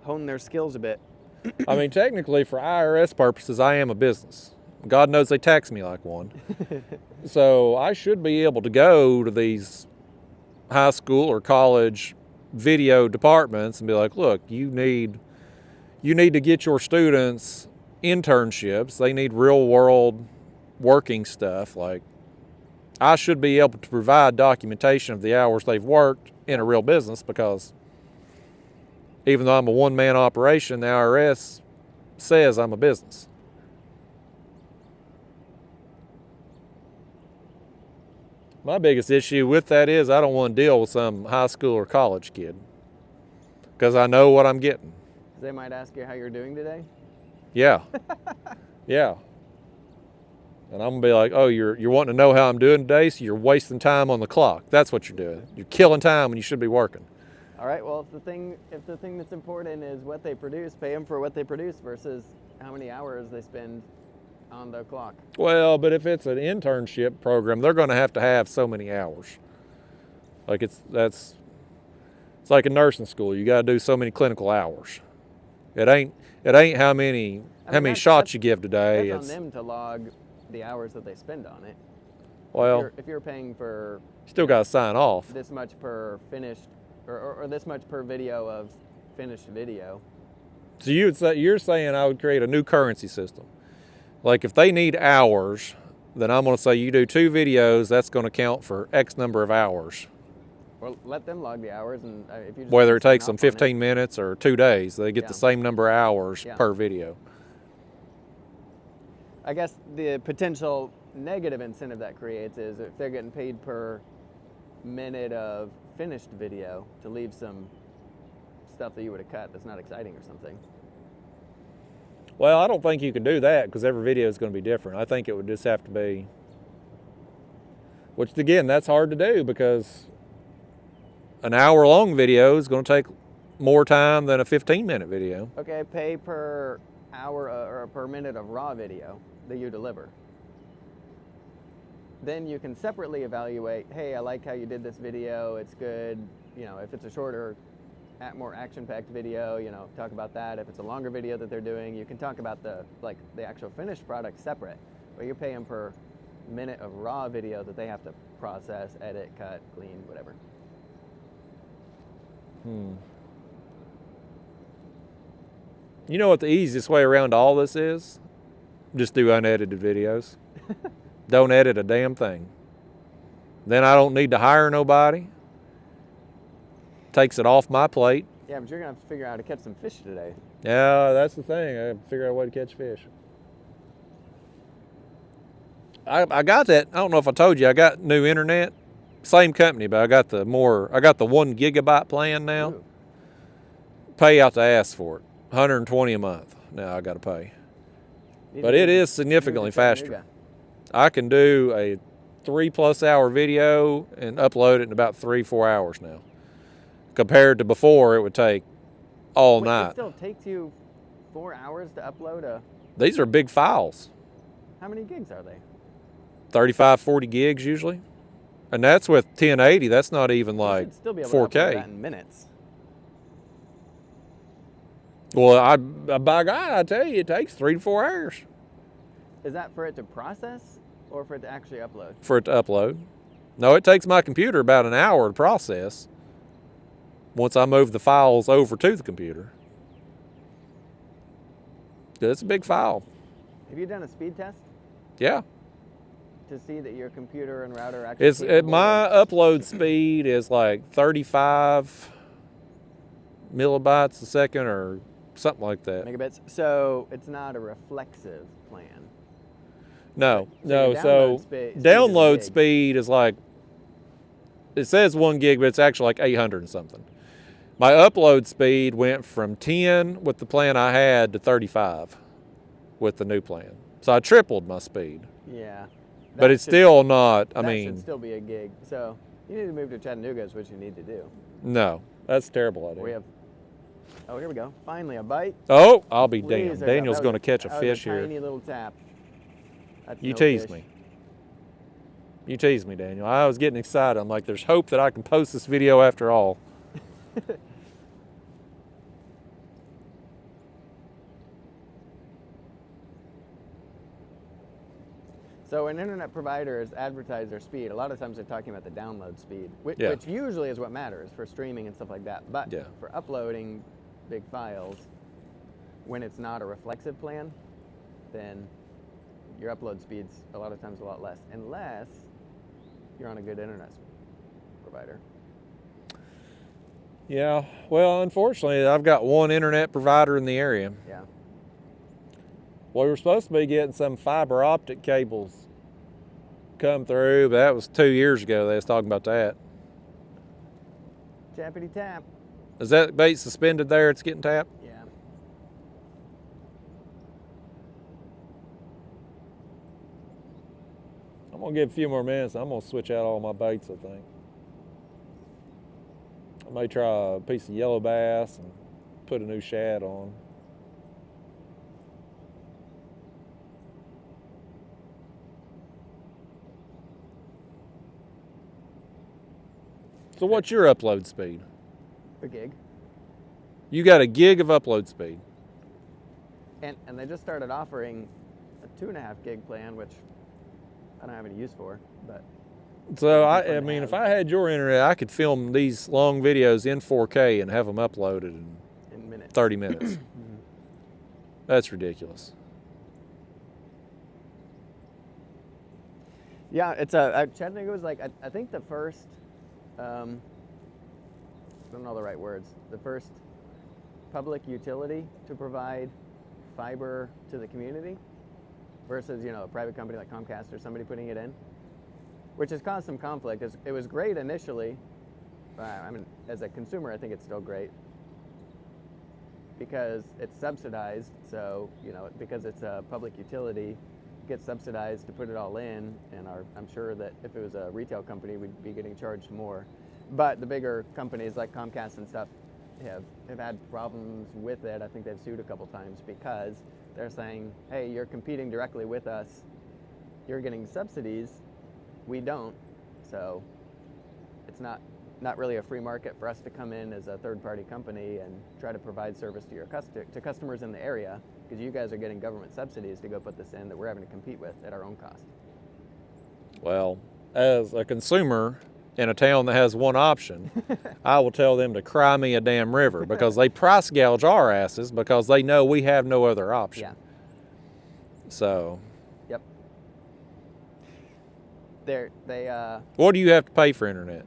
Hone their skills a bit. I mean, technically for IRS purposes, I am a business. God knows they tax me like one. So I should be able to go to these high school or college video departments and be like, look, you need to get your students internships. They need real world working stuff. Like, I should be able to provide documentation of the hours they've worked in a real business, because even though I'm a one-man operation, the IRS says I'm a business. My biggest issue with that is I don't want to deal with some high school or college kid, because I know what I'm getting. They might ask you how you're doing today. Yeah. Yeah. And I'm going to be like, oh, you're wanting to know how I'm doing today, so you're wasting time on the clock. That's what you're doing. You're killing time when you should be working. All right, well, if the thing that's important is what they produce, pay them for what they produce versus how many hours they spend on the clock. Well, but if it's an internship program, they're going to have so many hours. Like it's like a nursing school. You got to do so many clinical hours. It ain't how many shots you give today. That's on them to log the hours that they spend on it. Well, if you're paying for, still got to sign off. This much per finished, or this much per video of finished video. So you're saying I would create a new currency system. Like if they need hours, then I'm going to say you do 2 videos, that's going to count for X number of hours. Well, let them log the hours, and if you just whether it takes them 15 minutes or 2 days, they get the same number of hours per video. I guess the potential negative incentive that creates is if they're getting paid per minute of finished video, to leave some stuff that you would have cut that's not exciting or something. Well, I don't think you can do that, because every video is going to be different. I think it would just have to be, which again, that's hard to do, because an hour-long video is going to take more time than a 15-minute video. Okay, pay per hour or per minute of raw video that you deliver. Then you can separately evaluate, hey, I like how you did this video, it's good. You know, if it's a shorter, more action-packed video, you know, talk about that. If it's a longer video that they're doing, you can talk about the actual finished product separate, but you pay them per minute of raw video that they have to process, edit, cut, clean, whatever. You know what the easiest way around all this is? Just do unedited videos. Don't edit a damn thing. Then I don't need to hire nobody. Takes it off my plate. Yeah, but you're going to have to figure out how to catch some fish today. Yeah, that's the thing. I have to figure out a way to catch fish. I got that. I don't know if I told you, I got new internet. Same company, but I got the 1 gigabyte plan now. Ooh. Pay out the ass for it. $120 a month. Now I got to pay. But it is significantly faster. I can do a 3+ hour video and upload it in about 3-4 hours now. Compared to before, it would take all night. It still takes you 4 hours to upload a... These are big files. How many gigs are they? 35, 40 gigs usually. And that's with 1080. That's not even like 4K. Still be able to upload that in minutes. Well, by God, I tell you, it takes 3 to 4 hours. Is that for it to process or for it to actually upload? For it to upload. No, it takes my computer about an hour to process once I move the files over to the computer. It's a big file. Have you done a speed test? Yeah. To see that your computer and router actually... My upload speed is like 35 millibytes a second or something like that. Megabits. So it's not a reflexive plan. No. So download speed is like, it says 1 gig, but it's actually like 800 and something. My upload speed went from 10 with the plan I had to 35 with the new plan. So I tripled my speed. Yeah. But it's still not, I mean... That should still be a gig. So you need to move to Chattanooga is what you need to do. No, that's a terrible idea. We have... Oh, here we go. Finally, a bite. Oh, I'll be damned. Daniel's going to catch a fish here. Tiny little tap. That's You no tease fish. me. You tease me, Daniel. I was getting excited. I'm like, there's hope that I can post this video after all. So when internet providers advertise their speed, a lot of times they're talking about the download speed, which Yeah. usually is what matters for streaming and stuff like that. But Yeah. for uploading big files, when it's not a reflexive plan, then your upload speed's a lot of times a lot less, unless you're on a good internet provider. Yeah, well, unfortunately, I've got one internet provider in the area. Yeah. Well, we were supposed to be getting some fiber optic cables come through, but that was 2 years ago. They was talking about that. Tappity tap. Is that bait suspended there? It's getting tapped? Yeah. I'm going to give a few more minutes. I'm going to switch out all my baits, I think. I may try a piece of yellow bass and put a new shad on. So what's your upload speed? A gig. You got a gig of upload speed. And they just started offering a 2.5 gig plan, which I don't have any use for, but So I mean, if I had your internet, I could film these long videos in 4K and have them uploaded in minutes. 30 minutes. That's ridiculous. Yeah, it's Chattanooga was like I think the first I don't know the right words. The first public utility to provide fiber to the community versus, a private company like Comcast or somebody putting it in, which has caused some conflict. It was great initially. I mean, as a consumer, I think it's still great because it's subsidized. So, because it's a public utility, it gets subsidized to put it all in. And I'm sure that if it was a retail company, we'd be getting charged more. But the bigger companies like Comcast and stuff have had problems with it. I think they've sued a couple times because they're saying, hey, you're competing directly with us. You're getting subsidies. We don't. So it's not really a free market for us to come in as a third-party company and try to provide service to to customers in the area, because you guys are getting government subsidies to go put this in that we're having to compete with at our own cost. Well, as a consumer in a town that has one option, I will tell them to cry me a damn river because they price gouge our asses because they know we have no other option. Yeah. So. Yep. What do you have to pay for internet?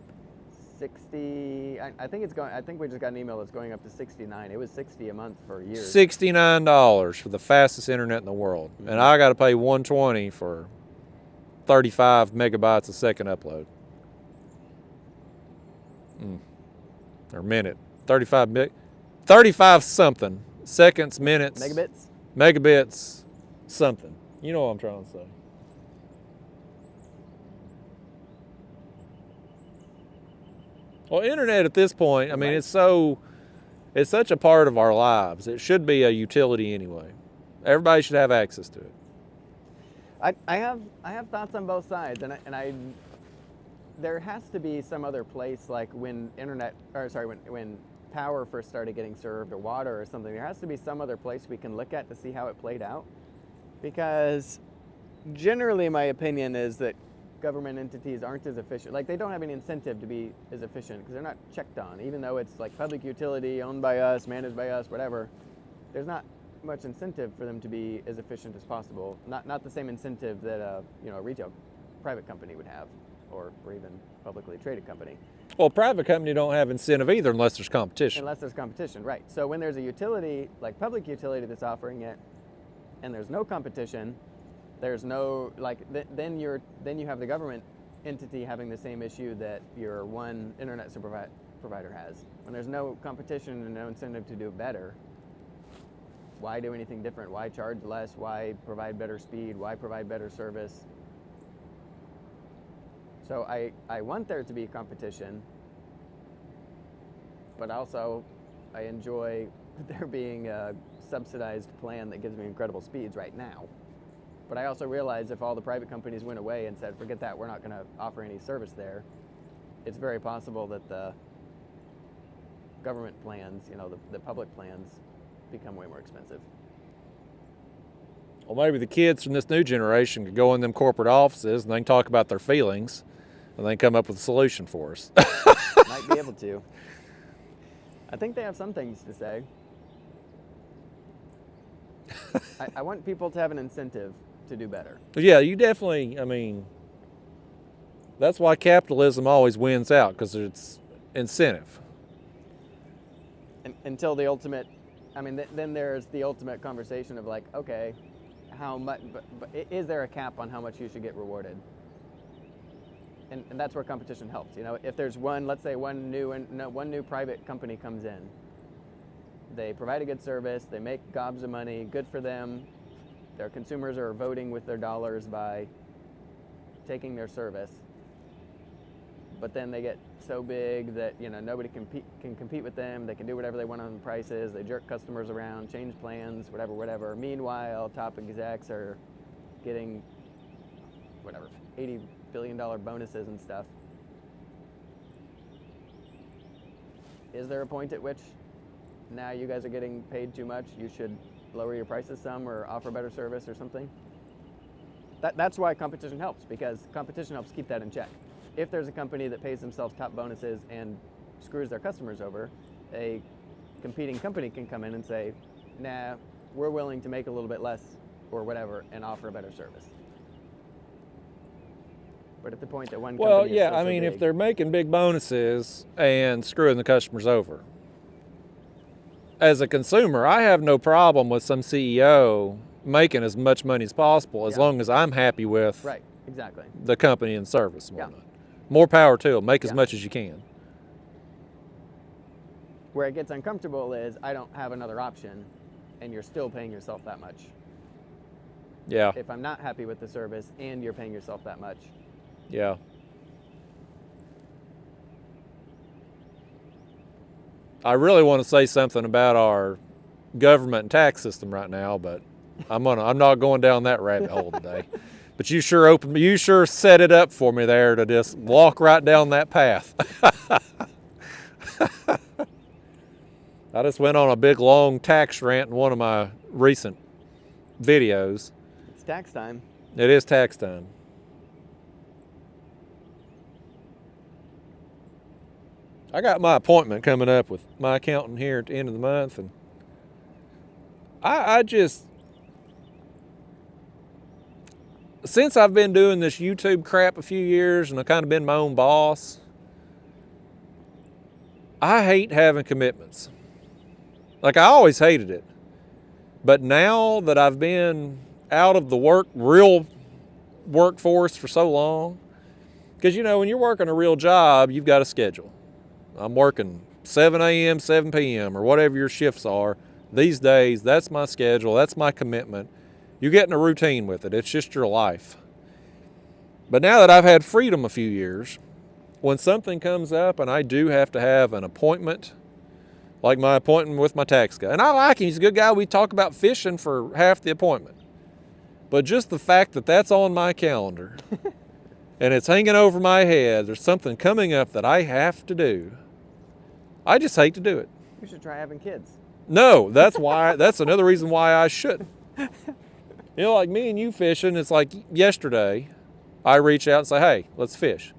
60. I think it's going. I think we just got an email that's going up to 69. It was 60 a month for years. $69 for the fastest internet in the world, and I got to pay $120 for 35 megabytes a second upload. Or minute. 35 something seconds, minutes, megabits something. You know what I'm trying to say. Well, internet at this point, I mean, it's such a part of our lives. It should be a utility anyway. Everybody should have access to it. I have thoughts on both sides, and there has to be some other place, like when when power first started getting served, or water or something, there has to be some other place we can look at to see how it played out. Because generally my opinion is that government entities aren't as efficient. Like, they don't have any incentive to be as efficient because they're not checked on. Even though it's like public utility, owned by us, managed by us, whatever, there's not much incentive for them to be as efficient as possible. Not the same incentive that a retail private company would have, or even publicly traded company. Well, private company don't have incentive either unless there's competition. Unless there's competition, right. So when there's a utility, like public utility, that's offering it, and there's no competition, there's no, then you have the government entity having the same issue that your one internet provider has. When there's no competition and no incentive to do better, why do anything different? Why charge less? Why provide better speed? Why provide better service? So I want there to be competition, but also I enjoy there being a subsidized plan that gives me incredible speeds right now. But I also realize if all the private companies went away and said, forget that, we're not going to offer any service there, it's very possible that the government plans, the public plans, become way more expensive. Well, maybe the kids from this new generation could go in them corporate offices and they can talk about their feelings and they can come up with a solution for us. Might be able to. I think they have some things to say. I want people to have an incentive to do better. Yeah, you definitely, I mean, that's why capitalism always wins out, because it's incentive. Until the ultimate, I mean, then there's the ultimate conversation of like, okay, how much, but is there a cap on how much you should get rewarded? And that's where competition helps. You know, if there's one, let's say one new private company comes in, they provide a good service, they make gobs of money, good for them. Their consumers are voting with their dollars by taking their service. But then they get so big that, you know, nobody can compete with them. They can do whatever they want on prices. They jerk customers around, change plans, whatever. Meanwhile, top execs are getting whatever, $80 billion bonuses and stuff. Is there a point at which now you guys are getting paid too much, you should lower your prices some or offer better service or something? That's why competition helps, because competition helps keep that in check. If there's a company that pays themselves top bonuses and screws their customers over, a competing company can come in and say, nah, we're willing to make a little bit less or whatever and offer a better service. But at the point that one company Well, is yeah, still I so mean, big, if they're making big bonuses and screwing the customers over, as a consumer, I have no problem with some CEO making as much money as possible as long as I'm happy with right, exactly, the company and service and whatnot. More power to them. Make as much as you can. Where it gets uncomfortable is I don't have another option and you're still paying yourself that much. Yeah. If I'm not happy with the service and you're paying yourself that much. Yeah. I really want to say something about our government and tax system right now, but I'm not going down that rabbit hole today. But you sure set it up for me there to just walk right down that path. I just went on a big long tax rant in one of my recent videos. It's tax time. It is tax time. I got my appointment coming up with my accountant here at the end of the month, and I just, since I've been doing this YouTube crap a few years and I've kind of been my own boss, I hate having commitments. Like, I always hated it. But now that I've been out of the real workforce for so long, because, you know, when you're working a real job, you've got a schedule. I'm working 7 a.m., 7 p.m., or whatever your shifts are. These days, that's my schedule. That's my commitment. You get in a routine with it. It's just your life. But now that I've had freedom a few years, when something comes up and I do have to have an appointment, like my appointment with my tax guy, and I like him, he's a good guy. We talk about fishing for half the appointment. But just the fact that that's on my calendar and it's hanging over my head, there's something coming up that I have to do, I just hate to do it. You should try having kids. No, that's another reason why I shouldn't. You know, like me and you fishing, it's like yesterday, I reach out and say, hey, let's fish.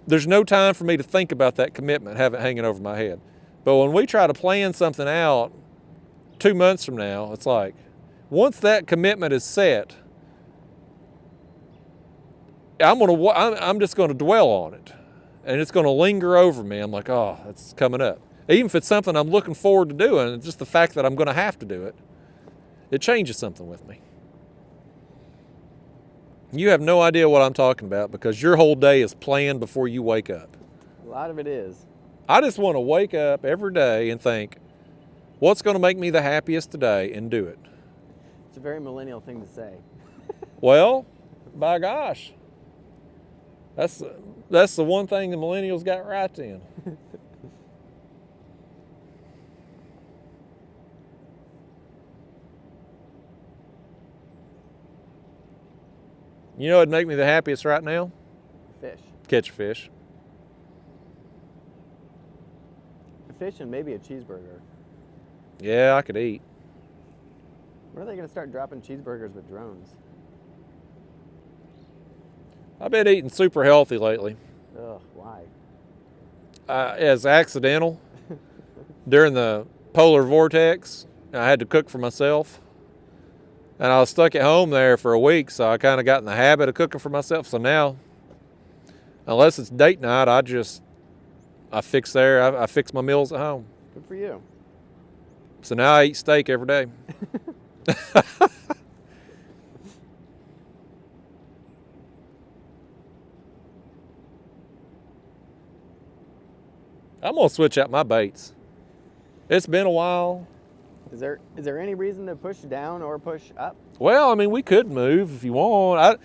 There's no time for me to think about that commitment, have it hanging over my head. But when we try to plan something out 2 months from now, it's like, once that commitment is set, I'm just going to dwell on it. And it's going to linger over me. I'm like, oh, that's coming up. Even if it's something I'm looking forward to doing, it's just the fact that I'm going to have to do it, it changes something with me. You have no idea what I'm talking about because your whole day is planned before you wake up. A lot of it is. I just want to wake up every day and think, what's going to make me the happiest today, and do it. It's a very millennial thing to say. Well, by gosh, that's the one thing the millennials got right then. You know what'd make me the happiest right now? Fish. Catch a fish. A fish and maybe a cheeseburger. Yeah, I could eat. When are they going to start dropping cheeseburgers with drones? I've been eating super healthy lately. Ugh, why? As accidental. During the polar vortex, I had to cook for myself. And I was stuck at home there for a week, so I kind of got in the habit of cooking for myself. So now, unless it's date night, I fix my meals at home. Good for you. So now I eat steak every day. I'm gonna switch out my baits. It's been a while. Is there any reason to push down or push up? Well, I mean, we could move if you want.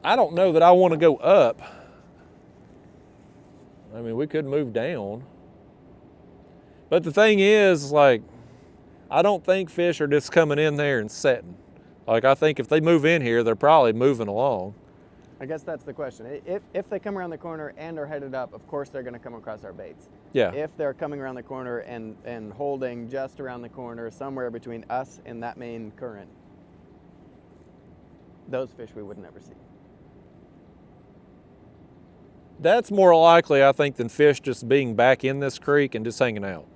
I don't know that I want to go up. I mean, we could move down. But the thing is, like, I don't think fish are just coming in there and setting. Like, I think if they move in here, they're probably moving along. I guess that's the question. If they come around the corner and are headed up, of course they're going to come across our baits. Yeah. If they're coming around the corner and holding just around the corner, somewhere between us and that main current, those fish we would never see. That's more likely, I think, than fish just being back in this creek and just hanging out.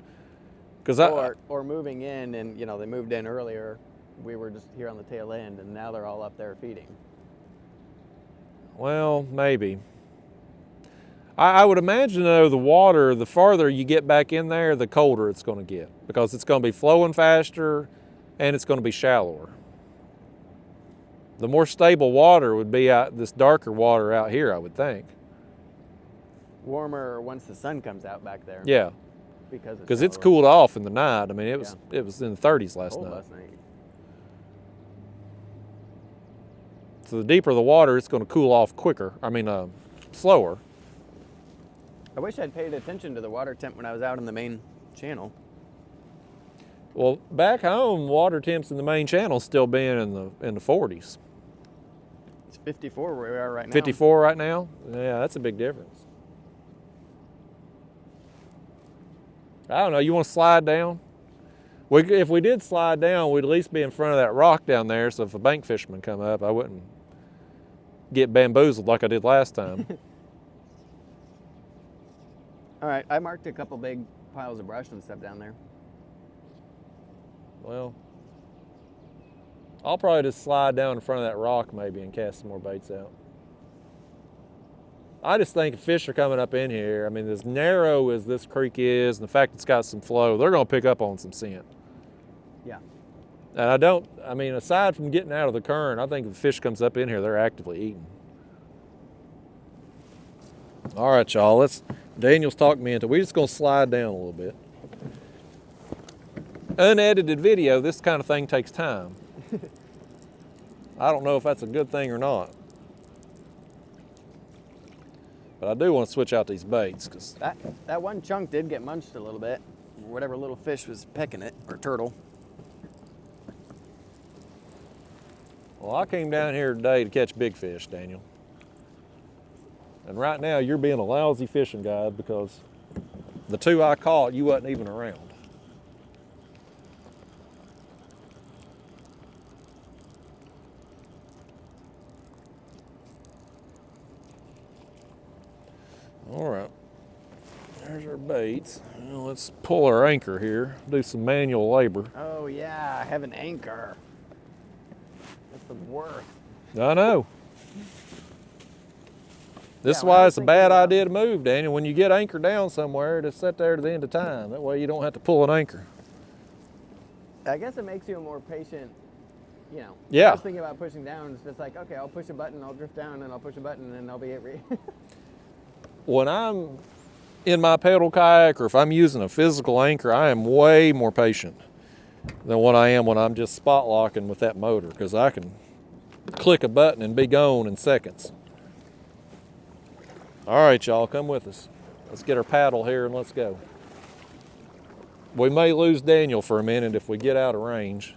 Or moving in, and you know, they moved in earlier. We were just here on the tail end, and now they're all up there feeding. Well, maybe. I would imagine, though, the water, the farther you get back in there, the colder it's going to get, because it's going to be flowing faster and it's going to be shallower. The more stable water would be out, this darker water out here, I would think. Warmer once the sun comes out back there. Yeah. Because it's cooled off in the night. I mean, it was in the 30s last night. So the deeper the water, it's going to cool off quicker. I mean, slower. I wish I'd paid attention to the water temp when I was out in the main channel. Well, back home, water temps in the main channel still being in the 40s. It's 54 where we are right now. 54 right now? Yeah, that's a big difference. I don't know, you want to slide down? If we did slide down, we'd at least be in front of that rock down there, so if a bank fisherman come up, I wouldn't get bamboozled like I did last time. All right, I marked a couple big piles of brush and stuff down there. Well, I'll probably just slide down in front of that rock maybe and cast some more baits out. I just think if fish are coming up in here, I mean, as narrow as this creek is, and the fact it's got some flow, they're going to pick up on some scent. Yeah. And I mean, aside from getting out of the current, I think if the fish comes up in here, they're actively eating. All right, y'all, Daniel's talking me into, we're just going to slide down a little bit. Unedited video, this kind of thing takes time. I don't know if that's a good thing or not. But I do want to switch out these baits. Cause that one chunk did get munched a little bit. Whatever little fish was pecking it, or turtle. Well, I came down here today to catch big fish, Daniel. And right now you're being a lousy fishing guide because the two I caught, you wasn't even around. All right, there's our baits. Now let's pull our anchor here, do some manual labor. Oh yeah, I have an anchor. That's the worst. I know. This is why it's a bad idea to move, Daniel. When you get anchored down somewhere, just sit there to the end of time. That way you don't have to pull an anchor. I guess it makes you a more patient, you know. Yeah. I was thinking about pushing down. It's just like, okay, I'll push a button, I'll drift down, and I'll push a button, and I'll be at When I'm in my pedal kayak or if I'm using a physical anchor, I am way more patient than what I am when I'm just spot locking with that motor, because I can click a button and be gone in seconds. All right, y'all, come with us. Let's get our paddle here and let's go. We may lose Daniel for a minute if we get out of range.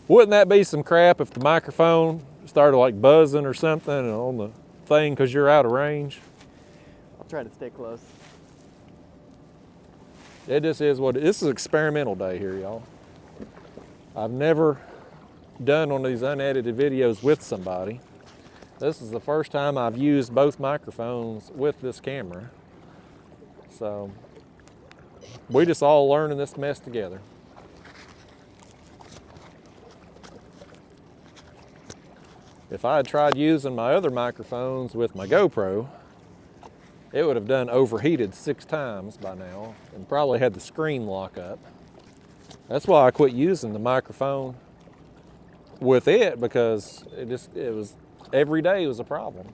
Wouldn't that be some crap if the microphone started like buzzing or something on the thing because you're out of range? I'll try to stay close. It just is what this is experimental day here, y'all. I've never done one of these unedited videos with somebody. This is the first time I've used both microphones with this camera. So we just all learning this mess together. If I had tried using my other microphones with my GoPro, it would have done overheated 6 times by now and probably had the screen lock up. That's why I quit using the microphone with it, because it was every day was a problem.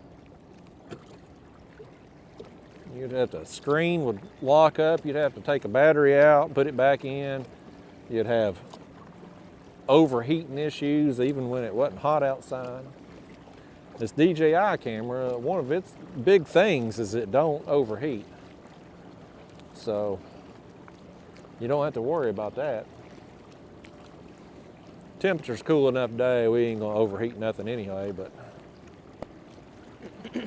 You'd have to, screen would lock up, you'd have to take a battery out, put it back in. You'd have overheating issues even when it wasn't hot outside. This DJI camera, one of its big things is it don't overheat. So you don't have to worry about that. Temperature's cool enough day, we ain't gonna overheat nothing anyway, but yeah,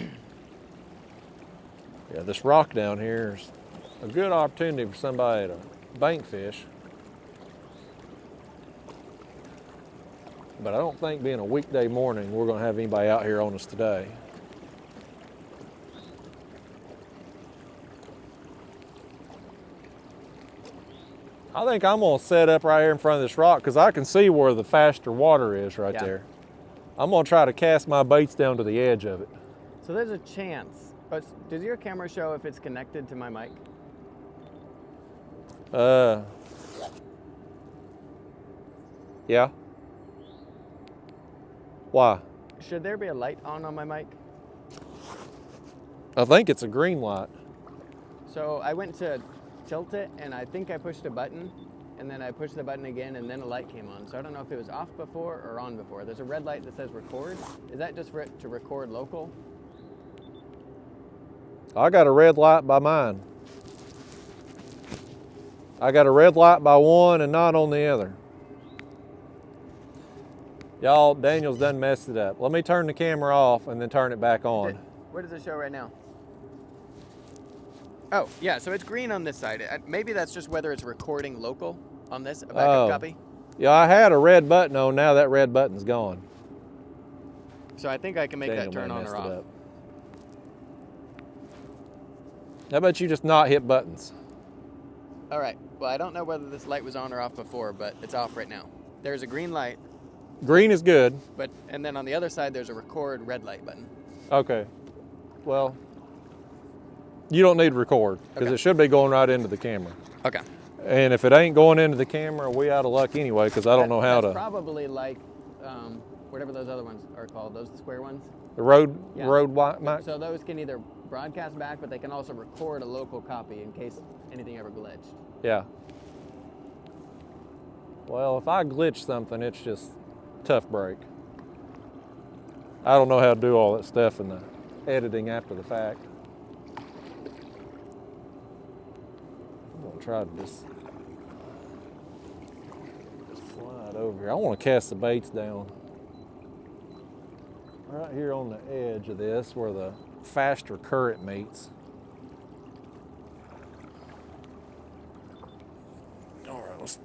this rock down here is a good opportunity for somebody to bank fish. But I don't think being a weekday morning, we're gonna have anybody out here on us today. I think I'm gonna set up right here in front of this rock because I can see where the faster water is right there. I'm gonna try to cast my baits down to the edge of it. So there's a chance, but does your camera show if it's connected to my mic? Yeah. Why? Should there be a light on my mic? I think it's a green light. So I went to tilt it and I think I pushed a button and then I pushed the button again and then a light came on. So I don't know if it was off before or on before. There's a red light that says record. Is that just for it to record local? I got a red light by mine. I got a red light by one and not on the other. Y'all, Daniel's done messed it up. Let me turn the camera off and then turn it back on. Where does it show right now? Oh, yeah, so it's green on this side. Maybe that's just whether it's recording local on this, a backup copy. Yeah, I had a red button on, now that red button's gone. So I think I can make Daniel that turn on or off. How about you just not hit buttons? All right, well, I don't know whether this light was on or off before, but it's off right now. There's a green light. Green is good. And then on the other side, there's a record red light button. Okay. Well, you don't need to record because it should be going right into the camera. Okay. And if it ain't going into the camera, we out of luck anyway because I don't know how to. Probably like whatever those other ones are called, those square ones. The road mic? So those can either broadcast back, but they can also record a local copy in case anything ever glitched. Yeah. Well, if I glitch something, it's just tough break. I don't know how to do all that stuff in the editing after the fact. I'm gonna try to just slide over here. I want to cast the baits down right here on the edge of this where the faster current meets. All right, let's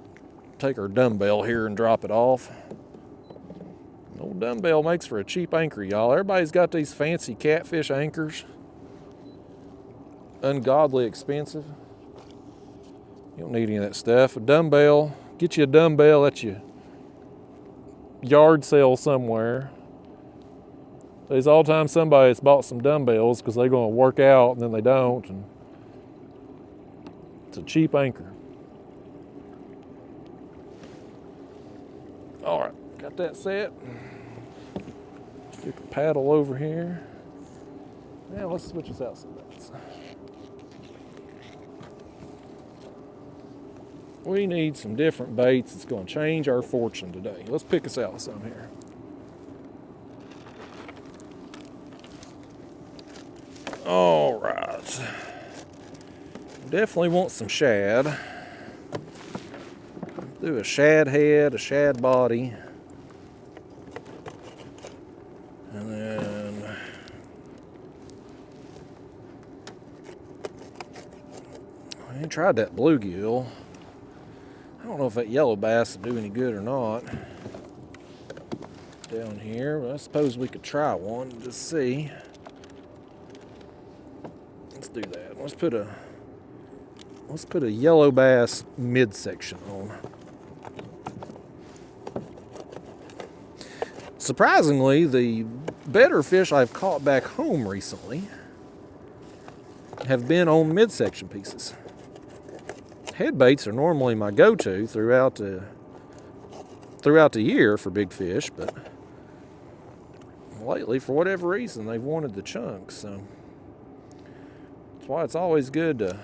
take our dumbbell here and drop it off. Old dumbbell makes for a cheap anchor, y'all. Everybody's got these fancy catfish anchors. Ungodly expensive. You don't need any of that stuff. A dumbbell, get you a dumbbell at your yard sale somewhere. There's all the time somebody that's bought some dumbbells because they're going to work out and then they don't. And it's a cheap anchor. All right, got that set. Stick a paddle over here. Now let's switch this out some baits. We need some different baits. It's going to change our fortune today. Let's pick us out some here. All right. Definitely want some shad. Do a shad head, a shad body. And then ain't tried that bluegill. I don't know if that yellow bass will do any good or not down here, but I suppose we could try one and just see. Let's do that. Let's put a yellow bass midsection on. Surprisingly, the better fish I've caught back home recently have been on midsection pieces. Head baits are normally my go-to throughout the year for big fish, but lately, for whatever reason, they've wanted the chunks. So that's why it's always good to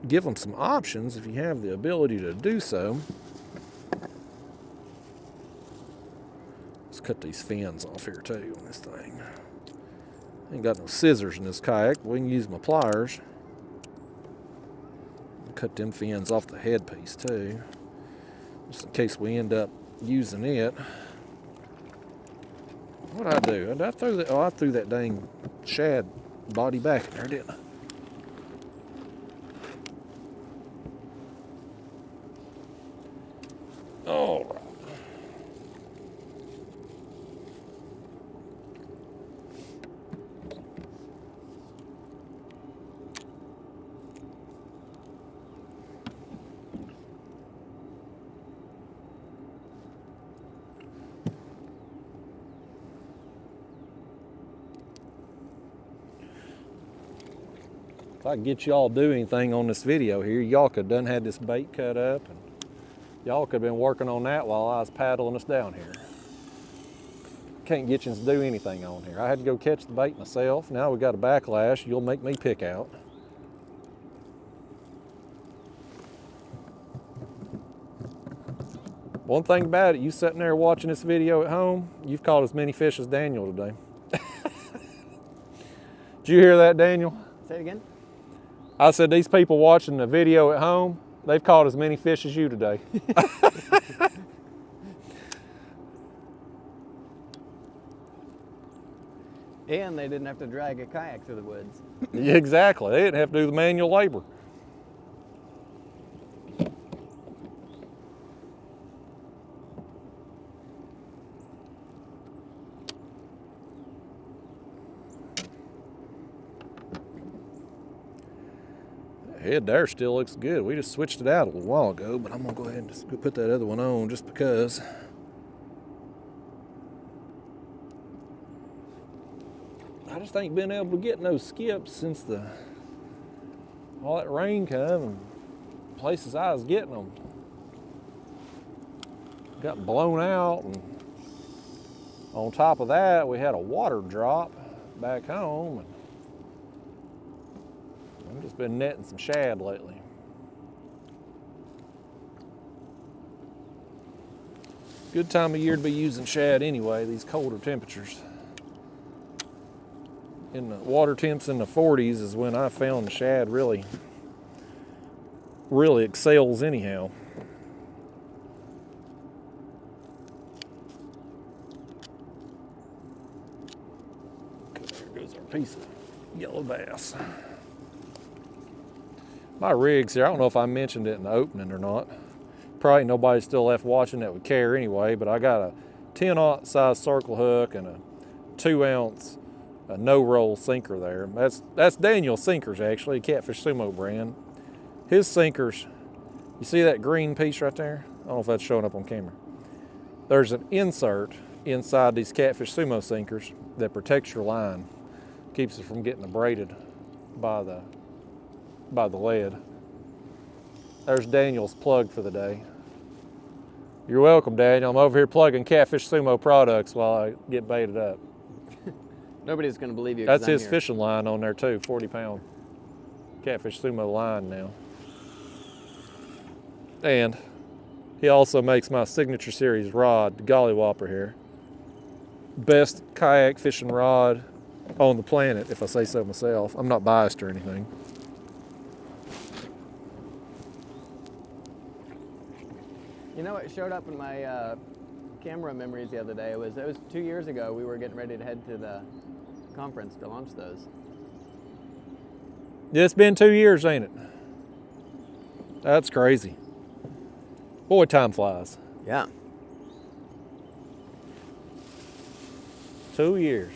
give them some options if you have the ability to do so. Let's cut these fins off here too on this thing. Ain't got no scissors in this kayak. We can use my pliers. Cut them fins off the headpiece too, just in case we end up using it. What'd I do? Did I throw that? Oh, I threw that dang shad body back in there, didn't I? All right. If I could get y'all to do anything on this video here, y'all could have done had this bait cut up, and y'all could have been working on that while I was paddling us down here. Can't get you to do anything on here. I had to go catch the bait myself. Now we got a backlash you'll make me pick out. One thing about it, you sitting there watching this video at home, you've caught as many fish as Daniel today. Did you hear that, Daniel? Say it again? I said these people watching the video at home, they've caught as many fish as you today. And they didn't have to drag a kayak through the woods. Exactly. They didn't have to do the manual labor. Head there still looks good. We just switched it out a little while ago, but I'm gonna go ahead and just put that other one on just because. I just ain't been able to get no skips since all that rain come and places I was getting them got blown out, and on top of that we had a water drop back home, and I've just been netting some shad lately. Good time of year to be using shad anyway, these colder temperatures. In the water temps in the 40s is when I found the shad really excels anyhow. Okay, there goes our piece of yellow bass. My rig's here, I don't know if I mentioned it in the opening or not. Probably nobody still left watching that would care anyway, but I got a 10-aught size circle hook and a 2-ounce no-roll sinker there. That's Daniel's sinkers, actually, Catfish Sumo brand. His sinkers, you see that green piece right there? I don't know if that's showing up on camera. There's an insert inside these Catfish Sumo sinkers that protects your line, keeps it from getting abraded by the lead. There's Daniel's plug for the day. You're welcome, Daniel. I'm over here plugging Catfish Sumo products while I get baited up. Nobody's going to believe you. That's his fishing line on there too, 40-pound Catfish Sumo line now. And he also makes my signature series rod, the Golly Whopper here. Best kayak fishing rod on the planet, if I say so myself. I'm not biased or anything. You know, it showed up in my camera memories the other day. It was 2 years ago. We were getting ready to head to the conference to launch those. It's been 2 years, ain't it? That's crazy. Boy, time flies. Yeah. 2 years.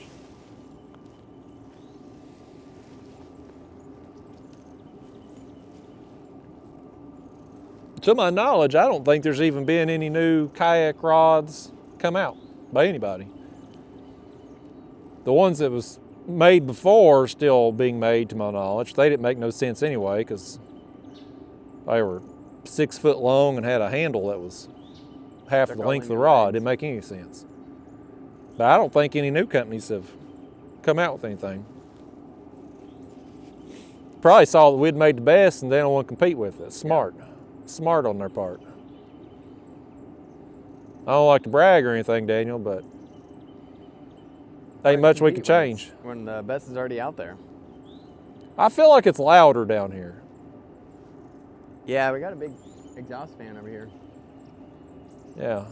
To my knowledge, I don't think there's even been any new kayak rods come out by anybody. The ones that was made before are still being made, to my knowledge. They didn't make no sense anyway, because they were 6 foot long and had a handle that was half the length of the rod. Didn't make any sense. But I don't think any new companies have come out with anything. Probably saw that we'd made the best and they don't want to compete with it. Smart. Yeah. Smart on their part. I don't like to brag or anything, Daniel, but ain't much we can change. When the best is already out there. I feel like it's louder down here. Yeah, we got a big exhaust fan over here. Yeah.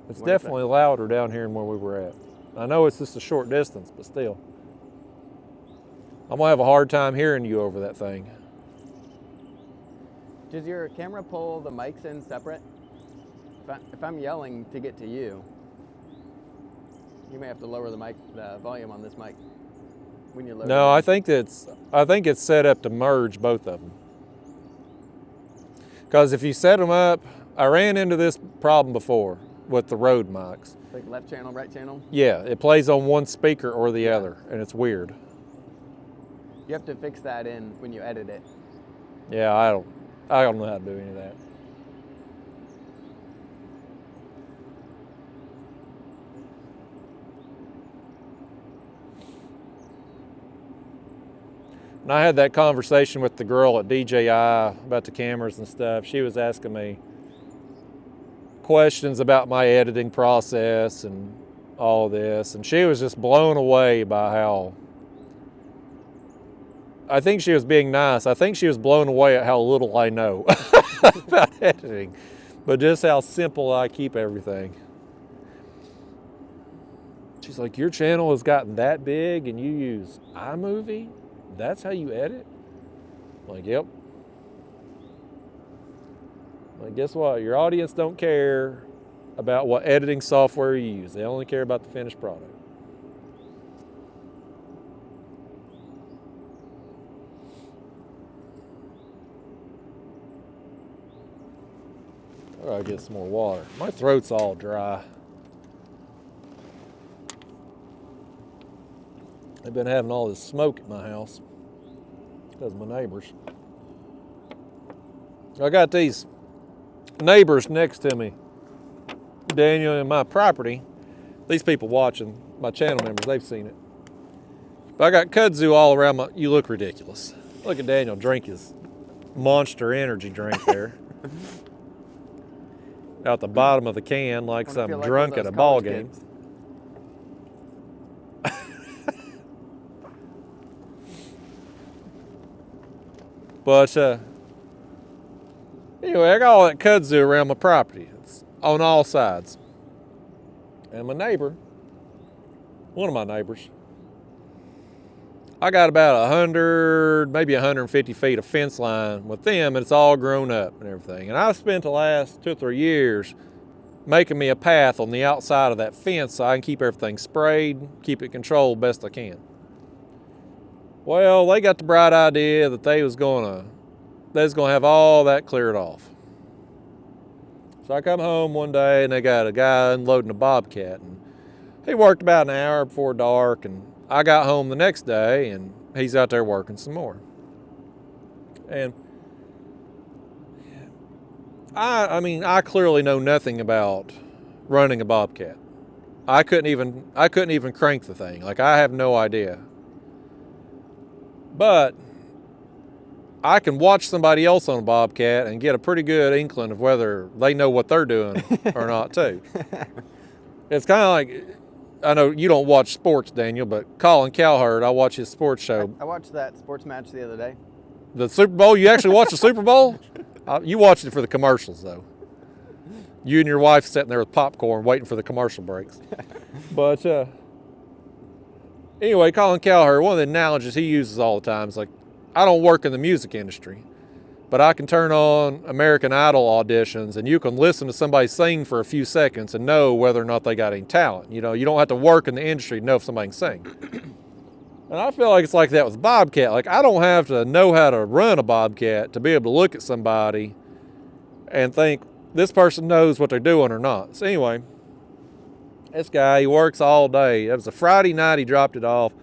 It's definitely louder down here than where we were at. I know it's just a short distance, but still. I'm gonna have a hard time hearing you over that thing. Does your camera pull the mics in separate? If I'm yelling to get to you, you may have to lower the volume on this mic when you lower. No, I think it's set up to merge both of them. Because if you set them up, I ran into this problem before with the Rode mics. Like left channel, right channel? Yeah, it plays on one speaker or the other, and it's weird. You have to fix that in when you edit it. Yeah, I don't know how to do any of that. And I had that conversation with the girl at DJI about the cameras and stuff. She was asking me questions about my editing process and all this. And she was just blown away by how, I think she was being nice. I think she was blown away at how little I know about editing, but just how simple I keep everything. She's like, your channel has gotten that big and you use iMovie? That's how you edit? I'm like, yep. Like, guess what? Your audience don't care about what editing software you use. They only care about the finished product. I gotta get some more water. My throat's all dry. They've been having all this smoke at my house because of my neighbors. I got these neighbors next to me, Daniel, and my property. These people watching, my channel members, they've seen it. But I got kudzu all around my, you look ridiculous. Look at Daniel drink his Monster energy drink there. Out the bottom of the can like some drunk at a ball game. But anyway, I got all that kudzu around my property. It's on all sides. And my neighbor, one of my neighbors, I got about 100, maybe 150 feet of fence line with them, and it's all grown up and everything. And I've spent the last 2 or 3 years making me a path on the outside of that fence so I can keep everything sprayed, keep it controlled best I can. Well, they got the bright idea that they was gonna have all that cleared off. So I come home one day and they got a guy unloading a bobcat, and he worked about an hour before dark, and I got home the next day and he's out there working some more. And I mean, I clearly know nothing about running a bobcat. I couldn't even crank the thing. Like, I have no idea. But I can watch somebody else on a bobcat and get a pretty good inkling of whether they know what they're doing or not too. It's kind of like, I know you don't watch sports, Daniel, but Colin Cowherd, I watch his sports show. I watched that sports match the other day. The Super Bowl? You actually watched the Super Bowl? You watched it for the commercials, though. You and your wife sitting there with popcorn waiting for the commercial breaks. But anyway, Colin Cowherd, one of the analogies he uses all the time is like, I don't work in the music industry, but I can turn on American Idol auditions and you can listen to somebody sing for a few seconds and know whether or not they got any talent. You know, you don't have to work in the industry to know if somebody can sing. And I feel like it's like that with Bobcat. Like, I don't have to know how to run a Bobcat to be able to look at somebody and think this person knows what they're doing or not. So anyway, this guy, he works all day. It was a Friday night, he dropped it off.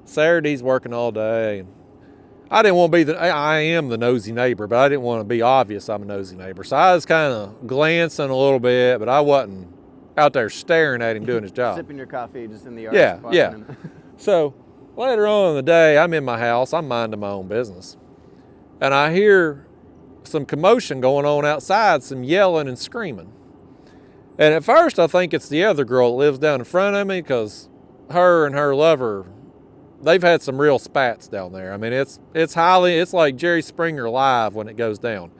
Saturday's working all day. I didn't want to be I am the nosy neighbor, but I didn't want to be obvious I'm a nosy neighbor. So I was kind of glancing a little bit, but I wasn't out there staring at him doing his job. Sipping your coffee just in the yard. Yeah. So later on in the day, I'm in my house, I'm minding my own business. And I hear some commotion going on outside, some yelling and screaming. And at first I think it's the other girl that lives down in front of me, because her and her lover, they've had some real spats down there. I mean, it's like Jerry Springer live when it goes down.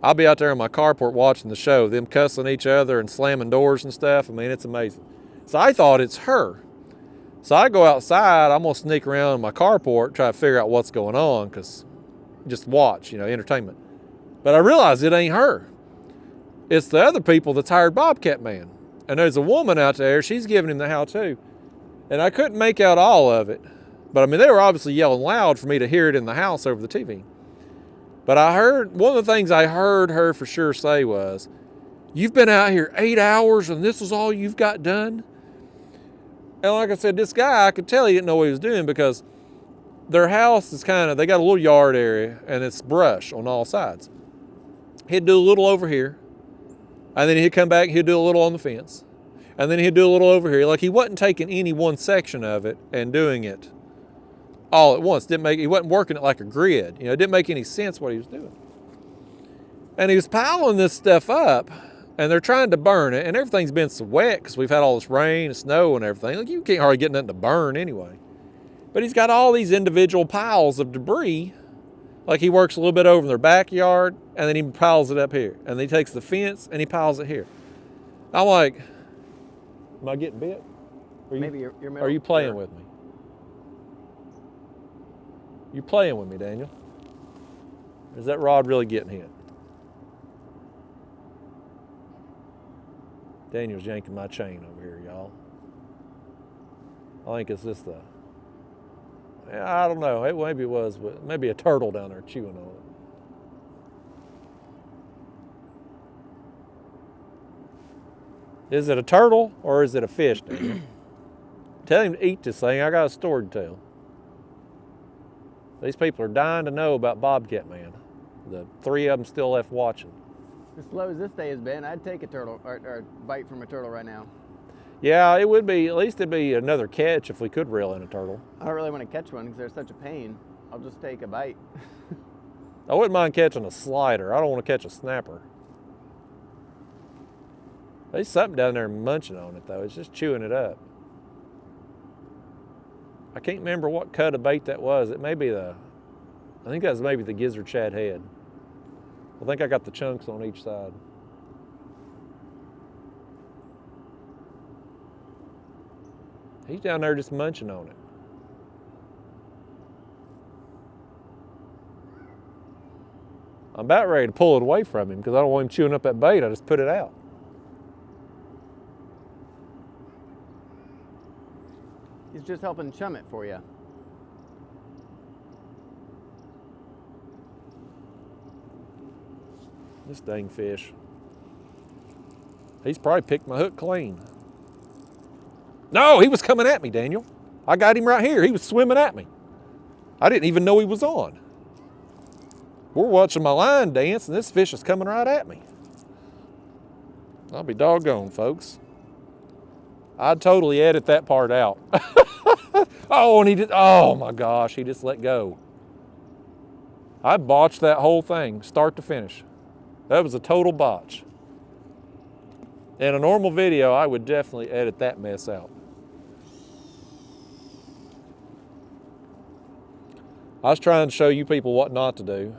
I'll be out there in my carport watching the show, them cussing each other and slamming doors and stuff. I mean, it's amazing. So I thought it's her. So I go outside, I'm gonna sneak around in my carport, try to figure out what's going on, because just watch, you know, entertainment. But I realize it ain't her. It's the other people that's hired Bobcat Man. And there's a woman out there, she's giving him the how-to. And I couldn't make out all of it. But I mean, they were obviously yelling loud for me to hear it in the house over the TV. But I heard, one of the things I heard her for sure say was, "You've been out here 8 hours and this is all you've got done?" And like I said, this guy, I could tell he didn't know what he was doing, because their house is they got a little yard area and it's brush on all sides. He'd do a little over here, and then he'd come back, he'd do a little on the fence, and then he'd do a little over here. Like, he wasn't taking any one section of it and doing it all at once. He wasn't working it like a grid. You know, it didn't make any sense what he was doing. And he was piling this stuff up, and they're trying to burn it, and everything's been so wet because we've had all this rain and snow and everything. Like, you can't hardly get nothing to burn anyway. But he's got all these individual piles of debris. Like, he works a little bit over in their backyard, and then he piles it up here. And then he takes the fence and he piles it here. I'm like, am I getting bit? Maybe you're Are you playing with me? You playing with me, Daniel? Or is that rod really getting hit? Daniel's yanking my chain over here, y'all. I think it's just I don't know. Maybe it was, but maybe a turtle down there chewing on it. Is it a turtle or is it a fish, Daniel? Tell him to eat this thing. I got a story to tell. These people are dying to know about Bobcat Man. The 3 of them still left watching. As slow as this day has been, I'd take a turtle or a bite from a turtle right now. Yeah, it would be, at least it'd be another catch if we could reel in a turtle. I don't really want to catch one because they're such a pain. I'll just take a bite. I wouldn't mind catching a slider. I don't want to catch a snapper. There's something down there munching on it, though. It's just chewing it up. I can't remember what cut of bait that was. It may be I think that was maybe the gizzard shad head. I think I got the chunks on each side. He's down there just munching on it. I'm about ready to pull it away from him because I don't want him chewing up that bait. I just put it out. He's just helping chum it for you. This dang fish. He's probably picked my hook clean. No, he was coming at me, Daniel. I got him right here. He was swimming at me. I didn't even know he was on. We're watching my line dance, and this fish is coming right at me. I'll be doggone, folks. I'd totally edit that part out. Oh, and he did. Oh my gosh, he just let go. I botched that whole thing, start to finish. That was a total botch. In a normal video, I would definitely edit that mess out. I was trying to show you people what not to do.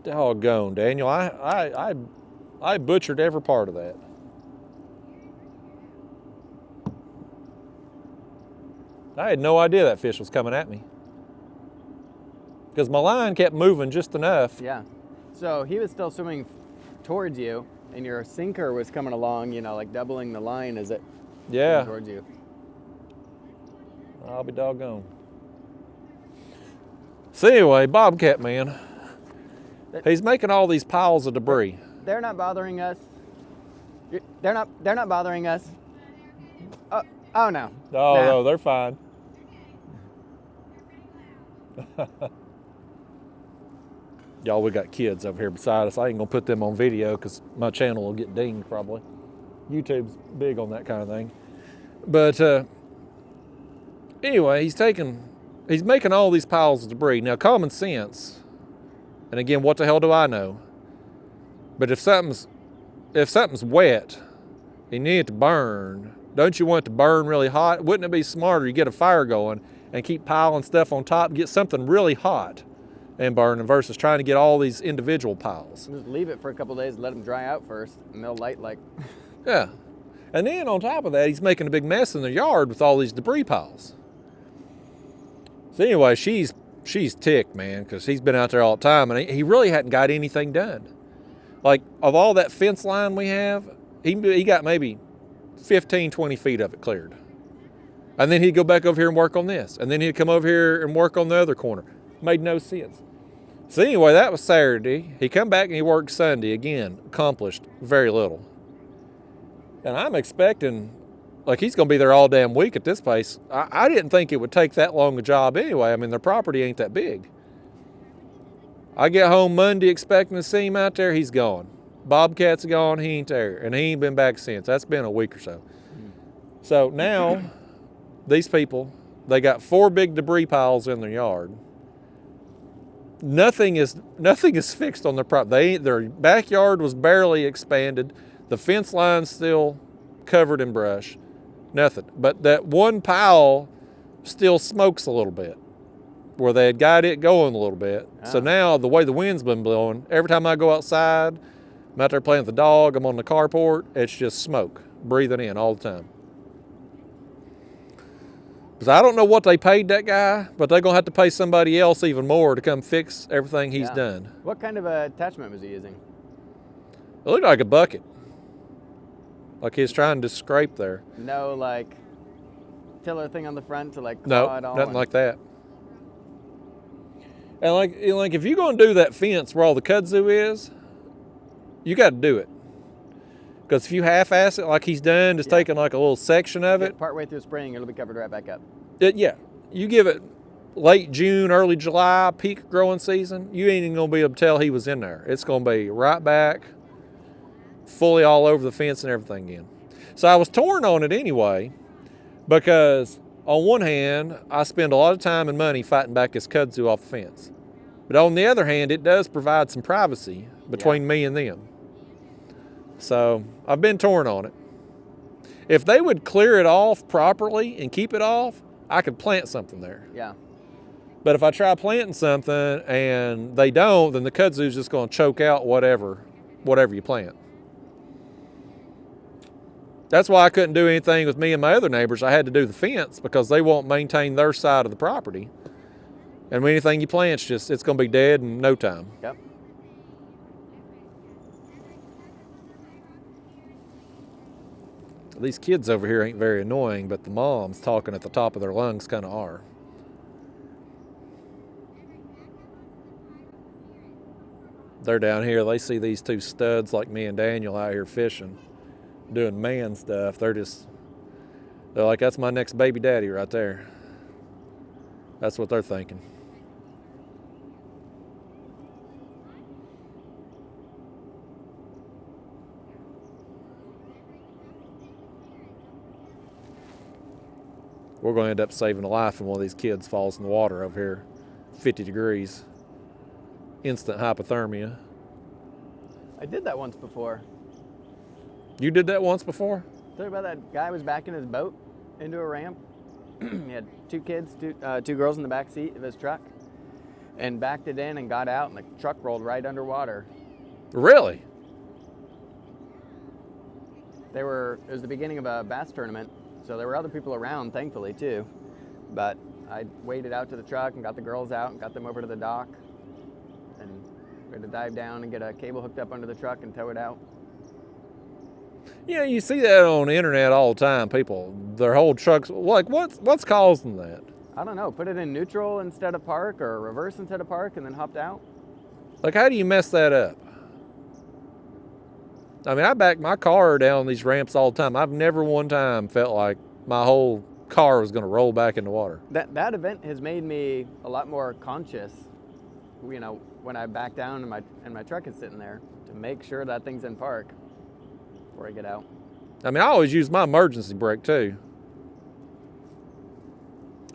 Doggone, Daniel. I butchered every part of that. I had no idea that fish was coming at me. Because my line kept moving just enough. Yeah. So he was still swimming towards you, and your sinker was coming along, you know, like doubling the line as it came towards you. I'll be doggone. So anyway, Bobcat man, he's making all these piles of debris. They're not bothering us. They're not bothering us. Oh no. Oh nah. no, they're fine. Y'all, we got kids over here beside us. I ain't gonna put them on video because my channel will get dinged probably. YouTube's big on that kind of thing. But anyway, he's making all these piles of debris. Now, common sense, and again, what the hell do I know? But if something's wet, you need it to burn. Don't you want it to burn really hot? Wouldn't it be smarter you get a fire going and keep piling stuff on top, get something really hot and burning versus trying to get all these individual piles? Just leave it for a couple of days, let them dry out first, and they'll light like. Yeah. And then on top of that, he's making a big mess in the yard with all these debris piles. So anyway, she's ticked, man, because he's been out there all the time, and he really hadn't got anything done. Like, of all that fence line we have, he got maybe 15, 20 feet of it cleared. And then he'd go back over here and work on this. And then he'd come over here and work on the other corner. Made no sense. So anyway, that was Saturday. He come back and he worked Sunday. Again, accomplished very little. And I'm expecting, like, he's going to be there all damn week at this place. I didn't think it would take that long a job anyway. I mean, their property ain't that big. I get home Monday expecting to see him out there. He's gone. Bobcat's gone. He ain't there. And he ain't been back since. That's been a week or so. So now, these people, they got 4 big debris piles in their yard. Nothing is fixed on their property. Their backyard was barely expanded. The fence line's still covered in brush. Nothing. But that one pile still smokes a little bit, where they had got it going a little bit. Oh. So now, the way the wind's been blowing, every time I go outside, I'm out there playing with the dog, I'm on the carport, it's just smoke, breathing in all the time. Because I don't know what they paid that guy, but they're going to have to pay somebody else even more to come fix everything he's done. What kind of attachment was he using? It looked like a bucket. Like he was trying to scrape there. No, like, tiller thing on the front to, like, claw it all? No, nothing like that. And like if you're going to do that fence where all the kudzu is, you got to do it. Because if you half-ass it like he's done, just taking like a little section of it. Partway through spring, it'll be covered right back up. You give it late June, early July, peak growing season, you ain't even going to be able to tell he was in there. It's going to be right back, fully all over the fence and everything again. So I was torn on it anyway, because on one hand, I spend a lot of time and money fighting back this kudzu off the fence. But on the other hand, it does provide some privacy between me and them. So I've been torn on it. If they would clear it off properly and keep it off, I could plant something there. Yeah. But if I try planting something and they don't, then the kudzu's just going to choke out whatever you plant. That's why I couldn't do anything with me and my other neighbors. I had to do the fence because they won't maintain their side of the property. And anything you plant's it's going to be dead in no time. Yep. These kids over here ain't very annoying, but the moms talking at the top of their lungs kind of are. They're down here. They see these 2 studs like me and Daniel out here fishing, doing man stuff. They're like, that's my next baby daddy right there. That's what they're thinking. We're going to end up saving the life of one of these kids falls in the water over here. 50 degrees. Instant hypothermia. I did that once before. You did that once before? Tell you about that guy was backing his boat into a ramp. He had 2 kids, two girls in the back seat of his truck, and backed it in and got out, and the truck rolled right underwater. Really? It was the beginning of a bass tournament, so there were other people around, thankfully, too. But I waded out to the truck and got the girls out and got them over to the dock. And we had to dive down and get a cable hooked up under the truck and tow it out. Yeah, you see that on the internet all the time. People, their whole trucks, like what's causing that? I don't know, put it in neutral instead of park or reverse instead of park and then hopped out. Like, how do you mess that up? I mean, I back my car down these ramps all the time. I've never one time felt like my whole car was going to roll back in the water. That event has made me a lot more conscious, you know, when I back down and my truck is sitting there, to make sure that thing's in park before I get out. I mean, I always use my emergency brake too.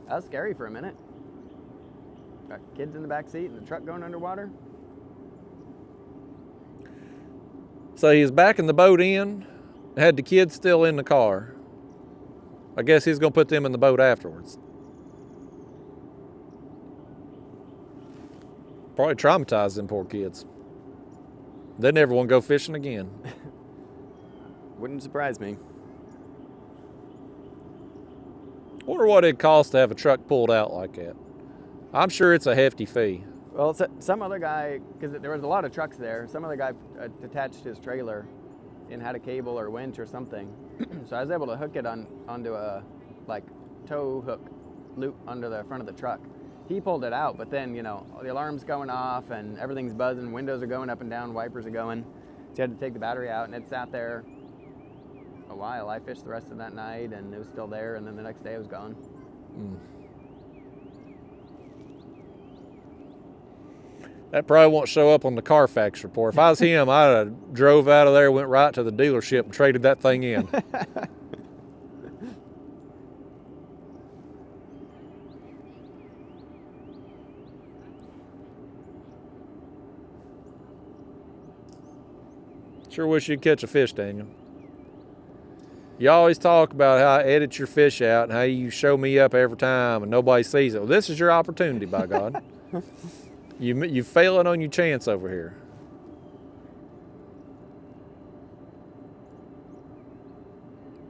That was scary for a minute. Got kids in the back seat and the truck going underwater. So he was backing the boat in, had the kids still in the car. I guess he's going to put them in the boat afterwards. Probably traumatized them poor kids. They never want to go fishing again. Wouldn't surprise me. Wonder what it costs to have a truck pulled out like that. I'm sure it's a hefty fee. Well, some other guy, because there was a lot of trucks there, some other guy detached his trailer and had a cable or winch or something. So I was able to hook it onto a like tow hook loop under the front of the truck. He pulled it out, but then, you know, the alarm's going off and everything's buzzing, windows are going up and down, wipers are going. So you had to take the battery out, and it sat there a while. I fished the rest of that night and it was still there, and then the next day it was gone. That probably won't show up on the Carfax report. If I was him, I'd have drove out of there, went right to the dealership and traded that thing in. Sure wish you'd catch a fish, Daniel. You always talk about how I edit your fish out and how you show me up every time and nobody sees it. Well, this is your opportunity, by God. You failing on your chance over here.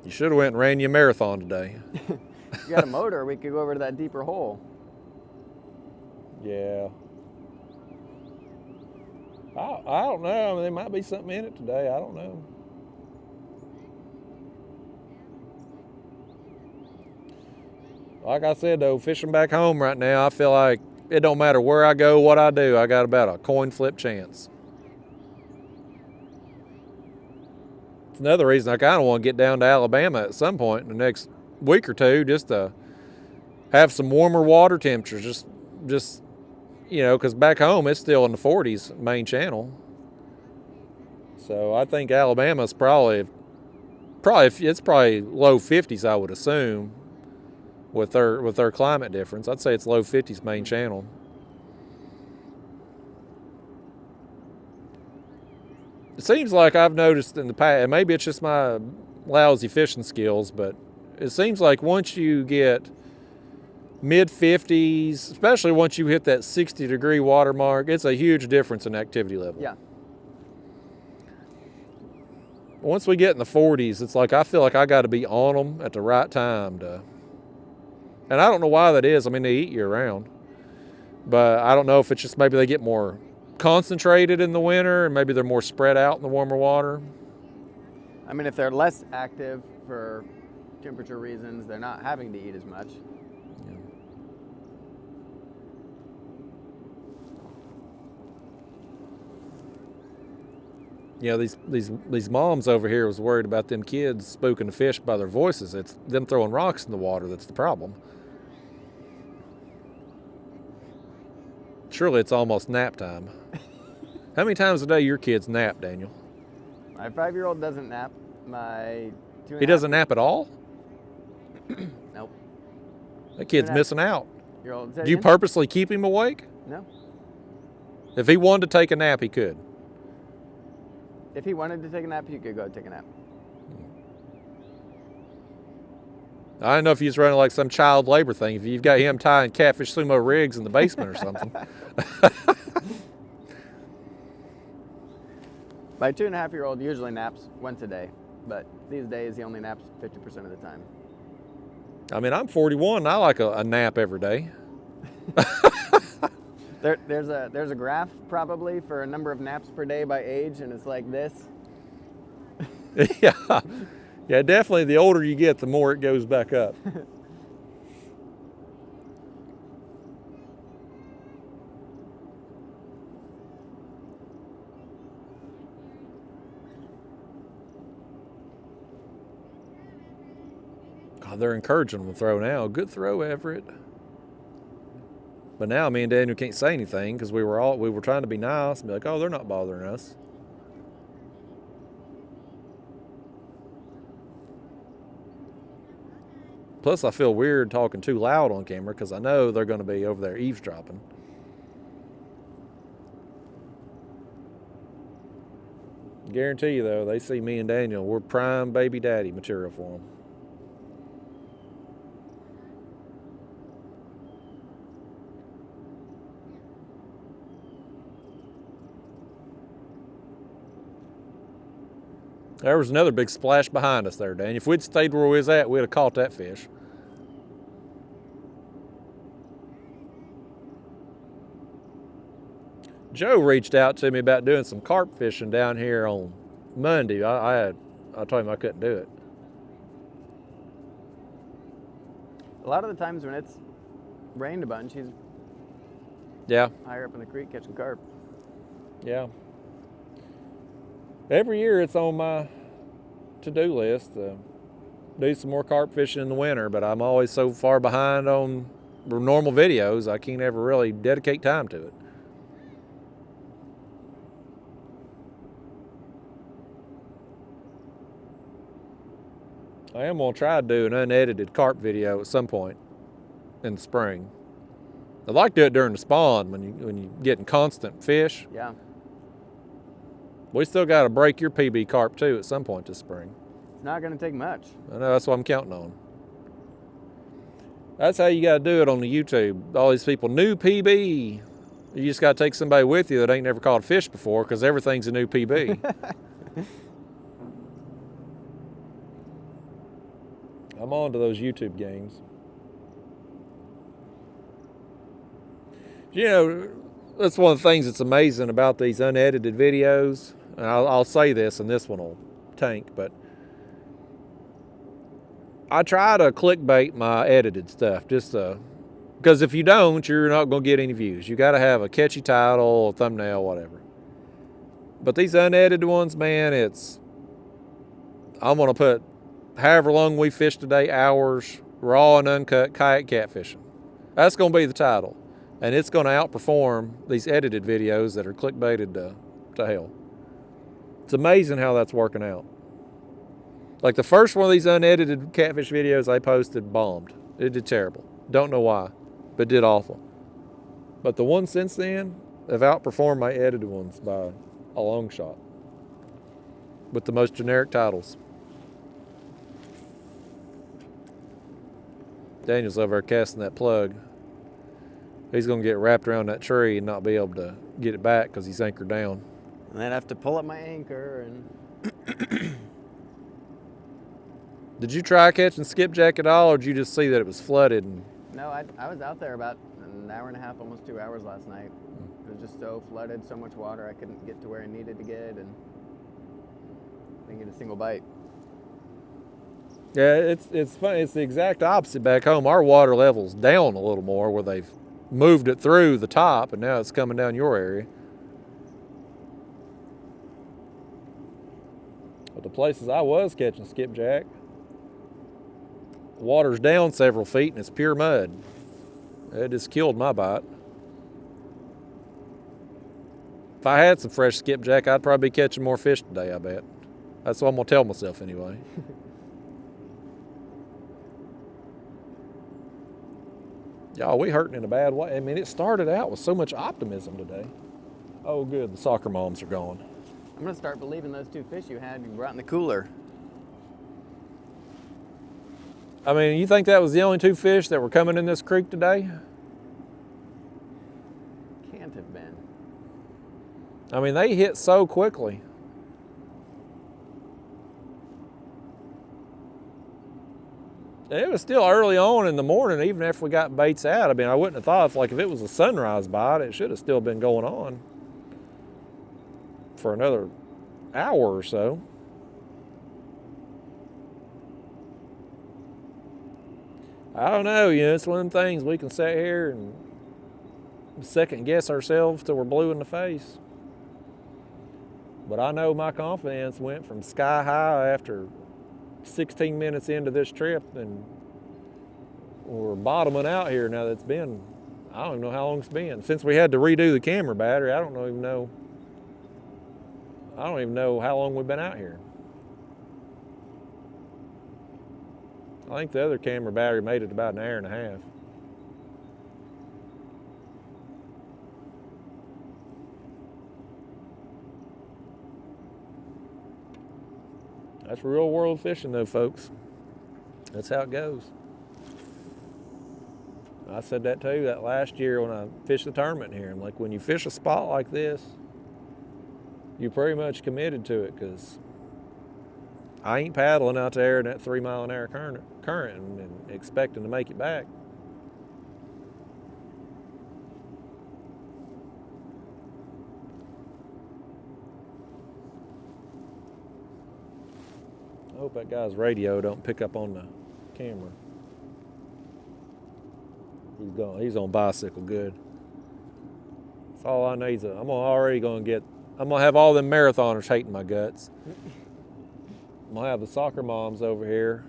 You should have went and ran your marathon today. If you got a motor, we could go over to that deeper hole. Yeah. I don't know. I mean, there might be something in it today. I don't know. Like I said, though, fishing back home right now, I feel like it don't matter where I go, what I do, I got about a coin flip chance. It's another reason I kind of want to get down to Alabama at some point in the next week or two, just to have some warmer water temperatures. Just you know, because back home it's still in the 40s, main channel. So I think Alabama's probably it's probably low 50s, I would assume. With their climate difference, I'd say it's low 50s main channel. It seems like I've noticed in the past, and maybe it's just my lousy fishing skills, but it seems like once you get mid 50s, especially once you hit that 60-degree water mark, it's a huge difference in activity level. Yeah. Once we get in the 40s, it's like I feel like I got to be on them at the right time to. And I don't know why that is. I mean, they eat year round. But I don't know if it's just maybe they get more concentrated in the winter and maybe they're more spread out in the warmer water. I mean, if they're less active for temperature reasons, they're not having to eat as much. Yeah, these moms over here was worried about them kids spooking the fish by their voices. It's them throwing rocks in the water that's the problem. Surely it's almost nap time. How many times a day your kids nap, Daniel? My 5-year-old doesn't nap. My 2.5. He doesn't nap at all? Nope. That kid's missing out. Do you again? purposely keep him awake? No. If he wanted to take a nap, he could. If he wanted to take a nap, he could go take a nap. I don't know if he's running like some child labor thing. If you've got him tying catfish sumo rigs in the basement or something. My 2.5-year-old usually naps once a day, but these days he only naps 50% of the time. I mean, I'm 41 and I like a nap every day. There's a graph probably for a number of naps per day by age, and it's like this. Yeah. Yeah, definitely the older you get, the more it goes back up. God, they're encouraging them to throw now. Good throw, Everett. But now me and Daniel can't say anything because we were trying to be nice and be like, oh, they're not bothering us. Plus, I feel weird talking too loud on camera because I know they're going to be over there eavesdropping. Guarantee you, though, they see me and Daniel, we're prime baby daddy material for them. There was another big splash behind us there, Daniel. If we'd stayed where we was at, we'd have caught that fish. Joe reached out to me about doing some carp fishing down here on Monday. I told him I couldn't do it. A lot of the times when it's rained a bunch, he's higher up in the creek catching carp. Yeah. Every year it's on my to-do list to do some more carp fishing in the winter, but I'm always so far behind on normal videos, I can't ever really dedicate time to it. I am going to try to do an unedited carp video at some point in the spring. I'd like to do it during the spawn when you're getting constant fish. Yeah. We still got to break your PB carp too at some point this spring. It's not going to take much. I know, that's what I'm counting on. That's how you got to do it on the YouTube. All these people, new PB. You just got to take somebody with you that ain't never caught a fish before because everything's a new PB. I'm on to those YouTube games. You know, that's one of the things that's amazing about these unedited videos. And I'll say this, and this one will tank, but I try to clickbait my edited stuff just because if you don't, you're not going to get any views. You got to have a catchy title, a thumbnail, whatever. But these unedited ones, man, I'm going to put however long we fished today, hours, raw and uncut kayak catfishing. That's going to be the title. And it's going to outperform these edited videos that are clickbaited to hell. It's amazing how that's working out. Like the first one of these unedited catfish videos I posted bombed. It did terrible. Don't know why, but it did awful. But the ones since then have outperformed my edited ones by a long shot with the most generic titles. Daniel's over there casting that plug. He's going to get wrapped around that tree and not be able to get it back because he's anchored down. And then I have to pull up my anchor and... Did you try catching skipjack at all, or did you just see that it was flooded? No, I was out there about an hour and a half, almost 2 hours last night. It was just so flooded, so much water, I couldn't get to where I needed to get, and didn't get a single bite. Yeah, it's funny. It's the exact opposite back home. Our water level's down a little more where they've moved it through the top, and now it's coming down your area. But the places I was catching skipjack, the water's down several feet and it's pure mud. It just killed my bite. If I had some fresh skipjack, I'd probably be catching more fish today, I bet. That's what I'm going to tell myself anyway. Y'all, we hurting in a bad way. I mean, it started out with so much optimism today. Oh, good, the soccer moms are gone. I'm going to start believing those two fish you brought in the cooler. I mean, you think that was the only two fish that were coming in this creek today? Can't have been. I mean, they hit so quickly. It was still early on in the morning, even after we got baits out. I mean, I wouldn't have thought, if it was a sunrise bite, it should have still been going on for another hour or so. I don't know, it's one of them things we can sit here and second guess ourselves till we're blue in the face. But I know my confidence went from sky high after 16 minutes into this trip, and we're bottoming out here now. That's been, I don't even know how long it's been. Since we had to redo the camera battery, I don't even know how long we've been out here. I think the other camera battery made it about an hour and a half. That's real world fishing though, folks. That's how it goes. I said that too that last year when I fished the tournament here. I'm like, when you fish a spot like this, you're pretty much committed to it, because I ain't paddling out there in that 3 mile an hour current and expecting to make it back. I hope that guy's radio don't pick up on the camera. He's on bicycle good. That's all I need. I'm gonna have all them marathoners hating my guts. I'm gonna have the soccer moms over here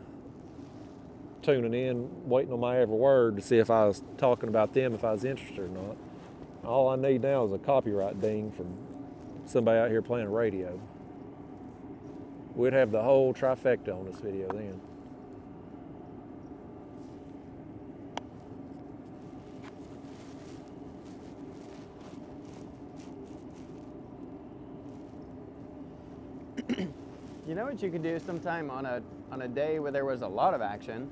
tuning in, waiting on my every word to see if I was talking about them, if I was interested or not. All I need now is a copyright ding from somebody out here playing radio. We'd have the whole trifecta on this video then. You know what you could do sometime on a day where there was a lot of action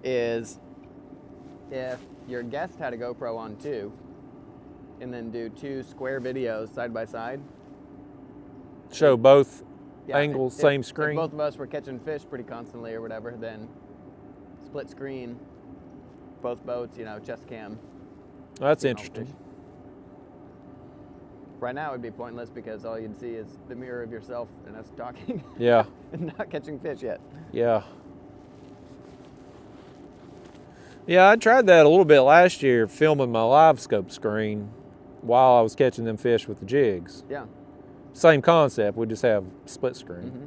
is if your guest had a GoPro on too, and then do 2 square videos side by side. Show both angles, same screen. If both of us were catching fish pretty constantly or whatever, then split screen, both boats, chest cam. That's interesting. Right now it would be pointless because all you'd see is the mirror of yourself and us talking. Yeah. And not catching fish yet. Yeah. Yeah, I tried that a little bit last year, filming my live scope screen while I was catching them fish with the jigs. Yeah. Same concept, we just have split screen. Mm-hmm.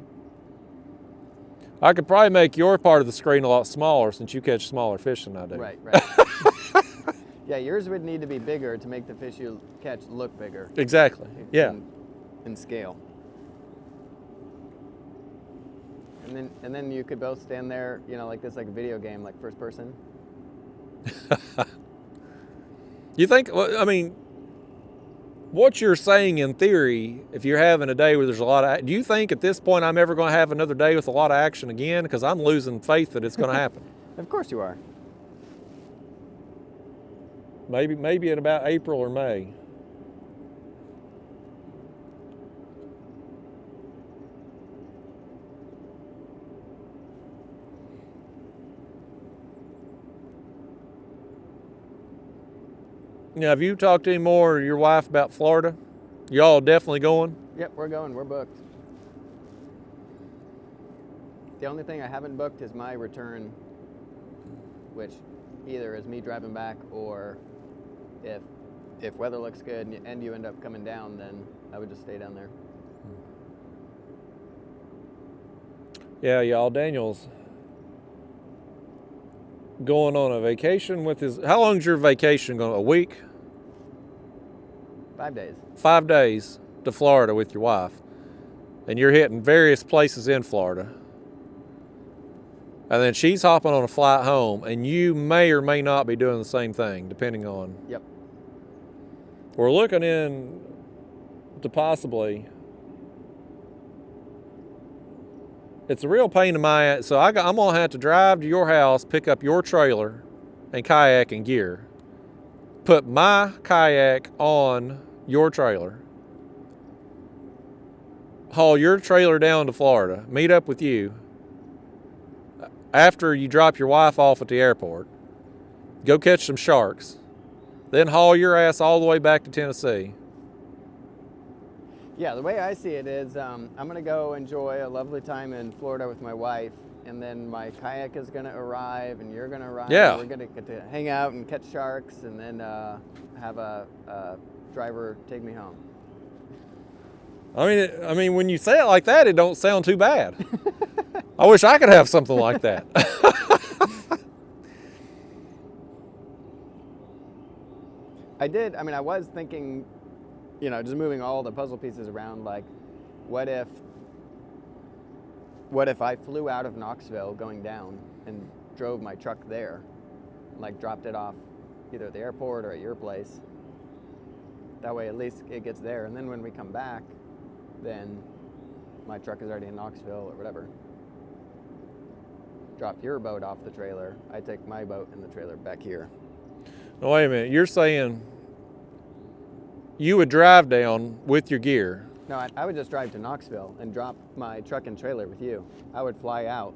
I could probably make your part of the screen a lot smaller since you catch smaller fish than I do. Right. Yeah, yours would need to be bigger to make the fish you catch look bigger. Exactly, yeah. In scale. And then you could both stand there, like this, like a video game, like first person. You think, what you're saying in theory, if you're having a day where there's a lot of, do you think at this point I'm ever going to have another day with a lot of action again? Because I'm losing faith that it's going to happen. Of course you are. Maybe in about April or May. Now, have you talked to any more of your wife about Florida? Y'all definitely going? Yep, we're going. We're booked. The only thing I haven't booked is my return, which either is me driving back, or if weather looks good and you end up coming down, then I would just stay down there. Yeah, y'all, Daniel's going on a vacation with his, how long's your vacation going? A week? 5 days. 5 days to Florida with your wife. And you're hitting various places in Florida. And then she's hopping on a flight home, and you may or may not be doing the same thing, depending on. Yep. We're looking in to possibly. It's a real pain in my ass. So I'm going to have to drive to your house, pick up your trailer and kayak and gear, put my kayak on your trailer, haul your trailer down to Florida, meet up with you. after you drop your wife off at the airport, go catch some sharks, then haul your ass all the way back to Tennessee. Yeah, the way I see it is I'm going to go enjoy a lovely time in Florida with my wife, and then my kayak is going to arrive, and you're going to arrive. Yeah. And we're going to get to hang out and catch sharks, and then have a driver take me home. I mean, when you say it like that, it don't sound too bad. I wish I could have something like that. I was thinking, just moving all the puzzle pieces around, like, what if I flew out of Knoxville going down and drove my truck there, like dropped it off either at the airport or at your place. That way at least it gets there, and then when we come back, then my truck is already in Knoxville or whatever. Drop your boat off the trailer, I take my boat and the trailer back here. No, wait a minute, you're saying you would drive down with your gear? No, I would just drive to Knoxville and drop my truck and trailer with you. I would fly out.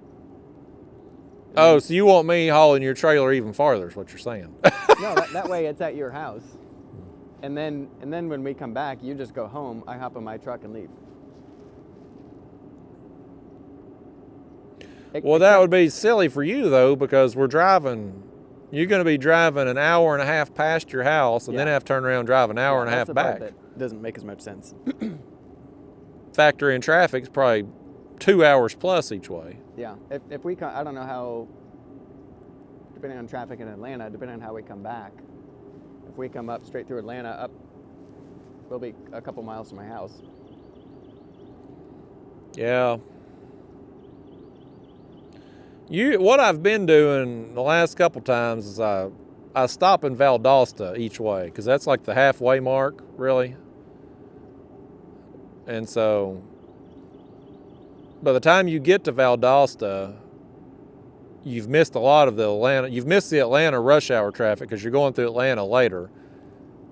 Oh, so you want me hauling your trailer even farther is what you're saying? No, that way it's at your house. And then when we come back, you just go home, I hop in my truck and leave. Well, that would be silly for you, though, because you're going to be driving an hour and a half past your house and then have to turn around and drive an hour and a half back. That doesn't make as much sense. Factor in traffic, it's probably 2 hours plus each way. Yeah, if we come, I don't know how, depending on traffic in Atlanta, depending on how we come back, if we come up straight through Atlanta, we'll be a couple miles from my house. Yeah. What I've been doing the last couple times is I stop in Valdosta each way, because that's like the halfway mark, really. And so by the time you get to Valdosta, you've missed a lot of you've missed the Atlanta rush hour traffic because you're going through Atlanta later.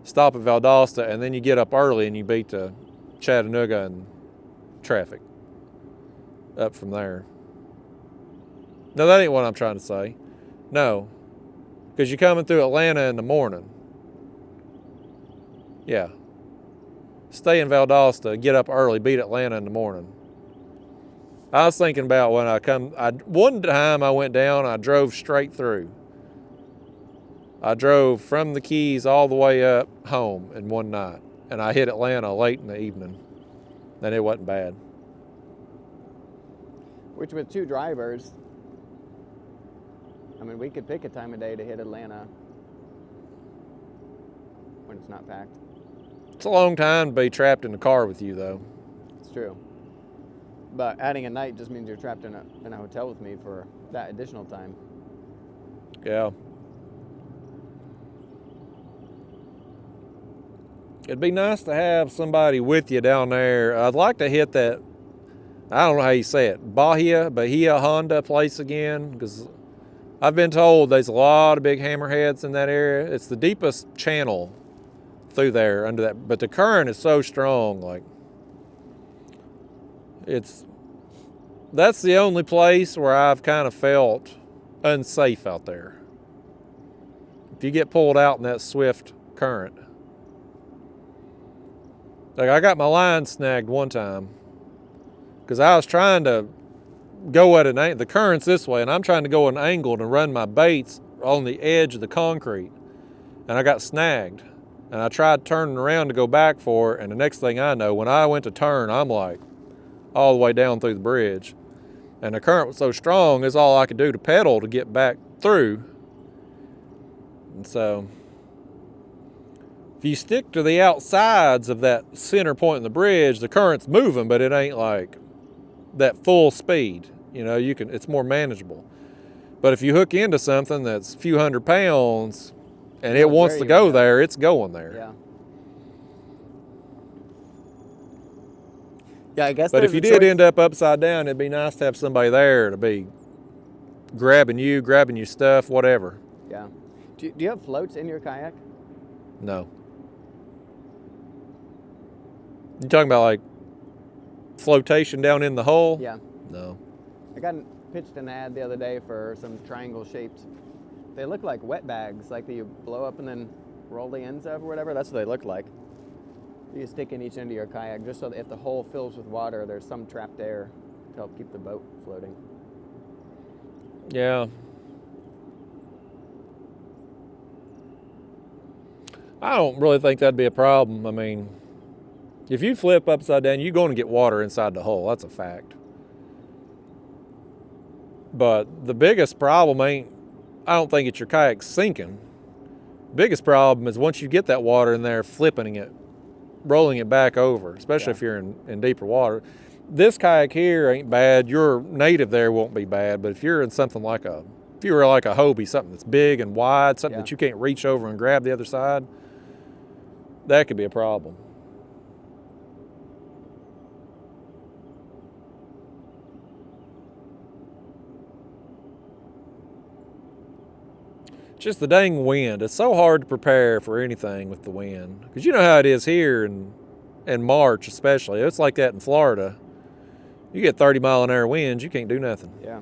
Stop at Valdosta, and then you get up early and you beat the Chattanooga and traffic up from there. No, that ain't what I'm trying to say. No, because you're coming through Atlanta in the morning. Yeah. Stay in Valdosta, get up early, beat Atlanta in the morning. I was thinking about when one time I went down, I drove straight through. I drove from the Keys all the way up home in one night, and I hit Atlanta late in the evening, and it wasn't bad. Which with two drivers, we could pick a time of day to hit Atlanta when it's not packed. It's a long time to be trapped in the car with you, though. It's true. But adding a night just means you're trapped in a hotel with me for that additional time. Yeah. It'd be nice to have somebody with you down there. I'd like to hit that, I don't know how you say it, Bahia Honda place again, because I've been told there's a lot of big hammerheads in that area. It's the deepest channel through there under that, but the current is so strong, like that's the only place where I've kind of felt unsafe out there. If you get pulled out in that swift current. Like, I got my line snagged one time because I was trying to go at an angle. The current's this way, and I'm trying to go at an angle to run my baits on the edge of the concrete, and I got snagged. And I tried turning around to go back for it, and the next thing I know, when I went to turn, I'm like all the way down through the bridge. And the current was so strong, it's all I could do to pedal to get back through. And so, if you stick to the outsides of that center point in the bridge, the current's moving, but it ain't like that full speed. It's more manageable. But if you hook into something that's a few hundred pounds, and it wants to go there, it's going there. Yeah. Yeah, I guess. But if you did end up upside down, it'd be nice to have somebody there to be grabbing your stuff, whatever. Yeah. Do you have floats in your kayak? No. You talking about like flotation down in the hull? Yeah. No. pitched an ad the other day for some triangle shaped. They look like wet bags, like that you blow up and then roll the ends of or whatever. That's what they look like. You stick in each end of your kayak just so that if the hole fills with water, there's some trapped air to help keep the boat floating. Yeah. I don't really think that'd be a problem. I mean, if you flip upside down, you're going to get water inside the hole. That's a fact. But the biggest problem I don't think it's your kayak sinking. Biggest problem is once you get that water in there, flipping it, rolling it back over, especially if you're in deeper water. This kayak here ain't bad. Your native there won't be bad, but if you're in something like if you were like a Hobie, something that's big and wide, something that you can't reach over and grab the other side, that could be a problem. Just the dang wind. It's so hard to prepare for anything with the wind. Because you know how it is here in March especially. It's like that in Florida. You get 30-mile-an-hour winds, you can't do nothing. Yeah.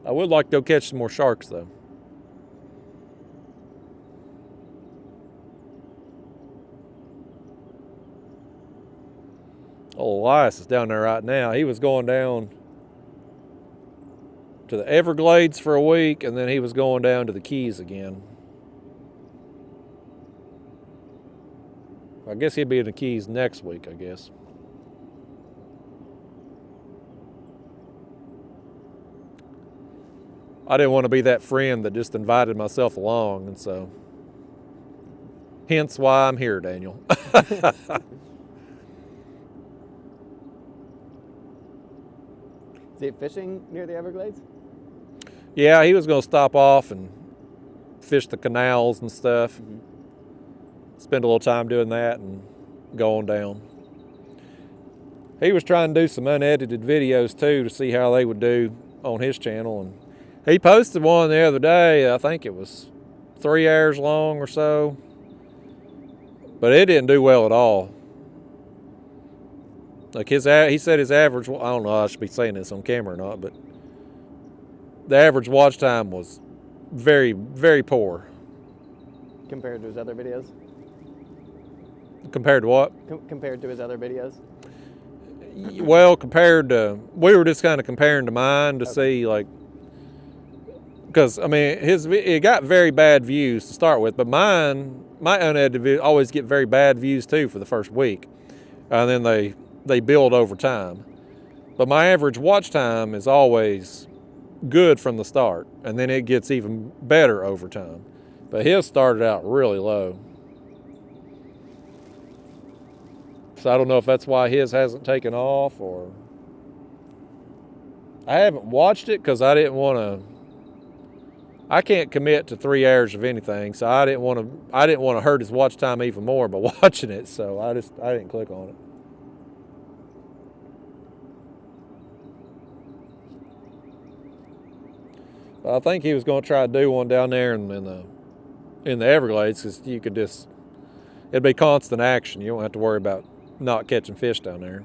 I would like to go catch some more sharks, though. Oh, Elias is down there right now. He was going down to the Everglades for a week, and then he was going down to the Keys again. I guess he'll be in the Keys next week, I guess. I didn't want to be that friend that just invited myself along, and so hence why I'm here, Daniel. Is he fishing near the Everglades? Yeah, he was going to stop off and fish the canals and stuff. Mm-hmm. Spend a little time doing that and go on down. He was trying to do some unedited videos too to see how they would do on his channel, and he posted one the other day. I think it was 3 hours long or so, but it didn't do well at all. Like he said his average, I don't know, I should be saying this on camera or not, but the average watch time was very, very poor. Compared to his other videos? Compared to what? Compared to his other videos? Well, we were just kind of comparing to mine to see, like, because, I mean, it got very bad views to start with, but my unedited videos always get very bad views too for the first week. And then they build over time. But my average watch time is always good from the start, and then it gets even better over time. But his started out really low. So I don't know if that's why his hasn't taken off, or I haven't watched it because I didn't want to. I can't commit to 3 hours of anything, so I didn't want to hurt his watch time even more by watching it. So I didn't click on it. But I think he was going to try to do one down there in the Everglades, because you could it'd be constant action. You don't have to worry about not catching fish down there.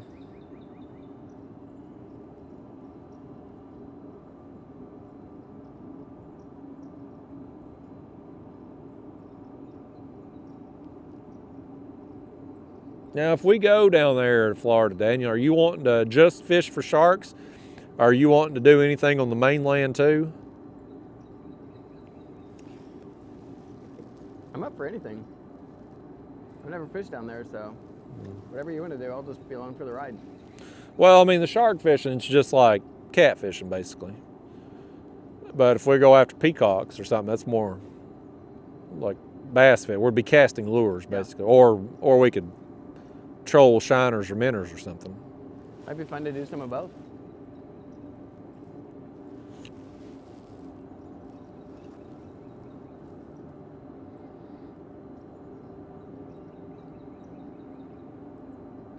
Now, if we go down there to Florida, Daniel, are you wanting to just fish for sharks? Or are you wanting to do anything on the mainland too? I'm up for anything. I've never fished down there, so whatever you want to do, I'll just be along for the ride. Well, I mean, the shark fishing is just like catfishing, basically. But if we go after peacocks or something, that's more like bass fishing. We'd be casting lures, basically. Or we could troll shiners or minnows or something. Might be fun to do some of both.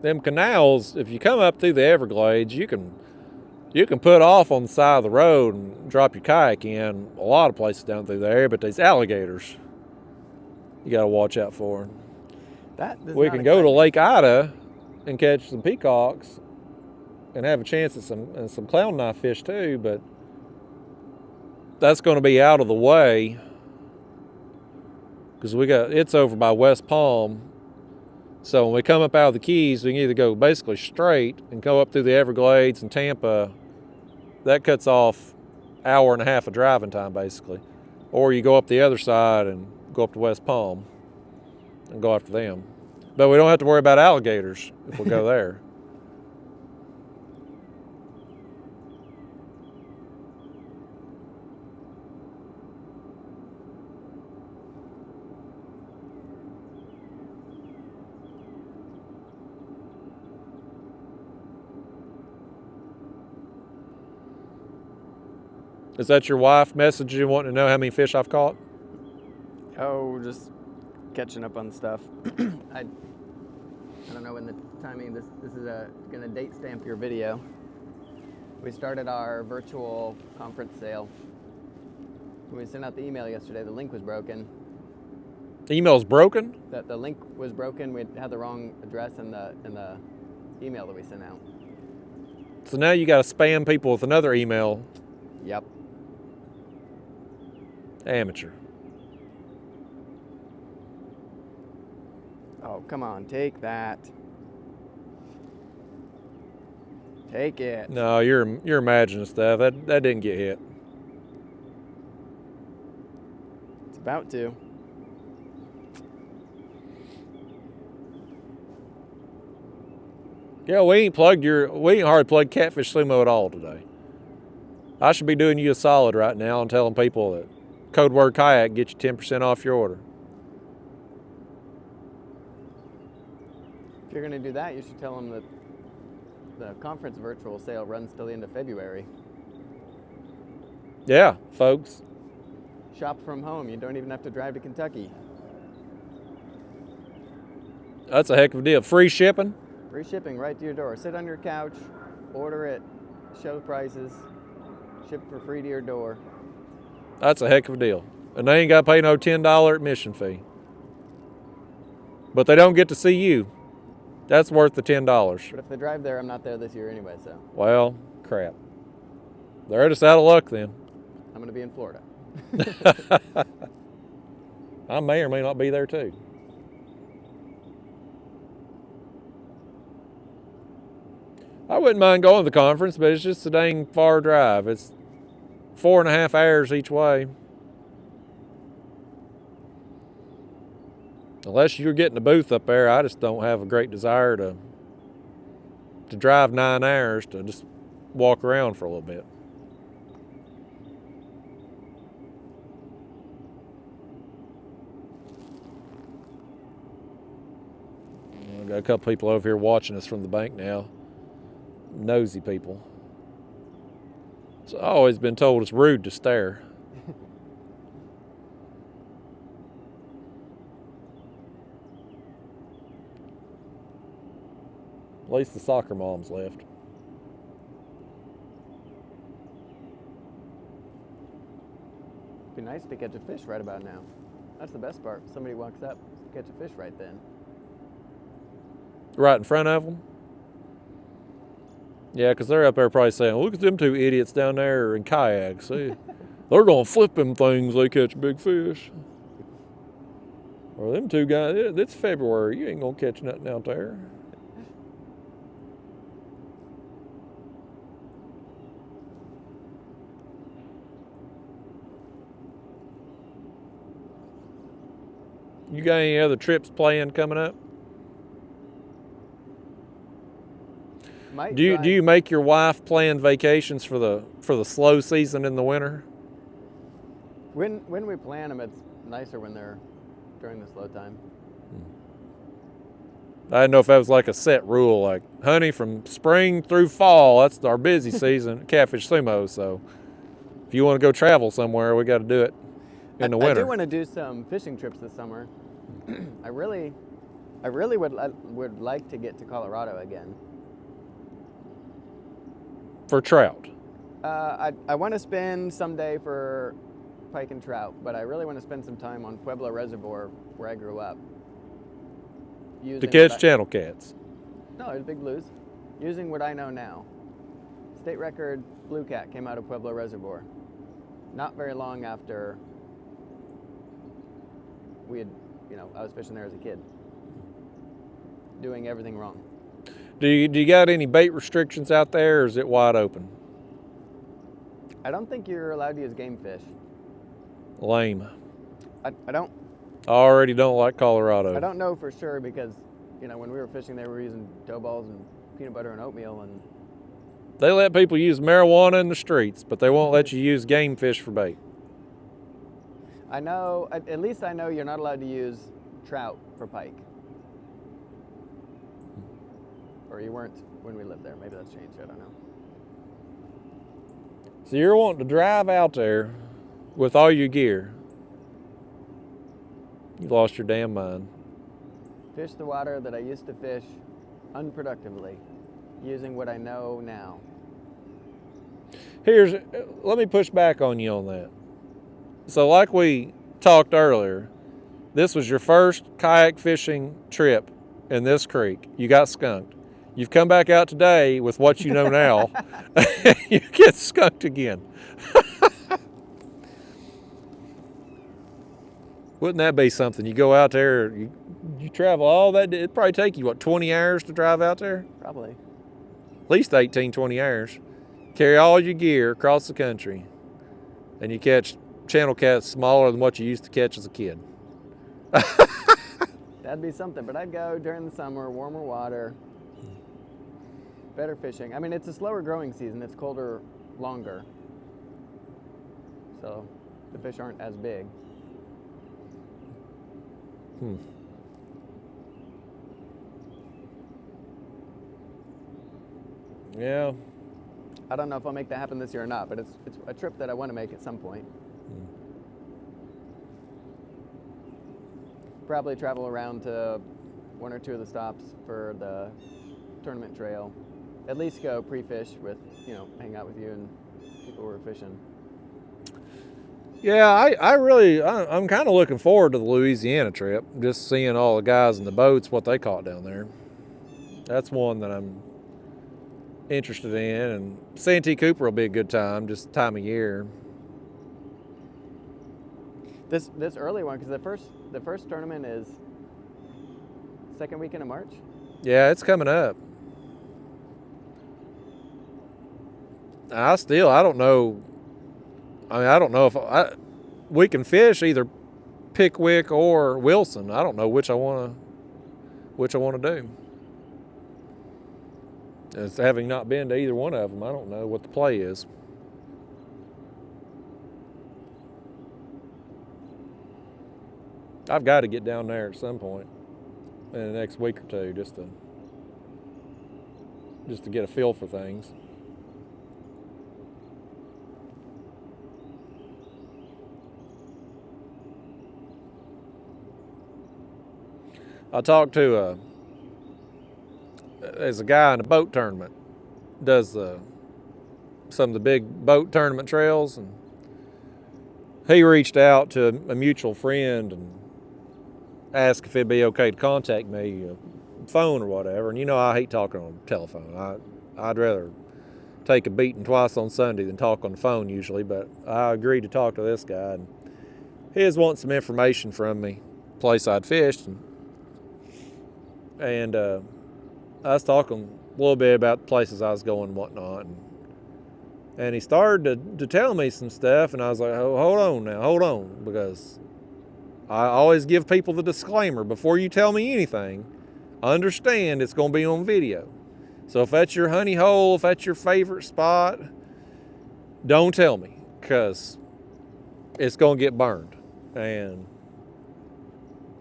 Them canals, if you come up through the Everglades, you can put off on the side of the road and drop your kayak in a lot of places down through there, but these alligators you got to watch out for. That we can go to Lake Ida and catch some peacocks and have a chance at some clown knife fish too, but that's going to be out of the way because it's over by West Palm. So when we come up out of the Keys, we can either go basically straight and go up through the Everglades and Tampa. That cuts off an hour and a half of driving time basically. Or you go up the other side and go up to West Palm and go after them. But we don't have to worry about alligators if we go there. Is that your wife messaging you wanting to know how many fish I've caught? Oh, just catching up on stuff. I don't know when the timing. This is gonna date stamp your video. We started our virtual conference sale. When we sent out the email yesterday, the link was broken. The email's broken? The link was broken. We had the wrong address in the email that we sent out. So now you got to spam people with another email. Yep. Amateur. Oh, come on, take that. Take it. No, you're imagining stuff. That didn't get hit. It's about to. Yeah, we ain't hardly plugged Catfish Sumo at all today. I should be doing you a solid right now and telling people that code word kayak gets you 10% off your order. If you're going to do that, you should tell them that the conference virtual sale runs till the end of February. Yeah, folks. Shop from home. You don't even have to drive to Kentucky. That's a heck of a deal. Free shipping? Free shipping right to your door. Sit on your couch, order it, show prices, ship for free to your door. That's a heck of a deal. And they ain't got to pay no $10 admission fee. But they don't get to see you. That's worth the $10. But if they drive there, I'm not there this year anyway, so. Well, crap. They're just out of luck then. I'm going to be in Florida. I may or may not be there too. I wouldn't mind going to the conference, but it's just a dang far drive. It's 4.5 hours each way. Unless you're getting a booth up there, I just don't have a great desire to drive 9 hours to just walk around for a little bit. I've got a couple people over here watching us from the bank now. Nosy people. It's always been told it's rude to stare. At least the soccer moms left. Be nice to catch a fish right about now. That's the best part. Somebody walks up, catch a fish right then. Right in front of them? Yeah, because they're up there probably saying, look at them two idiots down there in kayaks. They're going to flip them things, they catch big fish. Or them two guys, it's February, you ain't going to catch nothing out there. You got any other trips planned coming up? Do you make your wife plan vacations for the slow season in the winter? When we plan them, it's nicer when they're during the slow time. I didn't know if that was like a set rule, like, honey, from spring through fall, that's our busy season, Catfish Sumo. So if you want to go travel somewhere, we got to do it in the winter. I do want to do some fishing trips this summer. I really would like to get to Colorado again. For trout? I want to spend someday for pike and trout, but I really want to spend some time on Pueblo Reservoir where I grew up. To catch channel cats? No, there's big blues. Using what I know now. State record blue cat came out of Pueblo Reservoir. Not very long after we had, I was fishing there as a kid. Doing everything wrong. Do you got any bait restrictions out there, or is it wide open? I don't think you're allowed to use game fish. Lame. I don't. I already don't like Colorado. I don't know for sure because, when we were fishing, they were using dough balls and peanut butter and oatmeal, and They let people use marijuana in the streets, but they won't let you use game fish for bait. I know. At least I know you're not allowed to use trout for pike. Or you weren't when we lived there. Maybe that's changed. I don't know. So you're wanting to drive out there with all your gear. You lost your damn mind. Fish the water that I used to fish unproductively, using what I know now. Let me push back on you on that. So like we talked earlier, this was your first kayak fishing trip in this creek. You got skunked. You've come back out today with what you know now. You get skunked again. Wouldn't that be something? You go out there, you travel all that, it'd probably take you, 20 hours to drive out there? Probably. At least 18, 20 hours. Carry all your gear across the country, and you catch channel cats smaller than what you used to catch as a kid. That'd be something, but I'd go during the summer, warmer water, better fishing. I mean, it's a slower growing season. It's colder longer, so the fish aren't as big. Yeah. I don't know if I'll make that happen this year or not, but it's a trip that I want to make at some point. Probably travel around to one or two of the stops for the tournament trail. At least go pre-fish with, hang out with you and people who are fishing. Yeah, I'm kind of looking forward to the Louisiana trip, just seeing all the guys in the boats, what they caught down there. That's one that I'm interested in, and Santee Cooper will be a good time, just time of year. This early one, because the first tournament is second weekend of March? Yeah, it's coming up. I don't know. I don't know if we can fish either Pickwick or Wilson. I don't know which I want to do. As having not been to either one of them, I don't know what the play is. I've got to get down there at some point in the next week or two just to get a feel for things. I talked to there's a guy in a boat tournament, does some of the big boat tournament trails, and he reached out to a mutual friend and asked if it'd be okay to contact me, phone or whatever. And I hate talking on the telephone. I'd rather take a beating twice on Sunday than talk on the phone usually, but I agreed to talk to this guy, and he was wanting some information from me, place I'd fished, and I was talking a little bit about the places I was going and whatnot, and he started to tell me some stuff, and I was like, hold on, because I always give people the disclaimer before you tell me anything. Understand it's going to be on video. So if that's your honey hole, if that's your favorite spot, don't tell me, because it's going to get burned. And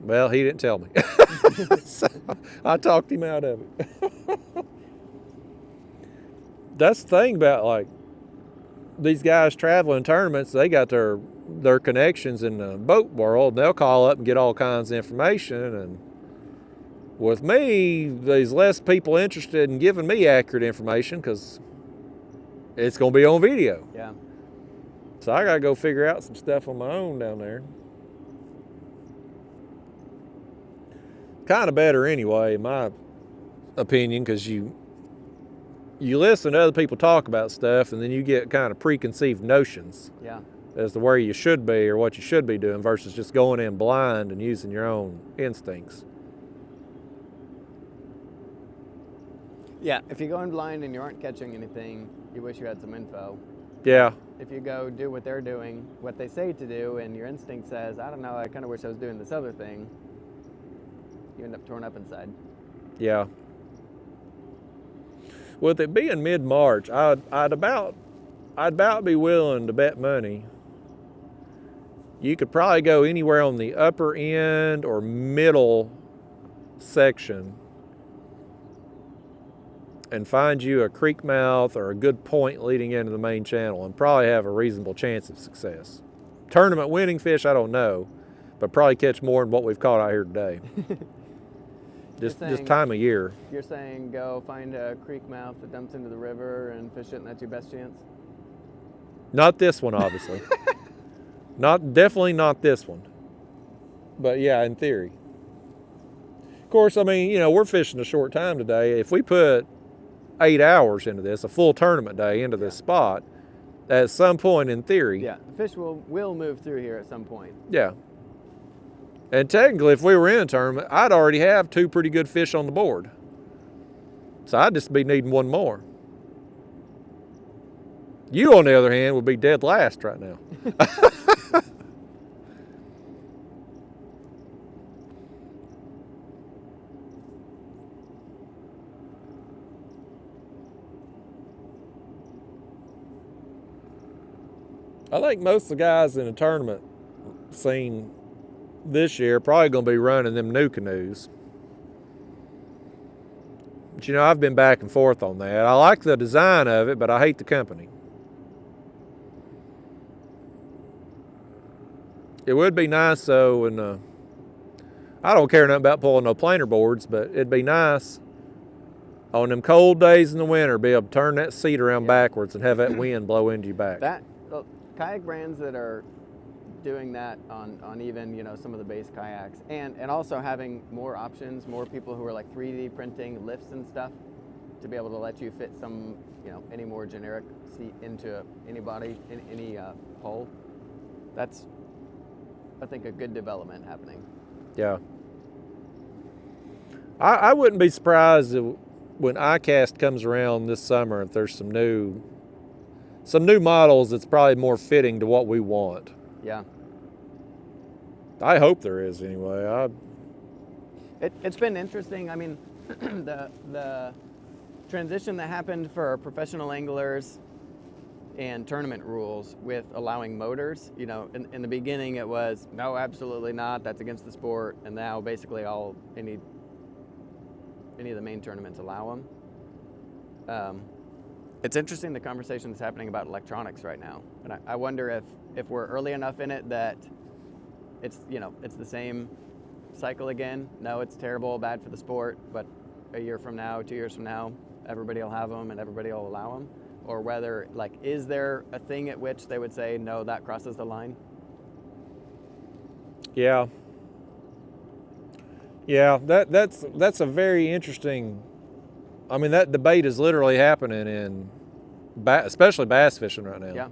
well, he didn't tell me. So I talked him out of it. That's the thing about these guys traveling tournaments. They got their connections in the boat world, and they'll call up and get all kinds of information. And with me, there's less people interested in giving me accurate information because it's going to be on video. Yeah. So I got to go figure out some stuff on my own down there. Kind of better anyway. My opinion because you listen to other people talk about stuff, and then you get kind of preconceived notions as to where you should be or what you should be doing versus just going in blind and using your own instincts. Yeah, if you go in blind and you aren't catching anything, you wish you had some info. Yeah. If you go do what they're doing, what they say to do, and your instinct says, I don't know, I kind of wish I was doing this other thing, you end up torn up inside. Yeah. With it being mid-March, I'd about be willing to bet money you could probably go anywhere on the upper end or middle section and find you a creek mouth or a good point leading into the main channel and probably have a reasonable chance of success. Tournament winning fish, I don't know, but probably catch more than what we've caught out here today. just time of year. You're saying go find a creek mouth that dumps into the river and fish it, and that's your best chance? Not this one, obviously. Definitely not this one. But yeah, in theory. Of course, I mean, we're fishing a short time today. If we put 8 hours into this, a full tournament day into this spot, at some point in theory. Yeah, the fish will move through here at some point. Yeah. And technically, if we were in a tournament, I'd already have 2 pretty good fish on the board. So I'd just be needing 1 more. You, on the other hand, would be dead last right now. I think most of the guys in the tournament scene this year are probably going to be running them new canoes. But I've been back and forth on that. I like the design of it, but I hate the company. It would be nice though, and I don't care nothing about pulling no planer boards, but it'd be nice on them cold days in the winter, be able to turn that seat around backwards and have that wind blow into your back. Kayak brands that are doing that on even some of the base kayaks, and also having more options, more people who are like 3D printing lifts and stuff to be able to let you fit some any more generic seat into anybody in any hole. That's, I think, a good development happening. Yeah. I wouldn't be surprised if, when iCast comes around this summer, if there's some new models that's probably more fitting to what we want. Yeah. I hope there is anyway. It's been interesting. I mean, the transition that happened for professional anglers and tournament rules with allowing motors. In the beginning it was, no, absolutely not, that's against the sport. And now basically any of the main tournaments allow them. It's interesting the conversation that's happening about electronics right now. And I wonder if we're early enough in it that it's the same cycle again. No, it's terrible, bad for the sport, but a year from now, 2 years from now, everybody will have them and everybody will allow them. Or whether, is there a thing at which they would say, no, that crosses the line? Yeah. Yeah, that's a very interesting, I mean, that debate is literally happening in, especially bass fishing right now. Yeah.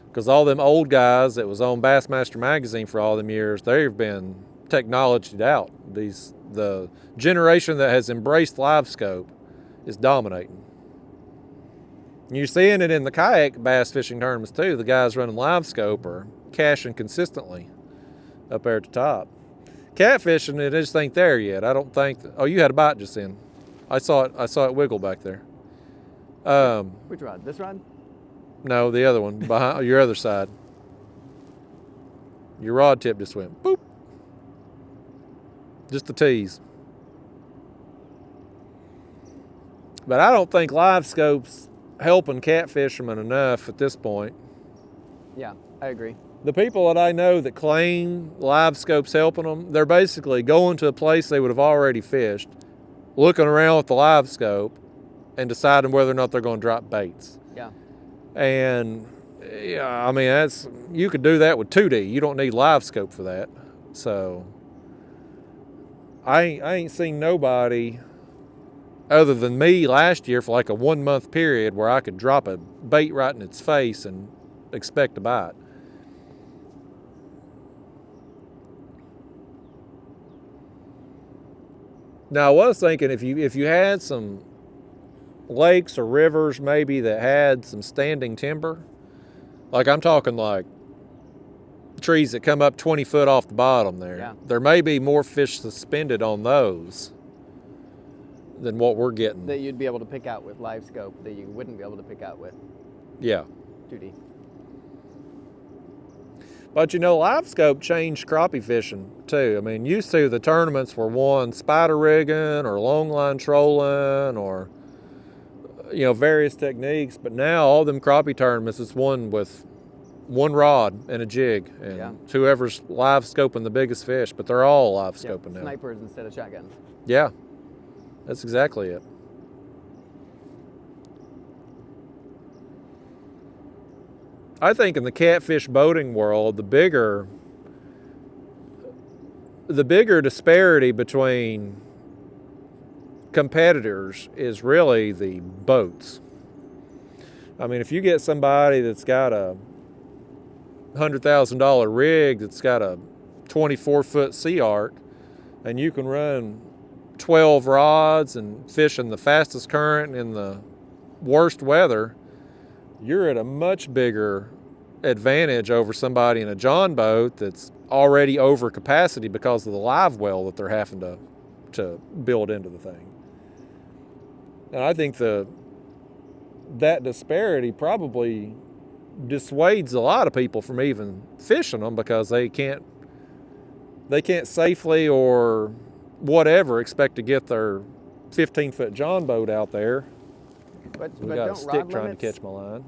Because all them old guys that was on Bassmaster magazine for all them years, they've been technologied out. The generation that has embraced live scope is dominating. You're seeing it in the kayak bass fishing tournaments too. The guys running live scope are cashing consistently up there at the top. Catfishing, it just ain't there yet. I don't think. Oh, you had a bite just in. I saw it wiggle back there. Which rod? This rod? No, the other one behind your other side. Your rod tip just went boop. Just a tease. But I don't think live scope's helping catfishermen enough at this point. Yeah, I agree. The people that I know that claim live scope's helping them, they're basically going to a place they would have already fished, looking around with the live scope, and deciding whether or not they're going to drop baits. Yeah. And yeah, I mean, you could do that with 2D. You don't need live scope for that. So I ain't seen nobody other than me last year for like a 1 month period where I could drop a bait right in its face and expect a bite. Now I was thinking if you had some lakes or rivers maybe that had some standing timber, like I'm talking like trees that come up 20 foot off the bottom there, Yeah. there may be more fish suspended on those than what we're getting. That you'd be able to pick out with live scope that you wouldn't be able to pick out with Yeah. 2D. But you know, live scope changed crappie fishing too. I mean, used to the tournaments were won spider rigging or long line trolling or, you know, various techniques. But now all them crappie tournaments is won with one rod and a jig, and Yeah. whoever's live scoping the biggest fish. But they're all live scoping now. Snipers instead of shotguns. Yeah, that's exactly it. I think in the catfish boating world, the bigger disparity between competitors is really the boats. I mean, if you get somebody that's got a $100,000 rig that's got a 24-foot sea arc, and you can run 12 rods and fish in the fastest current in the worst weather, you're at a much bigger advantage over somebody in a John boat that's already over capacity because of the live well that they're having to build into the thing. And I think that disparity probably dissuades a lot of people from even fishing them because they can't safely or whatever expect to get their 15-foot John boat out there. But We got a don't stick rod trying to limits catch my line.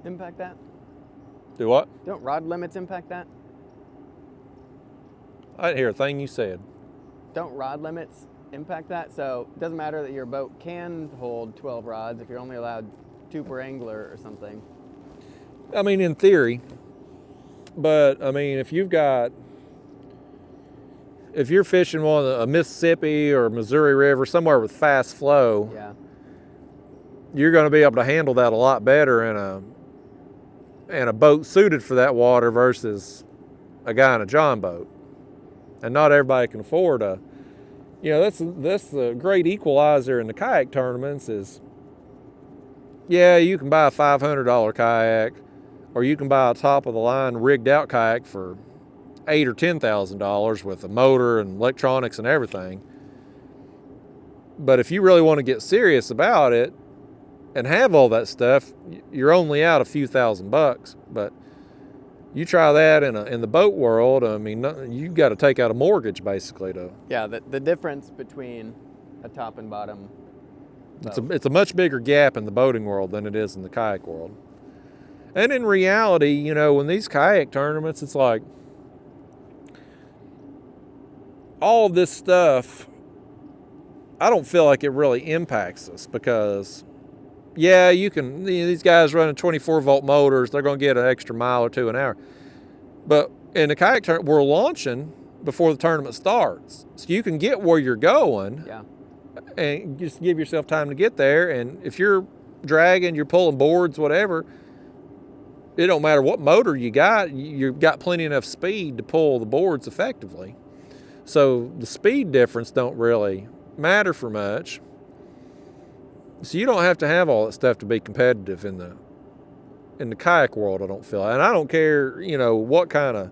impact that? Do what? Don't rod limits impact that? I didn't hear a thing you said. Don't rod limits impact that? So it doesn't matter that your boat can hold 12 rods if you're only allowed 2 per angler or something. I mean, in theory. But, I mean, if you're fishing a Mississippi or Missouri River, somewhere with fast flow, Yeah. you're going to be able to handle that a lot better in a boat suited for that water versus a guy in a John boat. And not everybody can afford that's the great equalizer in the kayak tournaments is, yeah, you can buy a $500 kayak, or you can buy a top of the line rigged out kayak for $8,000 or $10,000 with a motor and electronics and everything. But if you really want to get serious about it and have all that stuff, you're only out a few $1,000. But you try that in the boat world, I mean, you've got to take out a mortgage basically to. Yeah, the difference between a top and bottom. It's a much bigger gap in the boating world than it is in the kayak world. And in reality, you know, when these kayak tournaments, it's like all of this stuff, I don't feel like it really impacts us because, yeah, these guys running 24-volt motors, they're going to get an extra mile or two an hour. But in the kayak tournament, we're launching before the tournament starts. So you can get where you're going. Yeah. And just give yourself time to get there. And if you're dragging, you're pulling boards, whatever, it don't matter what motor you got, you've got plenty enough speed to pull the boards effectively. So the speed difference don't really matter for much. So you don't have to have all that stuff to be competitive in the kayak world, I don't feel. And I don't care, you know, what kind of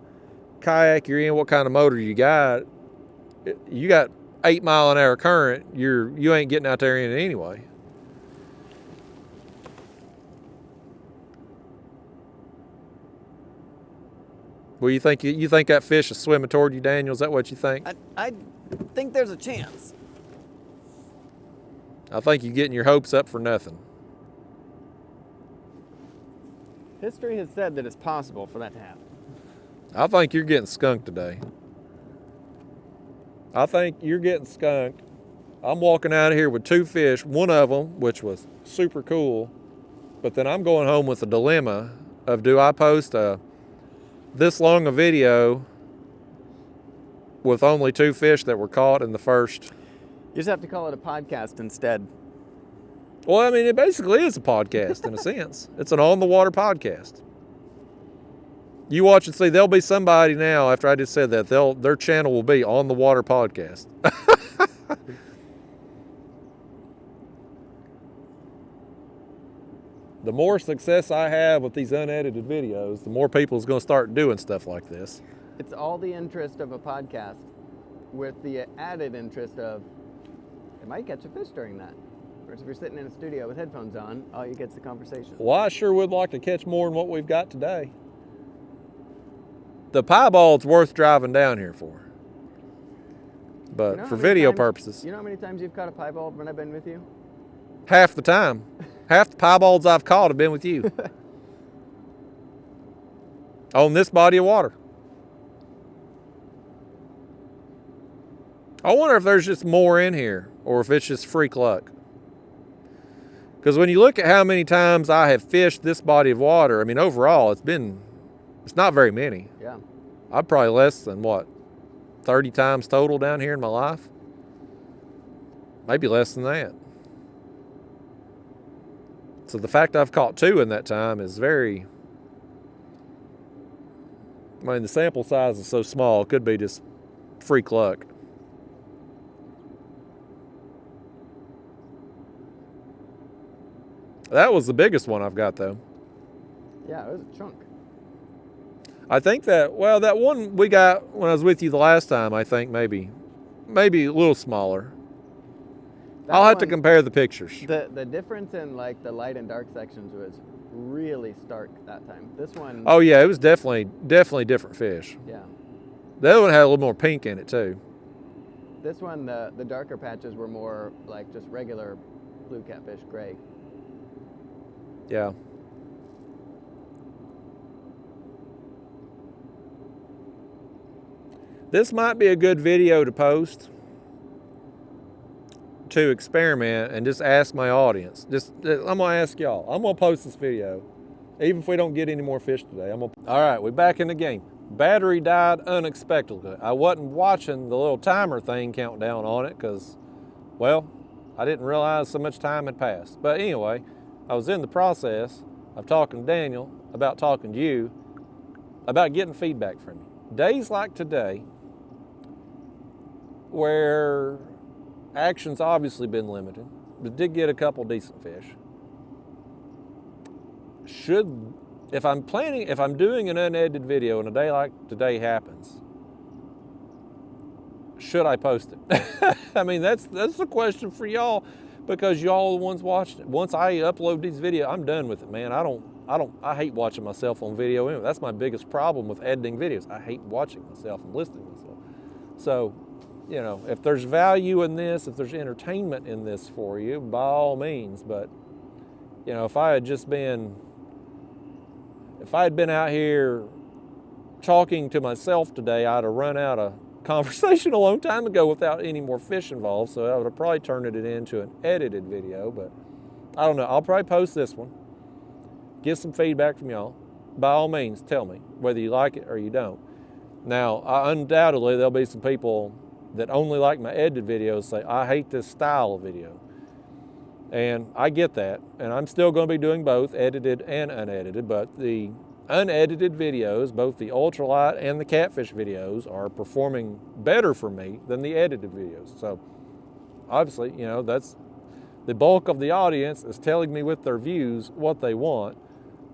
kayak you're in, what kind of motor you got. You got 8 mile an hour current, you ain't getting out there in it anyway. Well, you think that fish is swimming toward you, Daniel? Is that what you think? I think there's a chance. I think you're getting your hopes up for nothing. History has said that it's possible for that to happen. I think you're getting skunked today. I think you're getting skunked. I'm walking out of here with 2 fish, one of them, which was super cool, but then I'm going home with a dilemma of, do I post this long a video with only 2 fish that were caught in the first You just have to call it a podcast instead. Well, I mean, it basically is a podcast in a sense. It's an on-the-water podcast. You watch and see, there'll be somebody now, after I just said that, their channel will be On the Water Podcast. The more success I have with these unedited videos, the more people is going to start doing stuff like this. It's all the interest of a podcast with the added interest of, it might catch a fish during that. Whereas if you're sitting in a studio with headphones on, all you get's the conversation. Well, I sure would like to catch more than what we've got today. The piebald's worth driving down here for. But for video purposes. You know how many times you've caught a piebald when I've been with you? Half the time. Half the piebalds I've caught have been with you. On this body of water. I wonder if there's just more in here or if it's just freak luck. Because when you look at how many times I have fished this body of water, I mean, overall, it's not very many. Yeah. I've probably less than, 30 times total down here in my life? Maybe less than that. So the fact I've caught 2 in that time is very... I mean, the sample size is so small, it could be just freak luck. That was the biggest one I've got, though. Yeah, it was a chunk. I think that one we got when I was with you the last time, I think maybe a little smaller. I'll have to compare the pictures. The difference in like the light and dark sections was really stark that time. This one... Oh yeah, it was definitely different fish. Yeah. The other one had a little more pink in it too. This one, the darker patches were more like just regular blue catfish, gray. Yeah. This might be a good video to post to experiment and just ask my audience. I'm gonna ask y'all. I'm gonna post this video, even if we don't get any more fish today. All right, we're back in the game. Battery died unexpectedly. I wasn't watching the little timer thing count down on it because, well, I didn't realize so much time had passed. But anyway, I was in the process of talking to Daniel, about talking to you, about getting feedback from you. Days like today, where action's obviously been limited, but did get a couple decent fish. If I'm doing an unedited video and a day like today happens, should I post it? I mean, that's the question for y'all, because y'all are the ones watching it. Once I upload these videos, I'm done with it, man. I hate watching myself on video anyway. That's my biggest problem with editing videos. I hate watching myself and listening to myself. So, you know, if there's value in this, if there's entertainment in this for you, by all means. But, you know, if I had been out here talking to myself today, I'd have run out of conversation a long time ago without any more fish involved. So I would have probably turned it into an edited video. But I don't know. I'll probably post this one. Get some feedback from y'all. By all means, tell me whether you like it or you don't. Now, undoubtedly, there'll be some people that only like my edited videos say, I hate this style of video. And I get that. And I'm still going to be doing both, edited and unedited. But the unedited videos, both the ultralight and the catfish videos, are performing better for me than the edited videos. So, obviously, you know, that's the bulk of the audience is telling me with their views what they want.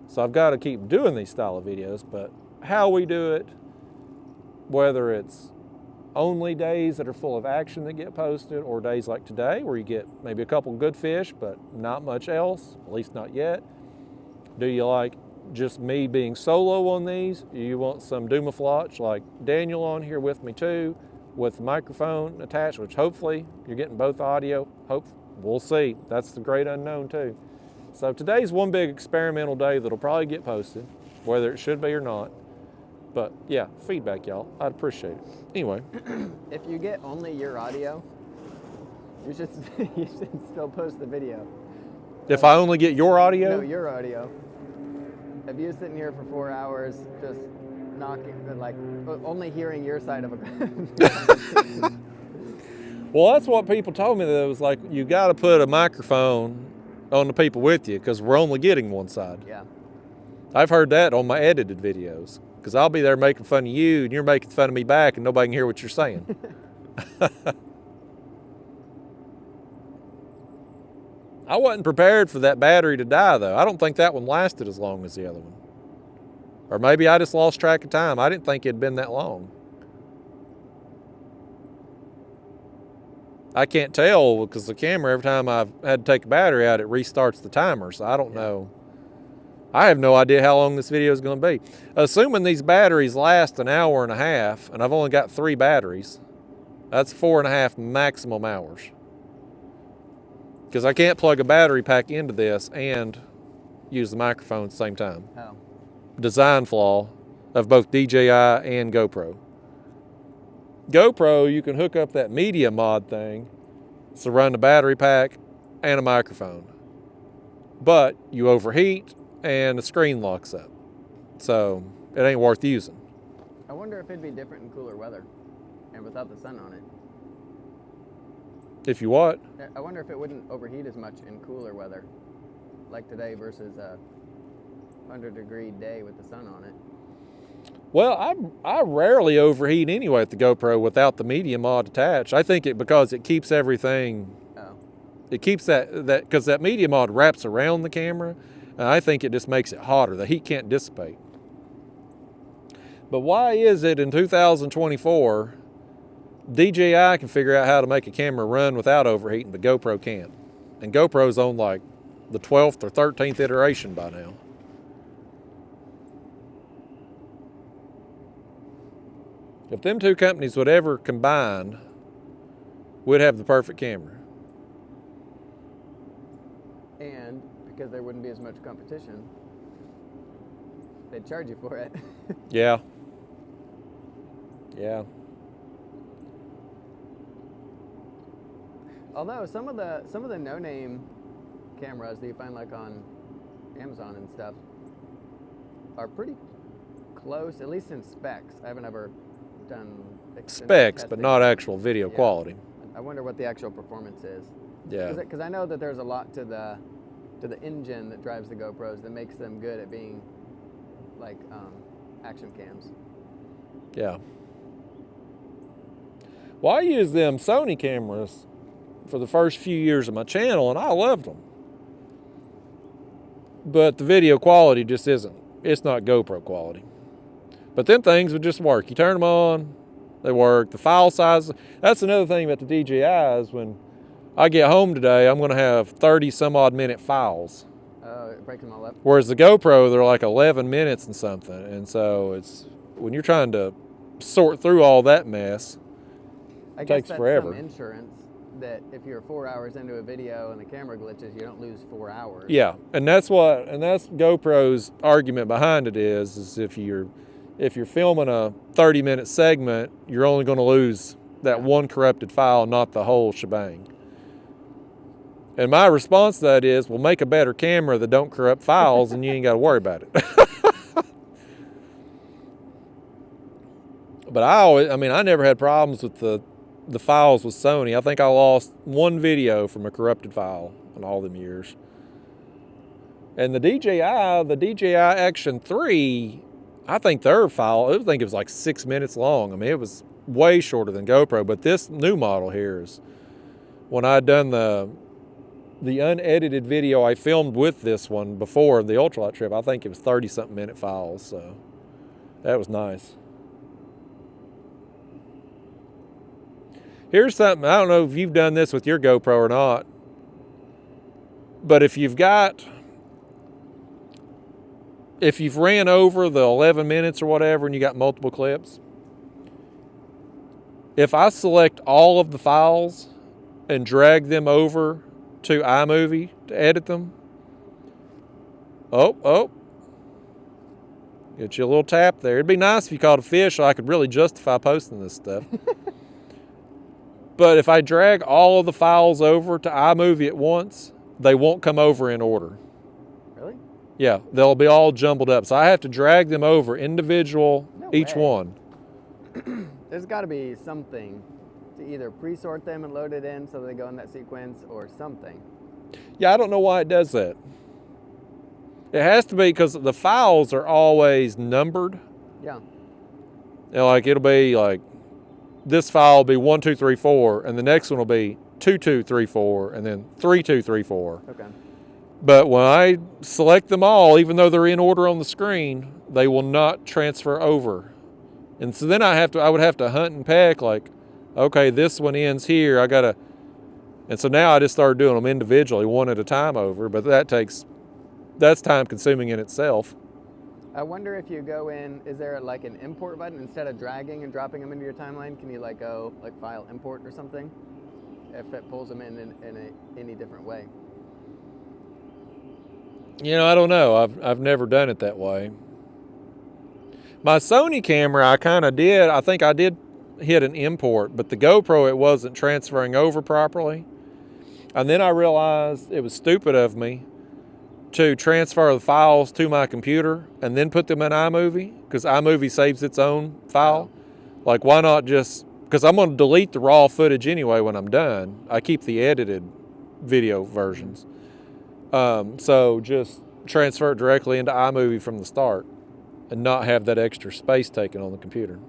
So I've got to keep doing these style of videos. But how we do it, whether it's only days that are full of action that get posted, or days like today where you get maybe a couple good fish but not much else, at least not yet. Do you like just me being solo on these? Do you want some doomaflotch like Daniel on here with me too, with the microphone attached, which hopefully you're getting both audio? We'll see. That's the great unknown too. So today's one big experimental day that'll probably get posted, whether it should be or not. But yeah, feedback, y'all. I'd appreciate it. Anyway. If you get only your audio, you should still post the video. If I only get your audio? No, your audio. If you're sitting here for 4 hours, just knocking, like, only hearing your side of a Well, that's what people told me. That it was like, you got to put a microphone on the people with you because we're only getting one side. Yeah. I've heard that on my edited videos because I'll be there making fun of you and you're making fun of me back and nobody can hear what you're saying. I wasn't prepared for that battery to die, though. I don't think that one lasted as long as the other one. Or maybe I just lost track of time. I didn't think it'd been that long. I can't tell because the camera, every time I've had to take a battery out, it restarts the timer. So I don't know. I have no idea how long this video is going to be. Assuming these batteries last an hour and a half, and I've only got 3 batteries, that's 4.5 maximum hours. Because I can't plug a battery pack into this and use the microphone at the same time. Oh. Design flaw of both DJI and GoPro. GoPro, you can hook up that media mod thing to run the battery pack and a microphone. But you overheat and the screen locks up. So it ain't worth using. I wonder if it'd be different in cooler weather and without the sun on it. If you what? I wonder if it wouldn't overheat as much in cooler weather, like today versus a 100-degree day with the sun on it. Well, I rarely overheat anyway at the GoPro without the media mod attached. I think because it keeps everything. Oh. It keeps that because that media mod wraps around the camera, and I think it just makes it hotter. The heat can't dissipate. But why is it in 2024 DJI can figure out how to make a camera run without overheating, but GoPro can't? And GoPro's on like the 12th or 13th iteration by now. If them two companies would ever combine, we'd have the perfect camera. And because there wouldn't be as much competition, they'd charge you for it. Yeah. Yeah. Although some of the no-name cameras that you find like on Amazon and stuff are pretty close, at least in specs. I haven't ever done Specs, testing. but not actual video quality. I wonder what the actual performance is. Yeah. Because I know that there's a lot to the engine that drives the GoPros that makes them good at being like action cams. Yeah. Well, I used them Sony cameras for the first few years of my channel, and I loved them. But the video quality just isn't. It's not GoPro quality. But them things would just work. You turn them on, they work. The file size, that's another thing about the DJI is when I get home today, I'm going to have 30 some odd minute files. It breaks them all up. Whereas the GoPro, they're like 11 minutes and something. And so it's, when you're trying to sort through all that mess, it takes forever. Some insurance that if you're 4 hours into a video and the camera glitches, you don't lose 4 hours. Yeah, and that's GoPro's argument behind it is if you're filming a 30-minute segment, you're only going to lose that one corrupted file, not the whole shebang. And my response to that is, well, make a better camera that don't corrupt files and you ain't got to worry about it. But I never had problems with the files with Sony. I think I lost one video from a corrupted file in all them years. And the DJI Action 3, I think their file, I think it was like 6 minutes long. I mean, it was way shorter than GoPro, but this new model here is, when I'd done the unedited video I filmed with this one before the Ultralight trip, I think it was 30-something minute files, so that was nice. Here's something, I don't know if you've done this with your GoPro or not, but if you've ran over the 11 minutes or whatever and you got multiple clips, if I select all of the files and drag them over to iMovie to edit them, get you a little tap there. It'd be nice if you caught a fish so I could really justify posting this stuff. But if I drag all of the files over to iMovie at once, they won't come over in order. Really? Yeah, they'll be all jumbled up. So I have to drag them over individual, each one. There's got to be something to either pre-sort them and load it in so they go in that sequence or something. Yeah, I don't know why it does that. It has to be because the files are always numbered. Yeah. Like it'll be like, this file will be 1, 2, 3, 4, and the next one will be 2, 2, 3, 4, and then 3, 2, 3, 4. Okay. But when I select them all, even though they're in order on the screen, they will not transfer over. And so then I would have to hunt and peck like, okay, this one ends here. And so now I just started doing them individually, one at a time over, but that's time consuming in itself. I wonder if you go in, is there like an import button instead of dragging and dropping them into your timeline? Can you like go like file import or something? If it pulls them in any different way. I don't know. I've never done it that way. My Sony camera, I think I did hit an import, but the GoPro, it wasn't transferring over properly. And then I realized it was stupid of me to transfer the files to my computer and then put them in iMovie, because iMovie saves its own file. Like, why not because I'm going to delete the raw footage anyway when I'm done. I keep the edited video versions. So just transfer it directly into iMovie from the start and not have that extra space taken on the computer.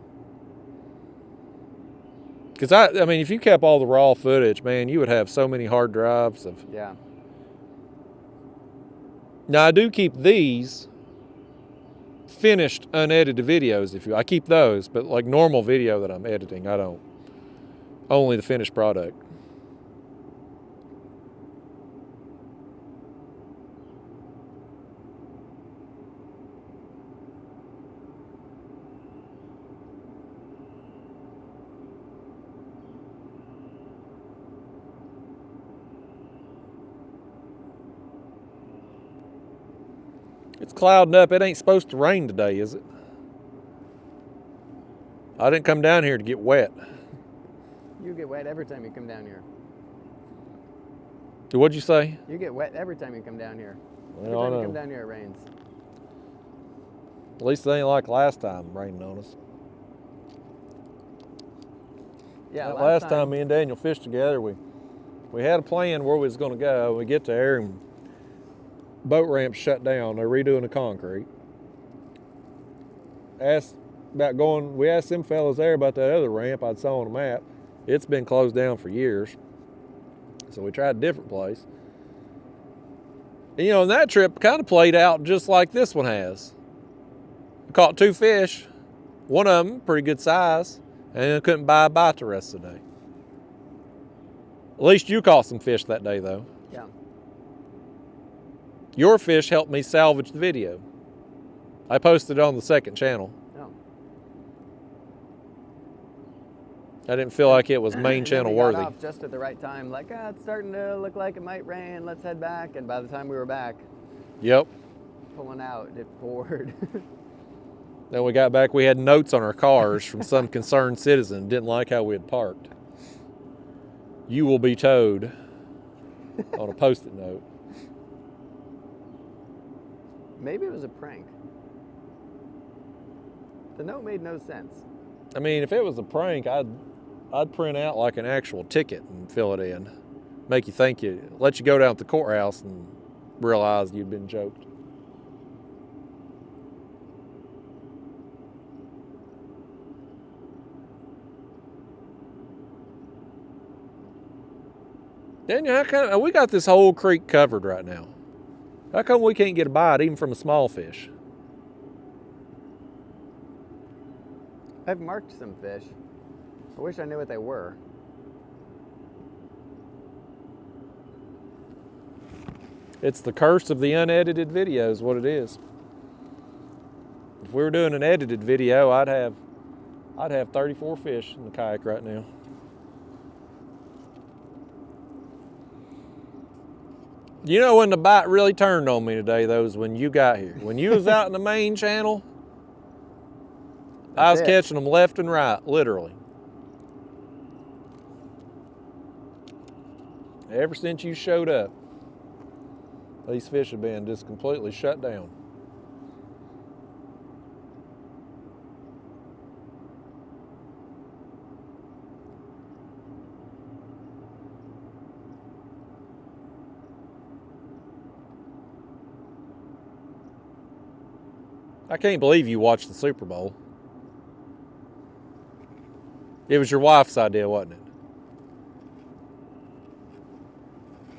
Because I mean, if you kept all the raw footage, man, you would have so many hard drives of. Yeah. Now I do keep these finished unedited videos. I keep those, but like normal video that I'm editing, I don't. Only the finished product. It's clouding up. It ain't supposed to rain today, is it? I didn't come down here to get wet. You get wet every time you come down here. What'd you say? You get wet every time you come down here. Every Well, time I you know. come down here, it rains. At least it ain't like last time raining on us. Yeah, Last time me and Daniel fished together, we had a plan where we was going to go. We get there and boat ramp shut down. They're redoing the concrete. We asked them fellas there about that other ramp I'd saw on the map. It's been closed down for years. So we tried a different place. And, and that trip kind of played out just like this one has. We caught 2 fish. One of them, pretty good size, and I couldn't buy a bite the rest of the day. At least you caught some fish that day, though. Yeah. Your fish helped me salvage the video. I posted it on the second channel. Oh. I didn't feel like it was main channel We got worthy. off just at the right time. Like, it's starting to look like it might rain. Let's head back. And by the time we were back, Yep. pulling out, it poured. Then we got back, we had notes on our cars from some concerned citizen. Didn't like how we had parked. You will be towed on a Post-it note. Maybe it was a prank. The note made no sense. I mean, if it was a prank, I'd print out like an actual ticket and fill it in. Make you think let you go down to the courthouse and realize you'd been joked. Daniel, we got this whole creek covered right now. How come we can't get a bite even from a small fish? I've marked some fish. I wish I knew what they were. It's the curse of the unedited video is what it is. If we were doing an edited video, I'd have 34 fish in the kayak right now. You know when the bite really turned on me today, though, is when you got here. When you was out in the main channel, I was catching them left and right, literally. Ever since you showed up, these fish have been just completely shut down. I can't believe you watched the Super Bowl. It was your wife's idea, wasn't it?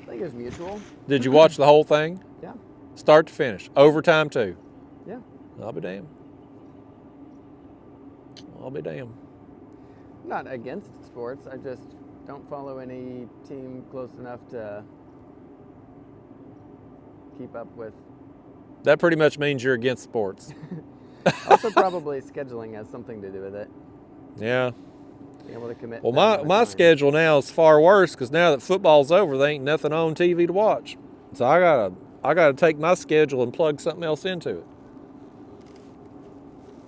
I think it was mutual. Did you watch the whole thing? Yeah. Start to finish. Overtime too? Yeah. I'll be damned. I'll be damned. I'm not against sports. I just don't follow any team close enough to keep up with. That pretty much means you're against sports. Also, probably scheduling has something to do with it. Yeah. Being able to commit. Well, time my schedule now is far worse because now that football's over, there ain't nothing on TV to watch. So I gotta take my schedule and plug something else into it.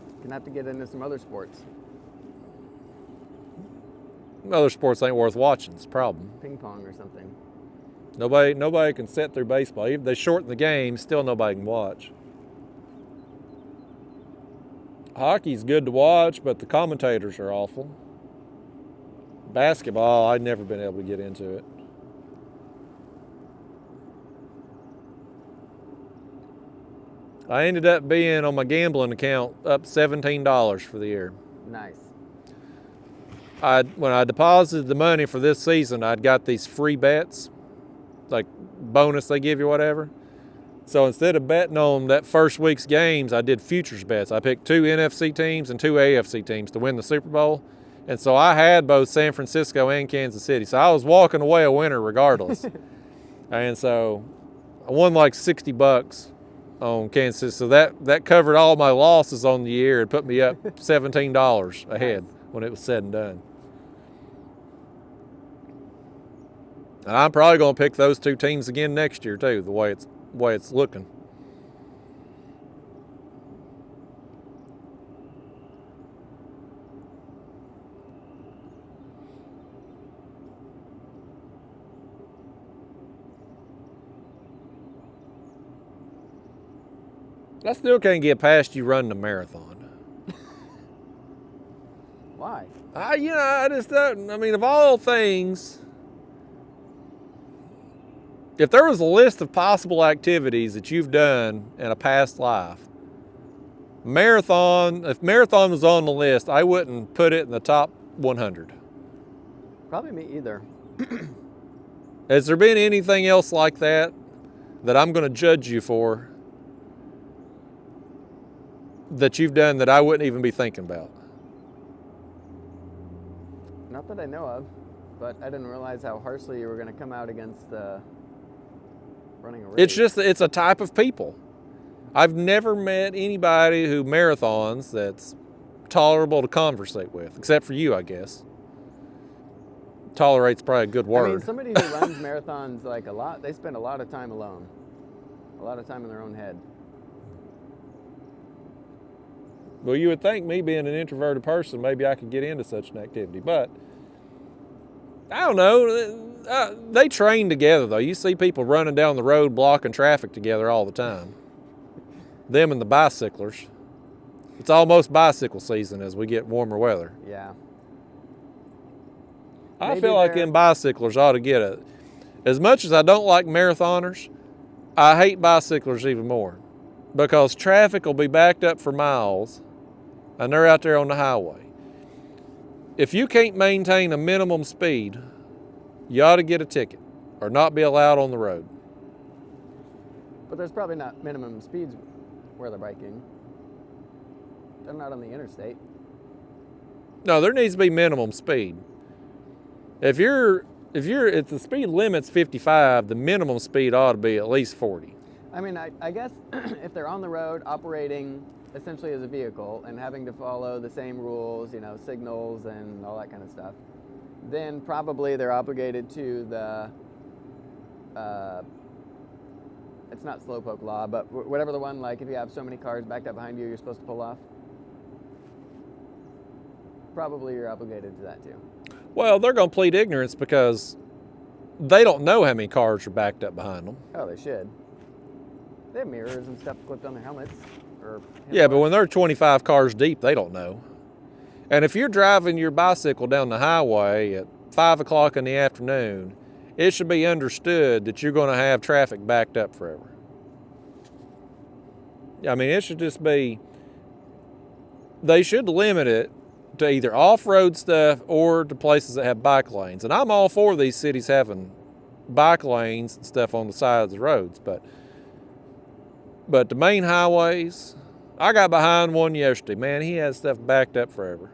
You're gonna have to get into some other sports. Other sports ain't worth watching. It's a problem. Ping pong or something. Nobody can sit through baseball. Even if they shorten the game, still nobody can watch. Hockey's good to watch, but the commentators are awful. Basketball, I've never been able to get into it. I ended up being on my gambling account up $17 for the year. Nice. When I deposited the money for this season, I'd got these free bets, like bonus they give you, whatever. So instead of betting on that first week's games, I did futures bets. I picked 2 NFC teams and 2 AFC teams to win the Super Bowl. And so I had both San Francisco and Kansas City. So I was walking away a winner regardless. And so I won like $60 on Kansas City. So that covered all my losses on the year and put me up $17 ahead when it was said and done. And I'm probably going to pick those 2 teams again next year too, the way it's looking. I still can't get past you running a marathon. Why? I just don't. I mean, of all things, if there was a list of possible activities that you've done in a past life, if marathon was on the list, I wouldn't put it in the top 100. Probably me either. Has there been anything else like that I'm going to judge you for that you've done that I wouldn't even be thinking about? Not that I know of, but I didn't realize how harshly you were going to come out against running a race. It's a type of people. I've never met anybody who marathons that's tolerable to conversate with, except for you, I guess. Tolerate's probably a good word. I mean, somebody who runs marathons like a lot, they spend a lot of time alone, a lot of time in their own head. Well, you would think me being an introverted person, maybe I could get into such an activity, but I don't know. They train together, though. You see people running down the road blocking traffic together all the time. Them and the bicyclers. It's almost bicycle season as we get warmer weather. Yeah. I feel like them bicyclers ought to get it. As much as I don't like marathoners, I hate bicyclers even more because traffic will be backed up for miles and they're out there on the highway. If you can't maintain a minimum speed, you ought to get a ticket or not be allowed on the road. But there's probably not minimum speeds where they're biking. They're not on the interstate. No, there needs to be minimum speed. If the speed limit's 55, the minimum speed ought to be at least 40. I mean, I guess if they're on the road operating essentially as a vehicle and having to follow the same rules, signals and all that kind of stuff, then probably they're obligated to the, it's not slowpoke law, but whatever the one, like if you have so many cars backed up behind you, you're supposed to pull off. Probably you're obligated to that too. Well, they're going to plead ignorance because they don't know how many cars are backed up behind them. Oh, they should. They have mirrors and stuff clipped on their helmets. Yeah, but when they're 25 cars deep, they don't know. And if you're driving your bicycle down the highway at 5 o'clock in the afternoon, it should be understood that you're going to have traffic backed up forever. I mean, it should just be, they should limit it to either off-road stuff or to places that have bike lanes. And I'm all for these cities having bike lanes and stuff on the sides of the roads, but the main highways, I got behind one yesterday. Man, he had stuff backed up forever.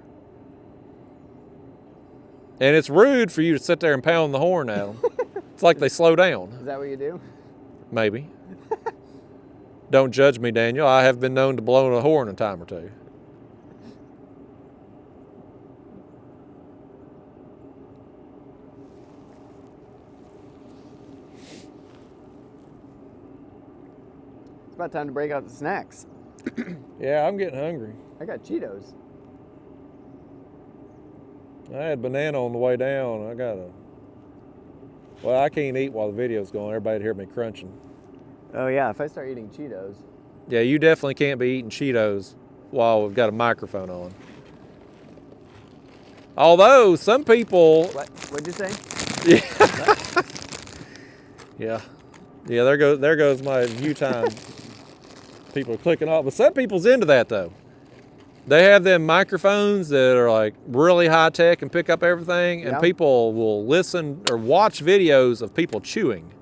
And it's rude for you to sit there and pound the horn at them. It's like they slow down. Is that what you do? Maybe. Don't judge me, Daniel. I have been known to blow a horn a time or two. It's about time to break out the snacks. Yeah, I'm getting hungry. I got Cheetos. I had banana on the way down. Well, I can't eat while the video's going. Everybody hear me crunching. Oh yeah, if I start eating Cheetos. Yeah, you definitely can't be eating Cheetos while we've got a microphone on. Although some people... What'd you say? Yeah. Yeah, there goes my view time. People are clicking off. But some people's into that, though. They have them microphones that are like really high tech and pick up everything, and people will listen or watch videos of people chewing.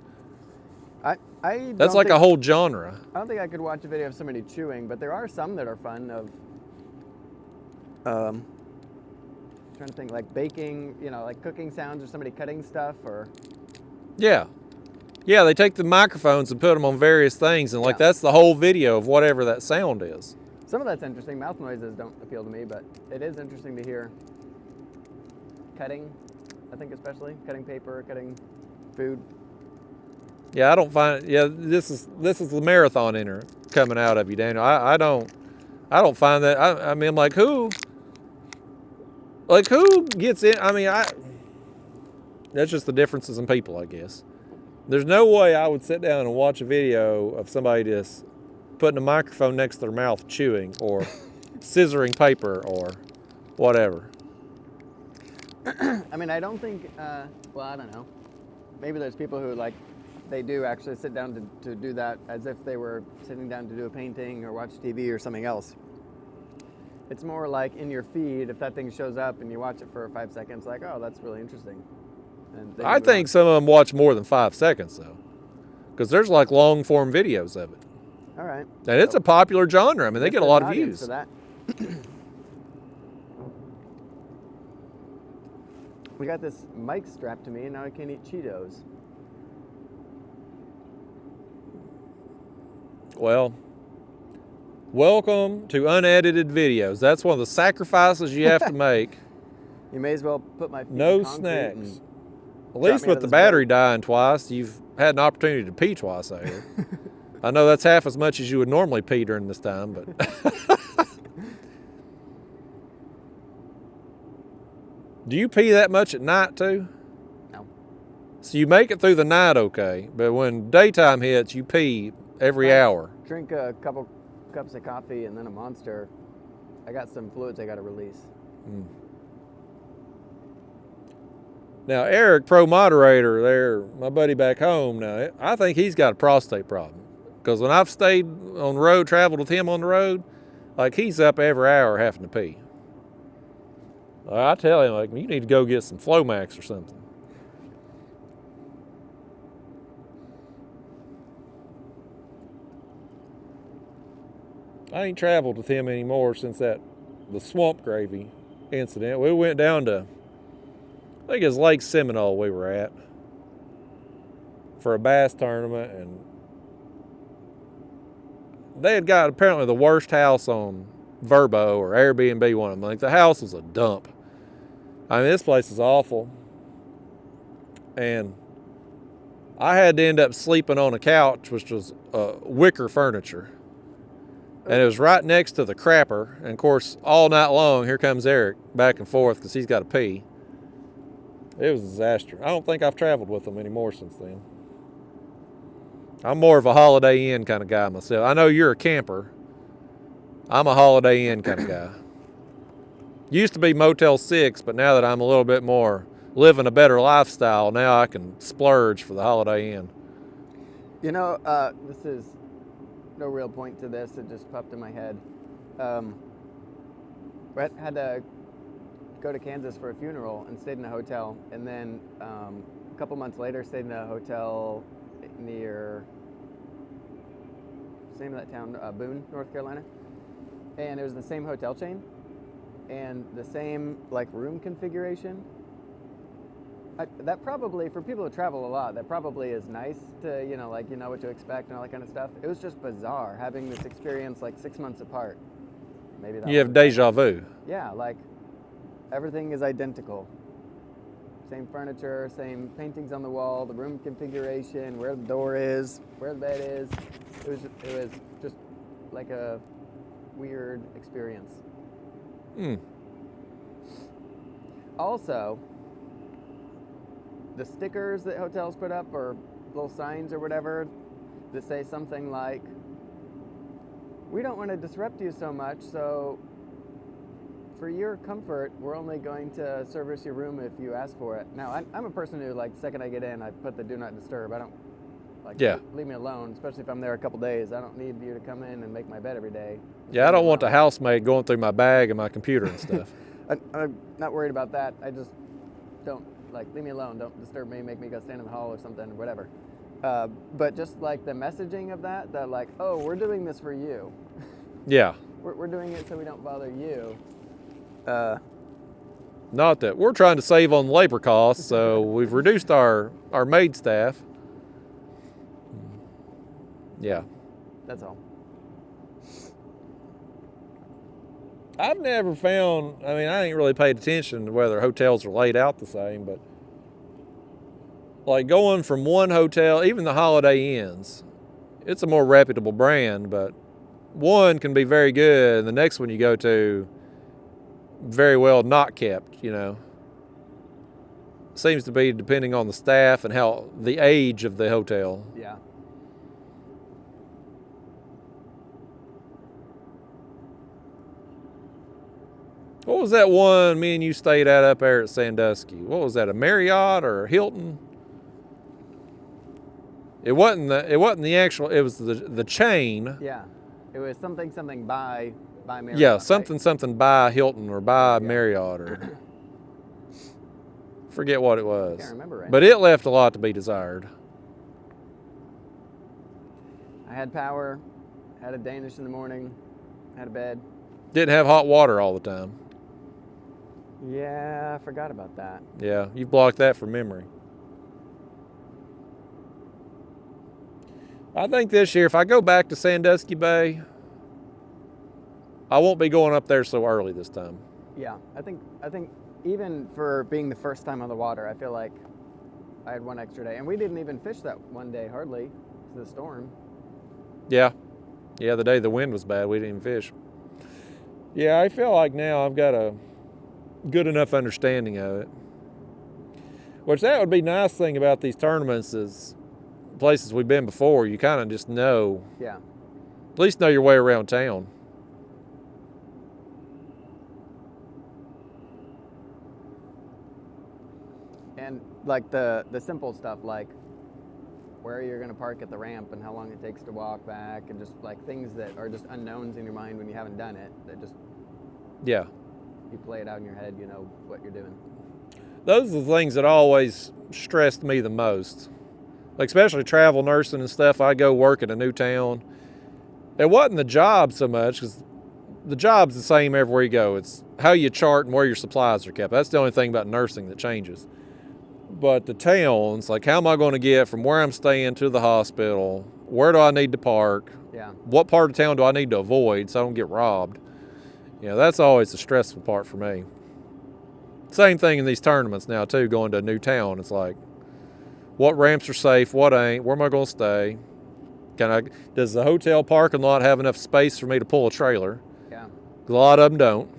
That's like a whole genre. I don't think I could watch a video of somebody chewing, but there are some that are fun of trying to think, like baking, like cooking sounds or somebody cutting stuff or... Yeah. Yeah, they take the microphones and put them on various things, and that's the whole video of whatever that sound is. Some of that's interesting. Mouth noises don't appeal to me, but it is interesting to hear cutting, I think especially. Cutting paper, cutting food. Yeah, I don't find... Yeah, this is the marathon inner coming out of you, Daniel. I don't find that... I mean, like, who gets in... I mean, that's just the differences in people, I guess. There's no way I would sit down and watch a video of somebody just putting a microphone next to their mouth chewing or scissoring paper or whatever. I mean, I don't think, well, I don't know. Maybe there's people who, like, they do actually sit down to do that as if they were sitting down to do a painting or watch TV or something else. It's more like in your feed, if that thing shows up and you watch it for 5 seconds, like, oh, that's really interesting. And I think some of them watch more than 5 seconds, though, because there's like long-form videos of it. All right. And it's a popular genre. I mean, they get a lot of views. For that. We got this mic strapped to me, and now I can't eat Cheetos. Well, welcome to unedited videos. That's one of the sacrifices you have to make. You may as well put my feet no in concrete snacks. At least with the battery dying twice, you've had an opportunity to pee twice out here. I know that's half as much as you would normally pee during this time, but... Do you pee that much at night, too? No. So you make it through the night okay, but when daytime hits, you pee every hour. Drink a couple cups of coffee and then a Monster. I got some fluids I got to release. Now, Eric, pro moderator there, my buddy back home, now, I think he's got a prostate problem. Because when I've stayed on the road, traveled with him on the road, like he's up every hour having to pee. I tell him, like, you need to go get some Flomax or something. I ain't traveled with him anymore since the swamp gravy incident. We went down to, I think it's Lake Seminole we were at for a bass tournament, and they had got apparently the worst house on Verbo or Airbnb, one of them. Like, the house was a dump. I mean, this place is awful. And I had to end up sleeping on a couch, which was wicker furniture. And it was right next to the crapper. And of course, all night long, here comes Eric back and forth because he's got to pee. It was a disaster. I don't think I've traveled with him anymore since then. I'm more of a Holiday Inn kind of guy myself. I know you're a camper. I'm a Holiday Inn kind of guy. Used to be Motel 6, but now that I'm a little bit more living a better lifestyle, now I can splurge for the Holiday Inn. You know, this is no real point to this. It just popped in my head. had to go to Kansas for a funeral and stayed in a hotel, and then a couple months later stayed in a hotel near, same of that town, Boone, North Carolina, and it was the same hotel chain and the same like room configuration. That probably, for people who travel a lot, that probably is nice to, you know what to expect and all that kind of stuff. It was just bizarre having this experience like 6 months apart. Maybe that You have deja vu. Yeah, like everything is identical. Same furniture, same paintings on the wall, the room configuration, where the door is, where the bed is. It was just like a weird experience. Also, the stickers that hotels put up, or little signs or whatever, that say something like, "We don't want to disrupt you so much, so for your comfort, we're only going to service your room if you ask for it." Now, I'm a person who, like, the second I get in, I put the do not disturb. I don't, like, leave me alone, especially if I'm there a couple days. I don't need you to come in and make my bed every day. Yeah, I don't want the housemaid going through my bag and my computer and stuff. I'm not worried about that. I just don't, like, leave me alone. Don't disturb me. Make me go stand in the hall or something, or whatever. But just, like, the messaging of that, like, oh, we're doing this for you. Yeah. We're doing it so we don't bother you. Not that we're trying to save on labor costs, so we've reduced our maid staff. Yeah. That's all. I've never found, I mean, I ain't really paid attention to whether hotels are laid out the same, but like going from one hotel, even the Holiday Inns, it's a more reputable brand, but one can be very good, and the next one you go to, very well not kept, you know. Seems to be depending on the staff and how the age of the hotel. Yeah. What was that one me and you stayed at up there at Sandusky? What was that, a Marriott or a Hilton? It wasn't the actual, it was the chain. Yeah. It was something by Marriott. Yeah, something by Hilton or by Yeah. Marriott, or forget what it was. I can't remember right But now. it left a lot to be desired. I had power, had a Danish in the morning, had a bed. Didn't have hot water all the time. Yeah, I forgot about that. Yeah, you blocked that from memory. I think this year, if I go back to Sandusky Bay, I won't be going up there so early this time. Yeah, I think even for being the first time on the water, I feel like I had one extra day. And we didn't even fish that one day, hardly, because of the storm. Yeah. Yeah, the day the wind was bad, we didn't even fish. Yeah, I feel like now I've got a good enough understanding of it. Which that would be nice thing about these tournaments is places we've been before, you kind of just know. Yeah. At least know your way around town. And like the simple stuff, like where you're going to park at the ramp and how long it takes to walk back, and just like things that are just unknowns in your mind when you haven't done it, that just, Yeah. you play it out in your head, you know what you're doing. Those are the things that always stressed me the most. Like especially travel nursing and stuff, I go work in a new town. It wasn't the job so much, because the job's the same everywhere you go. It's how you chart and where your supplies are kept. That's the only thing about nursing that changes. But the towns, like how am I going to get from where I'm staying to the hospital? Where do I need to park? Yeah. What part of town do I need to avoid so I don't get robbed? You know, that's always the stressful part for me. Same thing in these tournaments now too, going to a new town. It's like, what ramps are safe, what ain't, where am I going to stay? Does the hotel parking lot have enough space for me to pull a trailer? Yeah. A lot of them don't.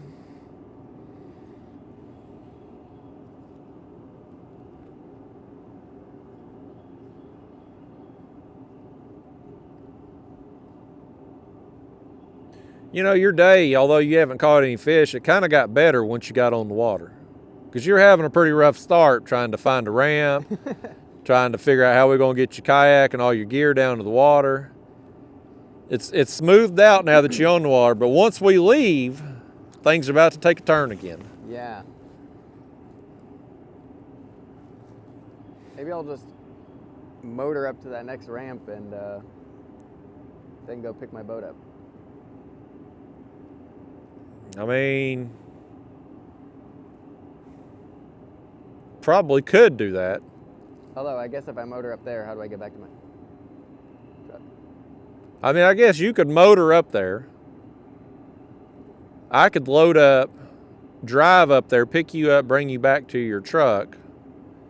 You know, your day, although you haven't caught any fish, it kind of got better once you got on the water. Because you're having a pretty rough start trying to find a ramp, trying to figure out how we're going to get your kayak and all your gear down to the water. It's smoothed out now that you're on the water, but once we leave, things are about to take a turn again. Yeah. Maybe I'll just motor up to that next ramp and then go pick my boat up. I mean, probably could do that. Although, I guess if I motor up there, how do I get back to my truck? I mean, I guess you could motor up there. I could load up, drive up there, pick you up, bring you back to your truck.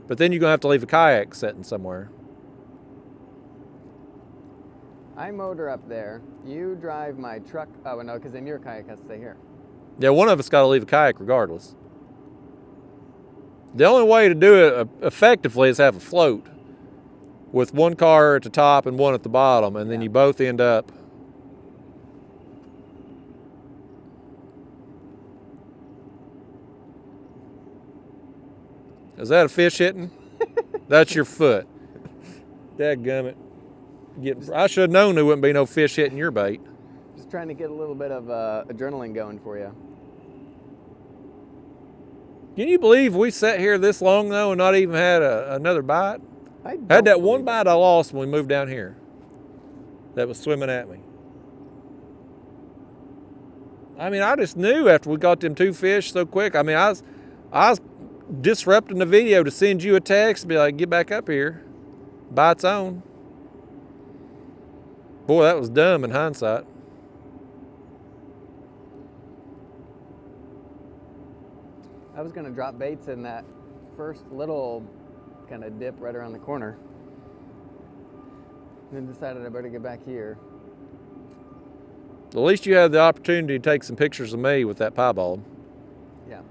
But then you're going to have to leave a kayak sitting somewhere. I motor up there. You drive my truck. Oh, no, because then your kayak has to stay here. Yeah, one of us got to leave a kayak regardless. The only way to do it effectively is have a float with one car at the top and one at the bottom, and then you both end up. Is that a fish hitting? That's your foot. Dadgummit. I should have known there wouldn't be no fish hitting your bait. Just trying to get a little bit of adrenaline going for you. Can you believe we sat here this long, though, and not even had another bite? I had that one bite I lost when we moved down here that was swimming at me. I mean, I just knew after we got them 2 fish so quick. I mean, I was disrupting the video to send you a text and be like, get back up here. By its own. Boy, that was dumb in hindsight. I was going to drop baits in that first little kind of dip right around the corner. And then decided I better get back here. At least you had the opportunity to take some pictures of me with that piebald. Yeah.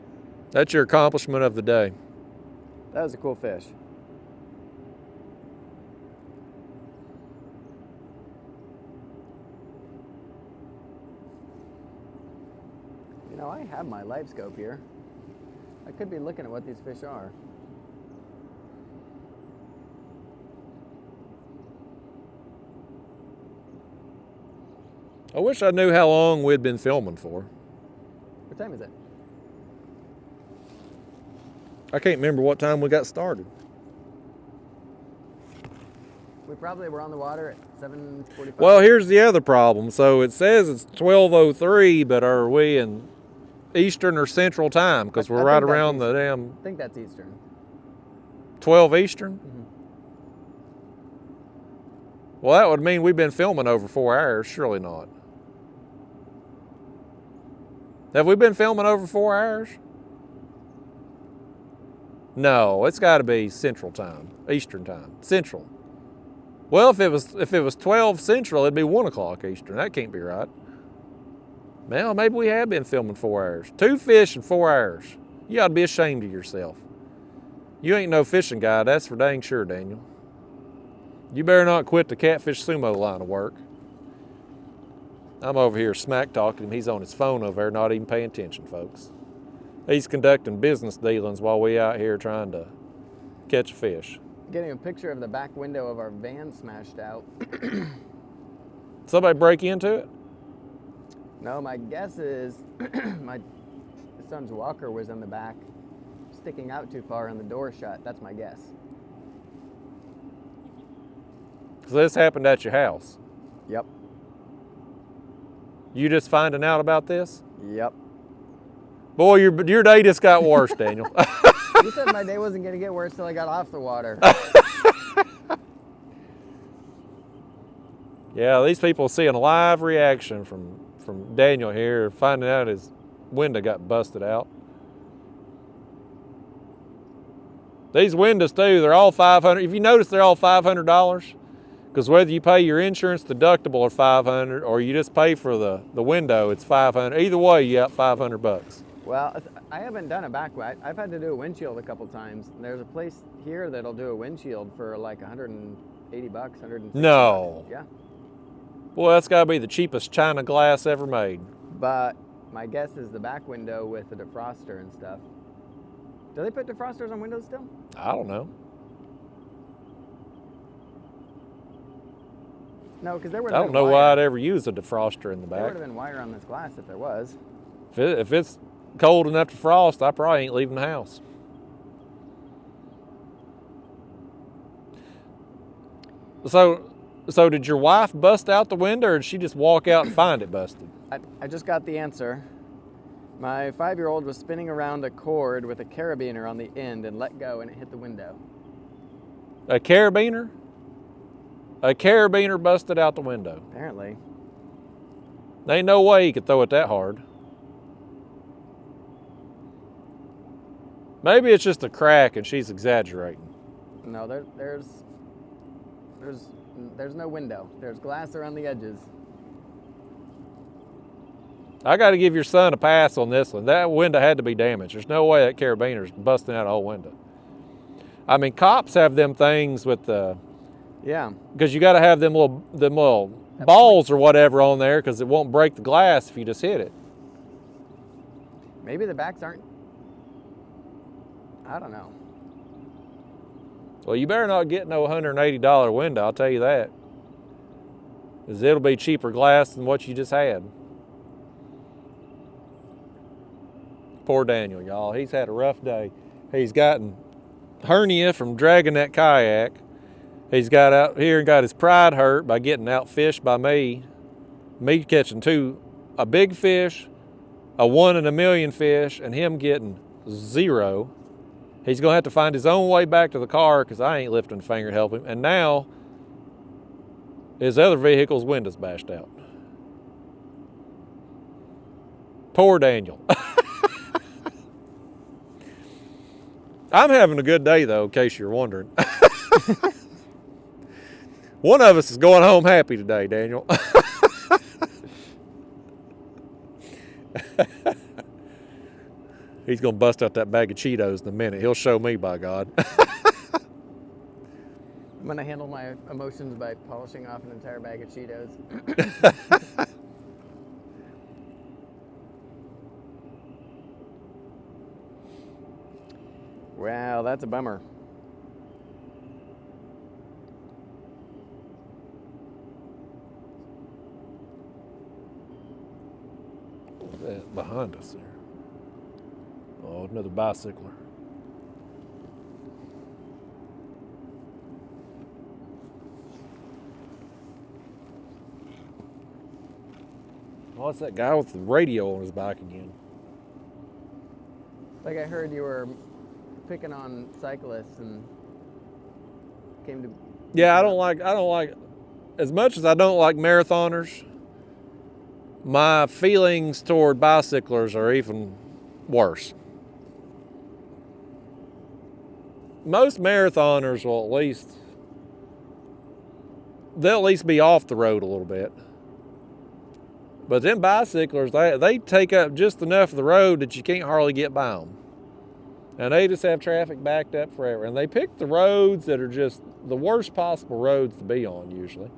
That's your accomplishment of the day. That was a cool fish. You know, I have my live scope here. I could be looking at what these fish are. I wish I knew how long we'd been filming for. What time is it? I can't remember what time we got started. We probably were on the water at 7:45. Well, here's the other problem. So it says it's 12:03, but are we in Eastern or Central time? Because we're right around the damn... I think that's Eastern. 12 Eastern? Mm-hmm. Well, that would mean we've been filming over 4 hours. Surely not. Have we been filming over 4 hours? No, it's got to be Central time, Eastern time, Central. Well, if it was 12 Central, it'd be 1 o'clock Eastern. That can't be right. Well, maybe we have been filming 4 hours. 2 fish in 4 hours. You ought to be ashamed of yourself. You ain't no fishing guy, that's for dang sure, Daniel. You better not quit the Catfish Sumo line of work. I'm over here smack talking him. He's on his phone over there, not even paying attention, folks. He's conducting business dealings while we out here trying to catch a fish. Getting a picture of the back window of our van smashed out. Somebody break into it? No, my guess is my son's walker was in the back, sticking out too far and the door shut. That's my guess. So this happened at your house? Yep. You just finding out about this? Yep. Boy, your day just got worse, Daniel. You said my day wasn't going to get worse till I got off the water. Yeah, these people seeing a live reaction from Daniel here, finding out his window got busted out. These windows too, they're all $500. If you notice, they're all $500. Because whether you pay your insurance deductible or $500, or you just pay for the window, it's $500. Either way, you got $500. Well, I haven't done a back. I've had to do a windshield a couple times. There's a place here that'll do a windshield for like $180, $160. No. Yeah. Boy, that's got to be the cheapest China glass ever made. But my guess is the back window with the defroster and stuff. Do they put defrosters on windows still? I don't know. No, because there would I have don't been know wire. why I'd ever use a defroster in the There back. would have been wire on this glass if there was. If it's cold enough to frost, I probably ain't leaving the house. So did your wife bust out the window, or did she just walk out and find it busted? I just got the answer. My 5-year-old was spinning around a cord with a carabiner on the end and let go, and it hit the window. A carabiner? A carabiner busted out the window. Apparently. There ain't no way he could throw it that hard. Maybe it's just a crack and she's exaggerating. No, there's no window. There's glass around the edges. I got to give your son a pass on this one. That window had to be damaged. There's no way that carabiner's busting out a whole window. I mean, cops have them things with the... Yeah. Because you got to have them little balls or whatever on there, because it won't break the glass if you just hit it. Maybe the backs aren't... I don't know. Well, you better not get no $180 window, I'll tell you that. Because it'll be cheaper glass than what you just had. Poor Daniel, y'all. He's had a rough day. He's gotten hernia from dragging that kayak. He's got out here and got his pride hurt by getting outfished by me. Me catching a big fish, a 1 in a million fish, and him getting 0. He's going to have to find his own way back to the car because I ain't lifting a finger to help him. And now his other vehicle's window's bashed out. Poor Daniel. I'm having a good day, though, in case you're wondering. One of us is going home happy today, Daniel. He's going to bust out that bag of Cheetos in a minute. He'll show me, by God. I'm going to handle my emotions by polishing off an entire bag of Cheetos. Wow, that's a bummer. What's that behind us there? Oh, another bicycler. Oh, it's that guy with the radio on his bike again. Like I heard you were picking on cyclists and came to... Yeah, I don't like, as much as I don't like marathoners, my feelings toward bicyclers are even worse. Most marathoners will they'll at least be off the road a little bit. But them bicyclers, they take up just enough of the road that you can't hardly get by them. And they just have traffic backed up forever. And they pick the roads that are just the worst possible roads to be on, usually.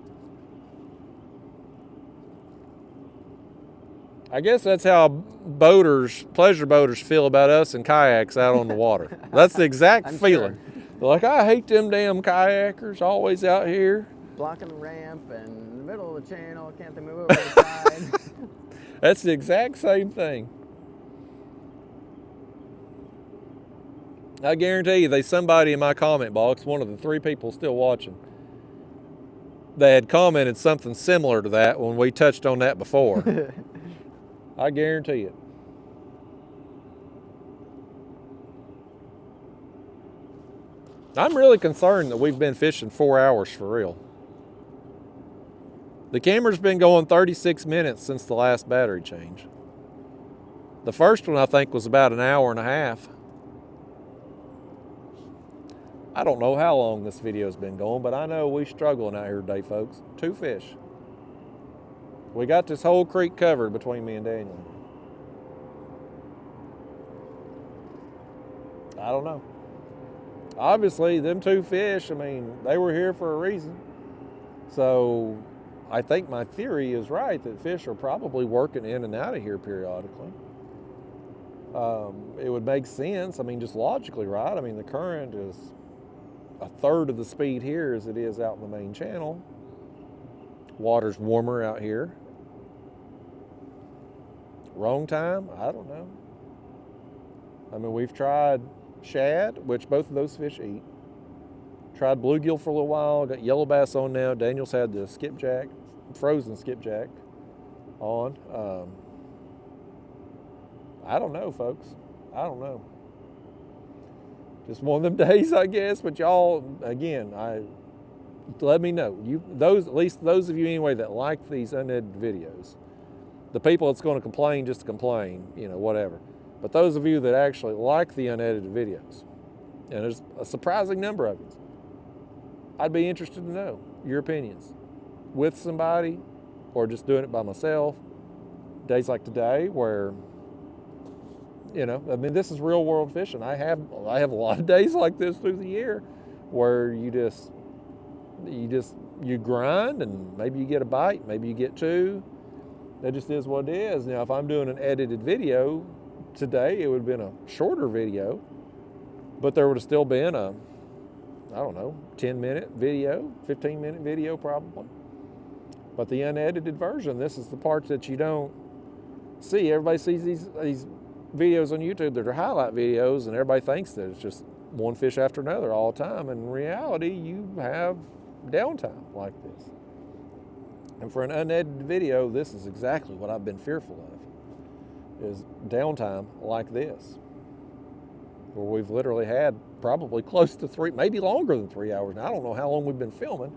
I guess that's how pleasure boaters feel about us and kayaks out on the water. That's the exact feeling. Sure. They're like, I hate them damn kayakers always out here. Blocking the ramp and in the middle of the channel, can't they move over to the side? That's the exact same thing. I guarantee you there's somebody in my comment box, one of the 3 people still watching, that had commented something similar to that when we touched on that before. I guarantee it. I'm really concerned that we've been fishing 4 hours for real. The camera's been going 36 minutes since the last battery change. The first one I think was about an hour and a half. I don't know how long this video's been going, but I know we're struggling out here today, folks. 2 fish. We got this whole creek covered between me and Daniel. I don't know. Obviously, them 2 fish, I mean, they were here for a reason. So I think my theory is right, that fish are probably working in and out of here periodically. It would make sense, I mean, just logically, right? I mean, the current is 1/3 of the speed here as it is out in the main channel. Water's warmer out here. Wrong time? I don't know. I mean, we've tried shad, which both of those fish eat. Tried bluegill for a little while, got yellow bass on now. Daniel's had the skipjack, frozen skipjack on. I don't know, folks. I don't know. Just one of them days, I guess. But y'all, again, let me know. At least those of you anyway that like these unedited videos. The people that's going to complain just to complain, whatever. But those of you that actually like the unedited videos, and there's a surprising number of you, I'd be interested to know your opinions. With somebody, or just doing it by myself. Days like today where, this is real world fishing. I have a lot of days like this through the year where you grind and maybe you get a bite, maybe you get two. That just is what it is. Now, if I'm doing an edited video today, it would have been a shorter video, but there would have still been a, 10-minute video, 15-minute video probably. But the unedited version, this is the part that you don't see. Everybody sees these videos on YouTube that are highlight videos, and everybody thinks that it's just one fish after another all the time. In reality, you have downtime like this. And for an unedited video, this is exactly what I've been fearful of, is downtime like this, where we've literally had probably close to 3, maybe longer than 3 hours. Now, I don't know how long we've been filming.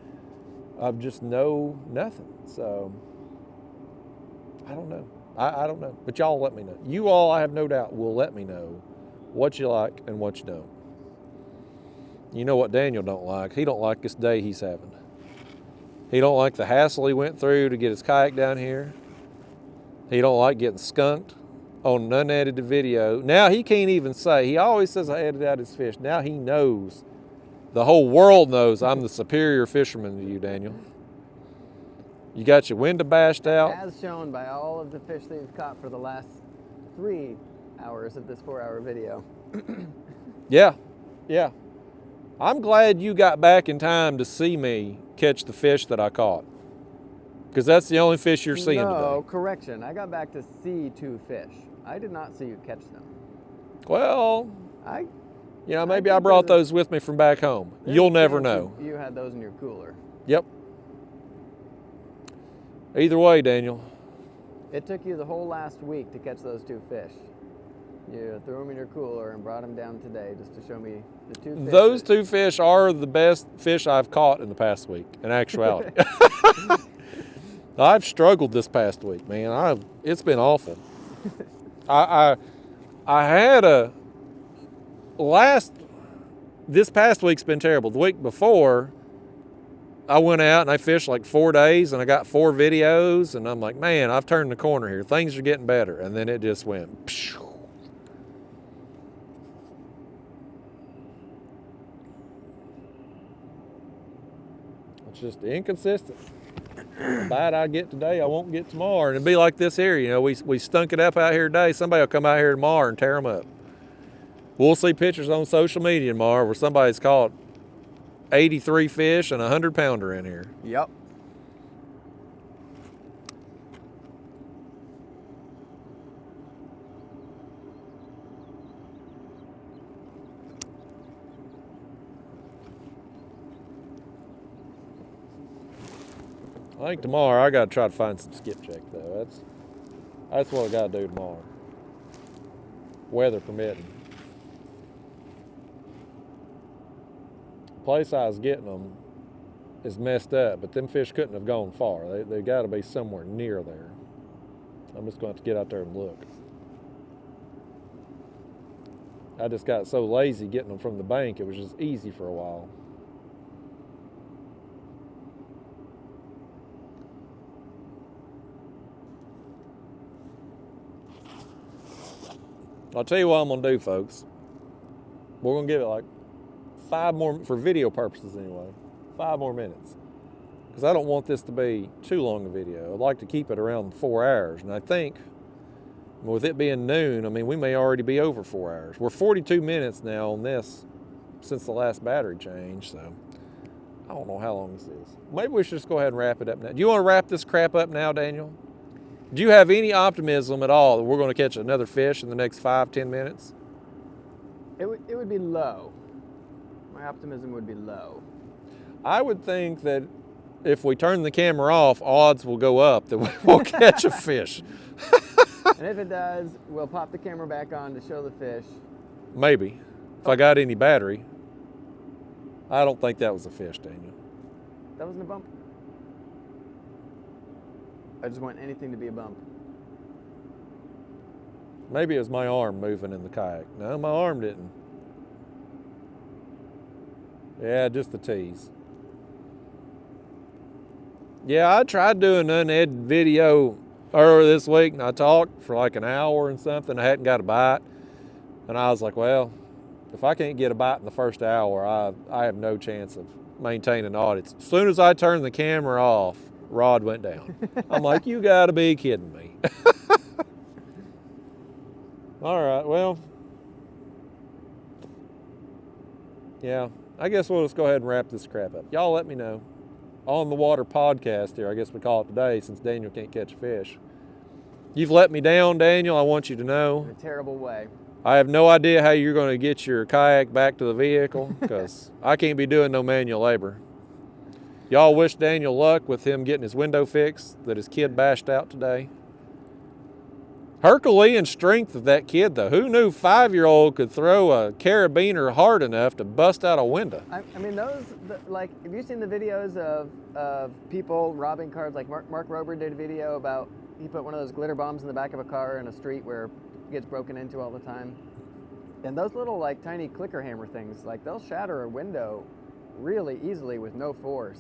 I've just nothing. So, I don't know. I don't know. But y'all let me know. You all, I have no doubt, will let me know what you like and what you don't. You know what Daniel don't like? He don't like this day he's having. He don't like the hassle he went through to get his kayak down here. He don't like getting skunked on an unedited video. Now he can't even say. He always says I edited out his fish. Now he knows. The whole world knows I'm the superior fisherman to you, Daniel. You got your window bashed out. As shown by all of the fish that you've caught for the last 3 hours of this 4-hour video. Yeah. I'm glad you got back in time to see me catch the fish that I caught. Because that's the only fish you're seeing today. No, correction. I got back to see 2 fish. I did not see you catch them. Well, maybe I brought those with me from back home. You'll never know. You had those in your cooler. Yep. Either way, Daniel. It took you the whole last week to catch those 2 fish. You threw them in your cooler and brought them down today just to show me the 2 fish. Those 2 fish are the best fish I've caught in the past week, in actuality. I've struggled this past week, man. It's been awful. I had this past week's been terrible. The week before, I went out and I fished like 4 days and I got 4 videos and I'm like, man, I've turned the corner here. Things are getting better. And then it just went, phew. It's just inconsistent. The bite I get today, I won't get tomorrow. And it'd be like this here, we stunk it up out here today. Somebody will come out here tomorrow and tear them up. We'll see pictures on social media tomorrow where somebody's caught 83 fish and a 100-pounder in here. Yep. I think tomorrow I got to try to find some skipjack though. That's what I got to do tomorrow. Weather permitting. The place I was getting them is messed up, but them fish couldn't have gone far. They got to be somewhere near there. I'm just going to have to get out there and look. I just got so lazy getting them from the bank, it was just easy for a while. I'll tell you what I'm going to do, folks. We're going to give it like 5 more, for video purposes anyway, 5 more minutes. Because I don't want this to be too long a video. I'd like to keep it around 4 hours. And I think with it being noon, we may already be over 4 hours. We're 42 minutes now on this since the last battery change, so I don't know how long this is. Maybe we should just go ahead and wrap it up now. Do you want to wrap this crap up now, Daniel? Do you have any optimism at all that we're going to catch another fish in the next 5-10 minutes? It would be low. My optimism would be low. I would think that if we turn the camera off, odds will go up that we'll catch a fish. And if it does, we'll pop the camera back on to show the fish. Maybe. If I got any battery. I don't think that was a fish, Daniel. That wasn't a bump. I just want anything to be a bump. Maybe it was my arm moving in the kayak. No, my arm didn't. Yeah, just the tease. Yeah, I tried doing an unedited video earlier this week, and I talked for like an hour and something. I hadn't got a bite. And I was like, well, if I can't get a bite in the first hour, I have no chance of maintaining an audience. As soon as I turned the camera off, rod went down. I'm like, you gotta be kidding me. All right, well, yeah, I guess we'll just go ahead and wrap this crap up. Y'all let me know. On the Water podcast here, I guess we call it today, since Daniel can't catch a fish. You've let me down, Daniel, I want you to know. In a terrible way. I have no idea how you're going to get your kayak back to the vehicle, because I can't be doing no manual labor. Y'all wish Daniel luck with him getting his window fixed that his kid bashed out today. Herculean strength of that kid, though. Who knew 5-year-old could throw a carabiner hard enough to bust out a window? I mean, like, have you seen the videos of people robbing cars? Like Mark Rober did a video about, he put one of those glitter bombs in the back of a car in a street where it gets broken into all the time. And those little, like, tiny clicker hammer things, like, they'll shatter a window really easily with no force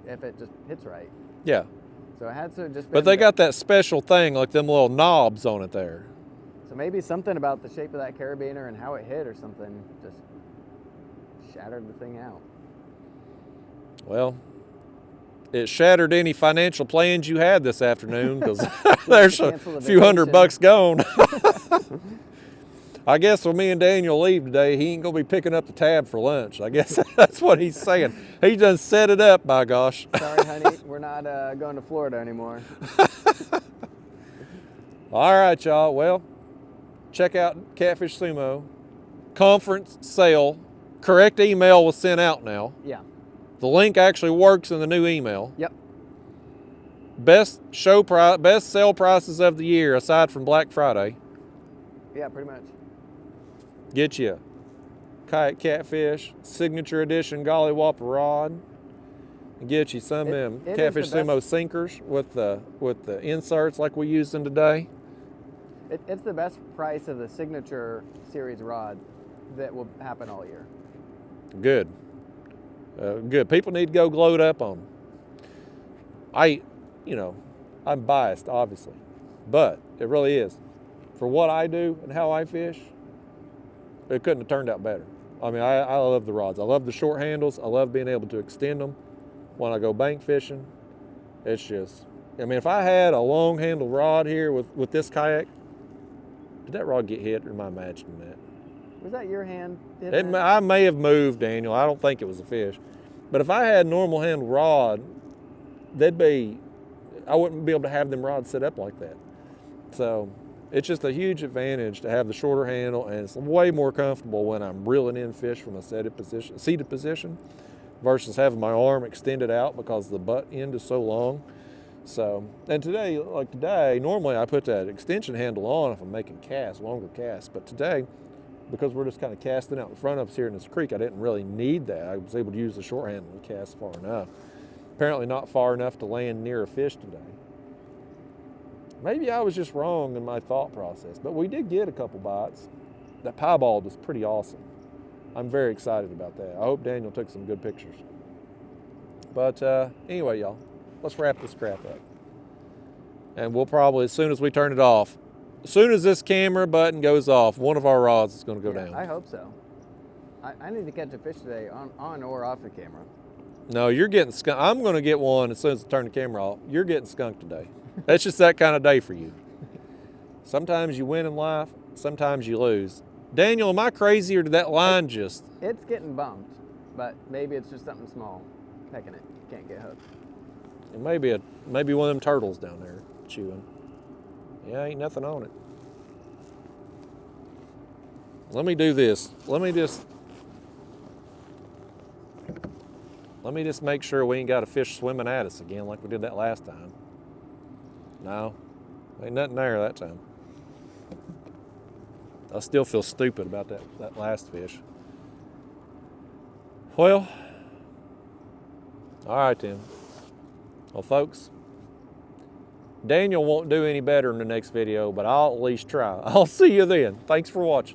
if it just hits right. Yeah. So it had to just. But they got that special thing, like them little knobs on it there. So maybe something about the shape of that carabiner and how it hit or something just shattered the thing out. Well, it shattered any financial plans you had this afternoon, because there's a few $100 gone. I guess when me and Daniel leave today, he ain't gonna be picking up the tab for lunch. I guess that's what he's saying. He done set it up, by gosh. Sorry, honey, we're not going to Florida anymore. All right, y'all. Well, check out Catfish Sumo. Conference sale. Correct email was sent out now. Yeah. The link actually works in the new email. Yep. Best sale prices of the year, aside from Black Friday. Yeah, pretty much. Get you Kayak Catfish Signature Edition Golly Whopper rod. And get you some of them Catfish Sumo sinkers with the inserts like we used them today. It's the best price of the Signature Series rod that will happen all year. Good. Good. People need to go load up on them. I'm biased, obviously, but it really is. For what I do and how I fish, it couldn't have turned out better. I mean, I love the rods. I love the short handles. I love being able to extend them when I go bank fishing. It's just, I mean, if I had a long handle rod here with this kayak, did that rod get hit, or am I imagining that? Was that your hand? I may have moved, Daniel. I don't think it was a fish. But if I had a normal handle rod, I wouldn't be able to have them rods set up like that. So it's just a huge advantage to have the shorter handle, and it's way more comfortable when I'm reeling in fish from a seated position versus having my arm extended out because the butt end is so long. So, and today, normally I put that extension handle on if I'm making longer casts, but today, because we're just kind of casting out in front of us here in this creek, I didn't really need that. I was able to use the short handle to cast far enough. Apparently not far enough to land near a fish today. Maybe I was just wrong in my thought process, but we did get a couple bites. That piebald was pretty awesome. I'm very excited about that. I hope Daniel took some good pictures. But anyway, y'all, let's wrap this crap up. And we'll probably, as soon as we turn it off, as soon as this camera button goes off, one of our rods is going to go down. I hope so. I need to catch a fish today on or off the camera. No, you're getting skunked. I'm going to get one as soon as I turn the camera off. You're getting skunked today. That's just that kind of day for you. Sometimes you win in life, sometimes you lose. Daniel, am I crazy, or did that line just... It's getting bumped, but maybe it's just something small pecking it. Can't get hooked. Maybe one of them turtles down there chewing. Yeah, ain't nothing on it. Let me do this. Let me just make sure we ain't got a fish swimming at us again like we did that last time. No, ain't nothing there that time. I still feel stupid about that last fish. Well, all right then. Well, folks, Daniel won't do any better in the next video, but I'll at least try. I'll see you then. Thanks for watching.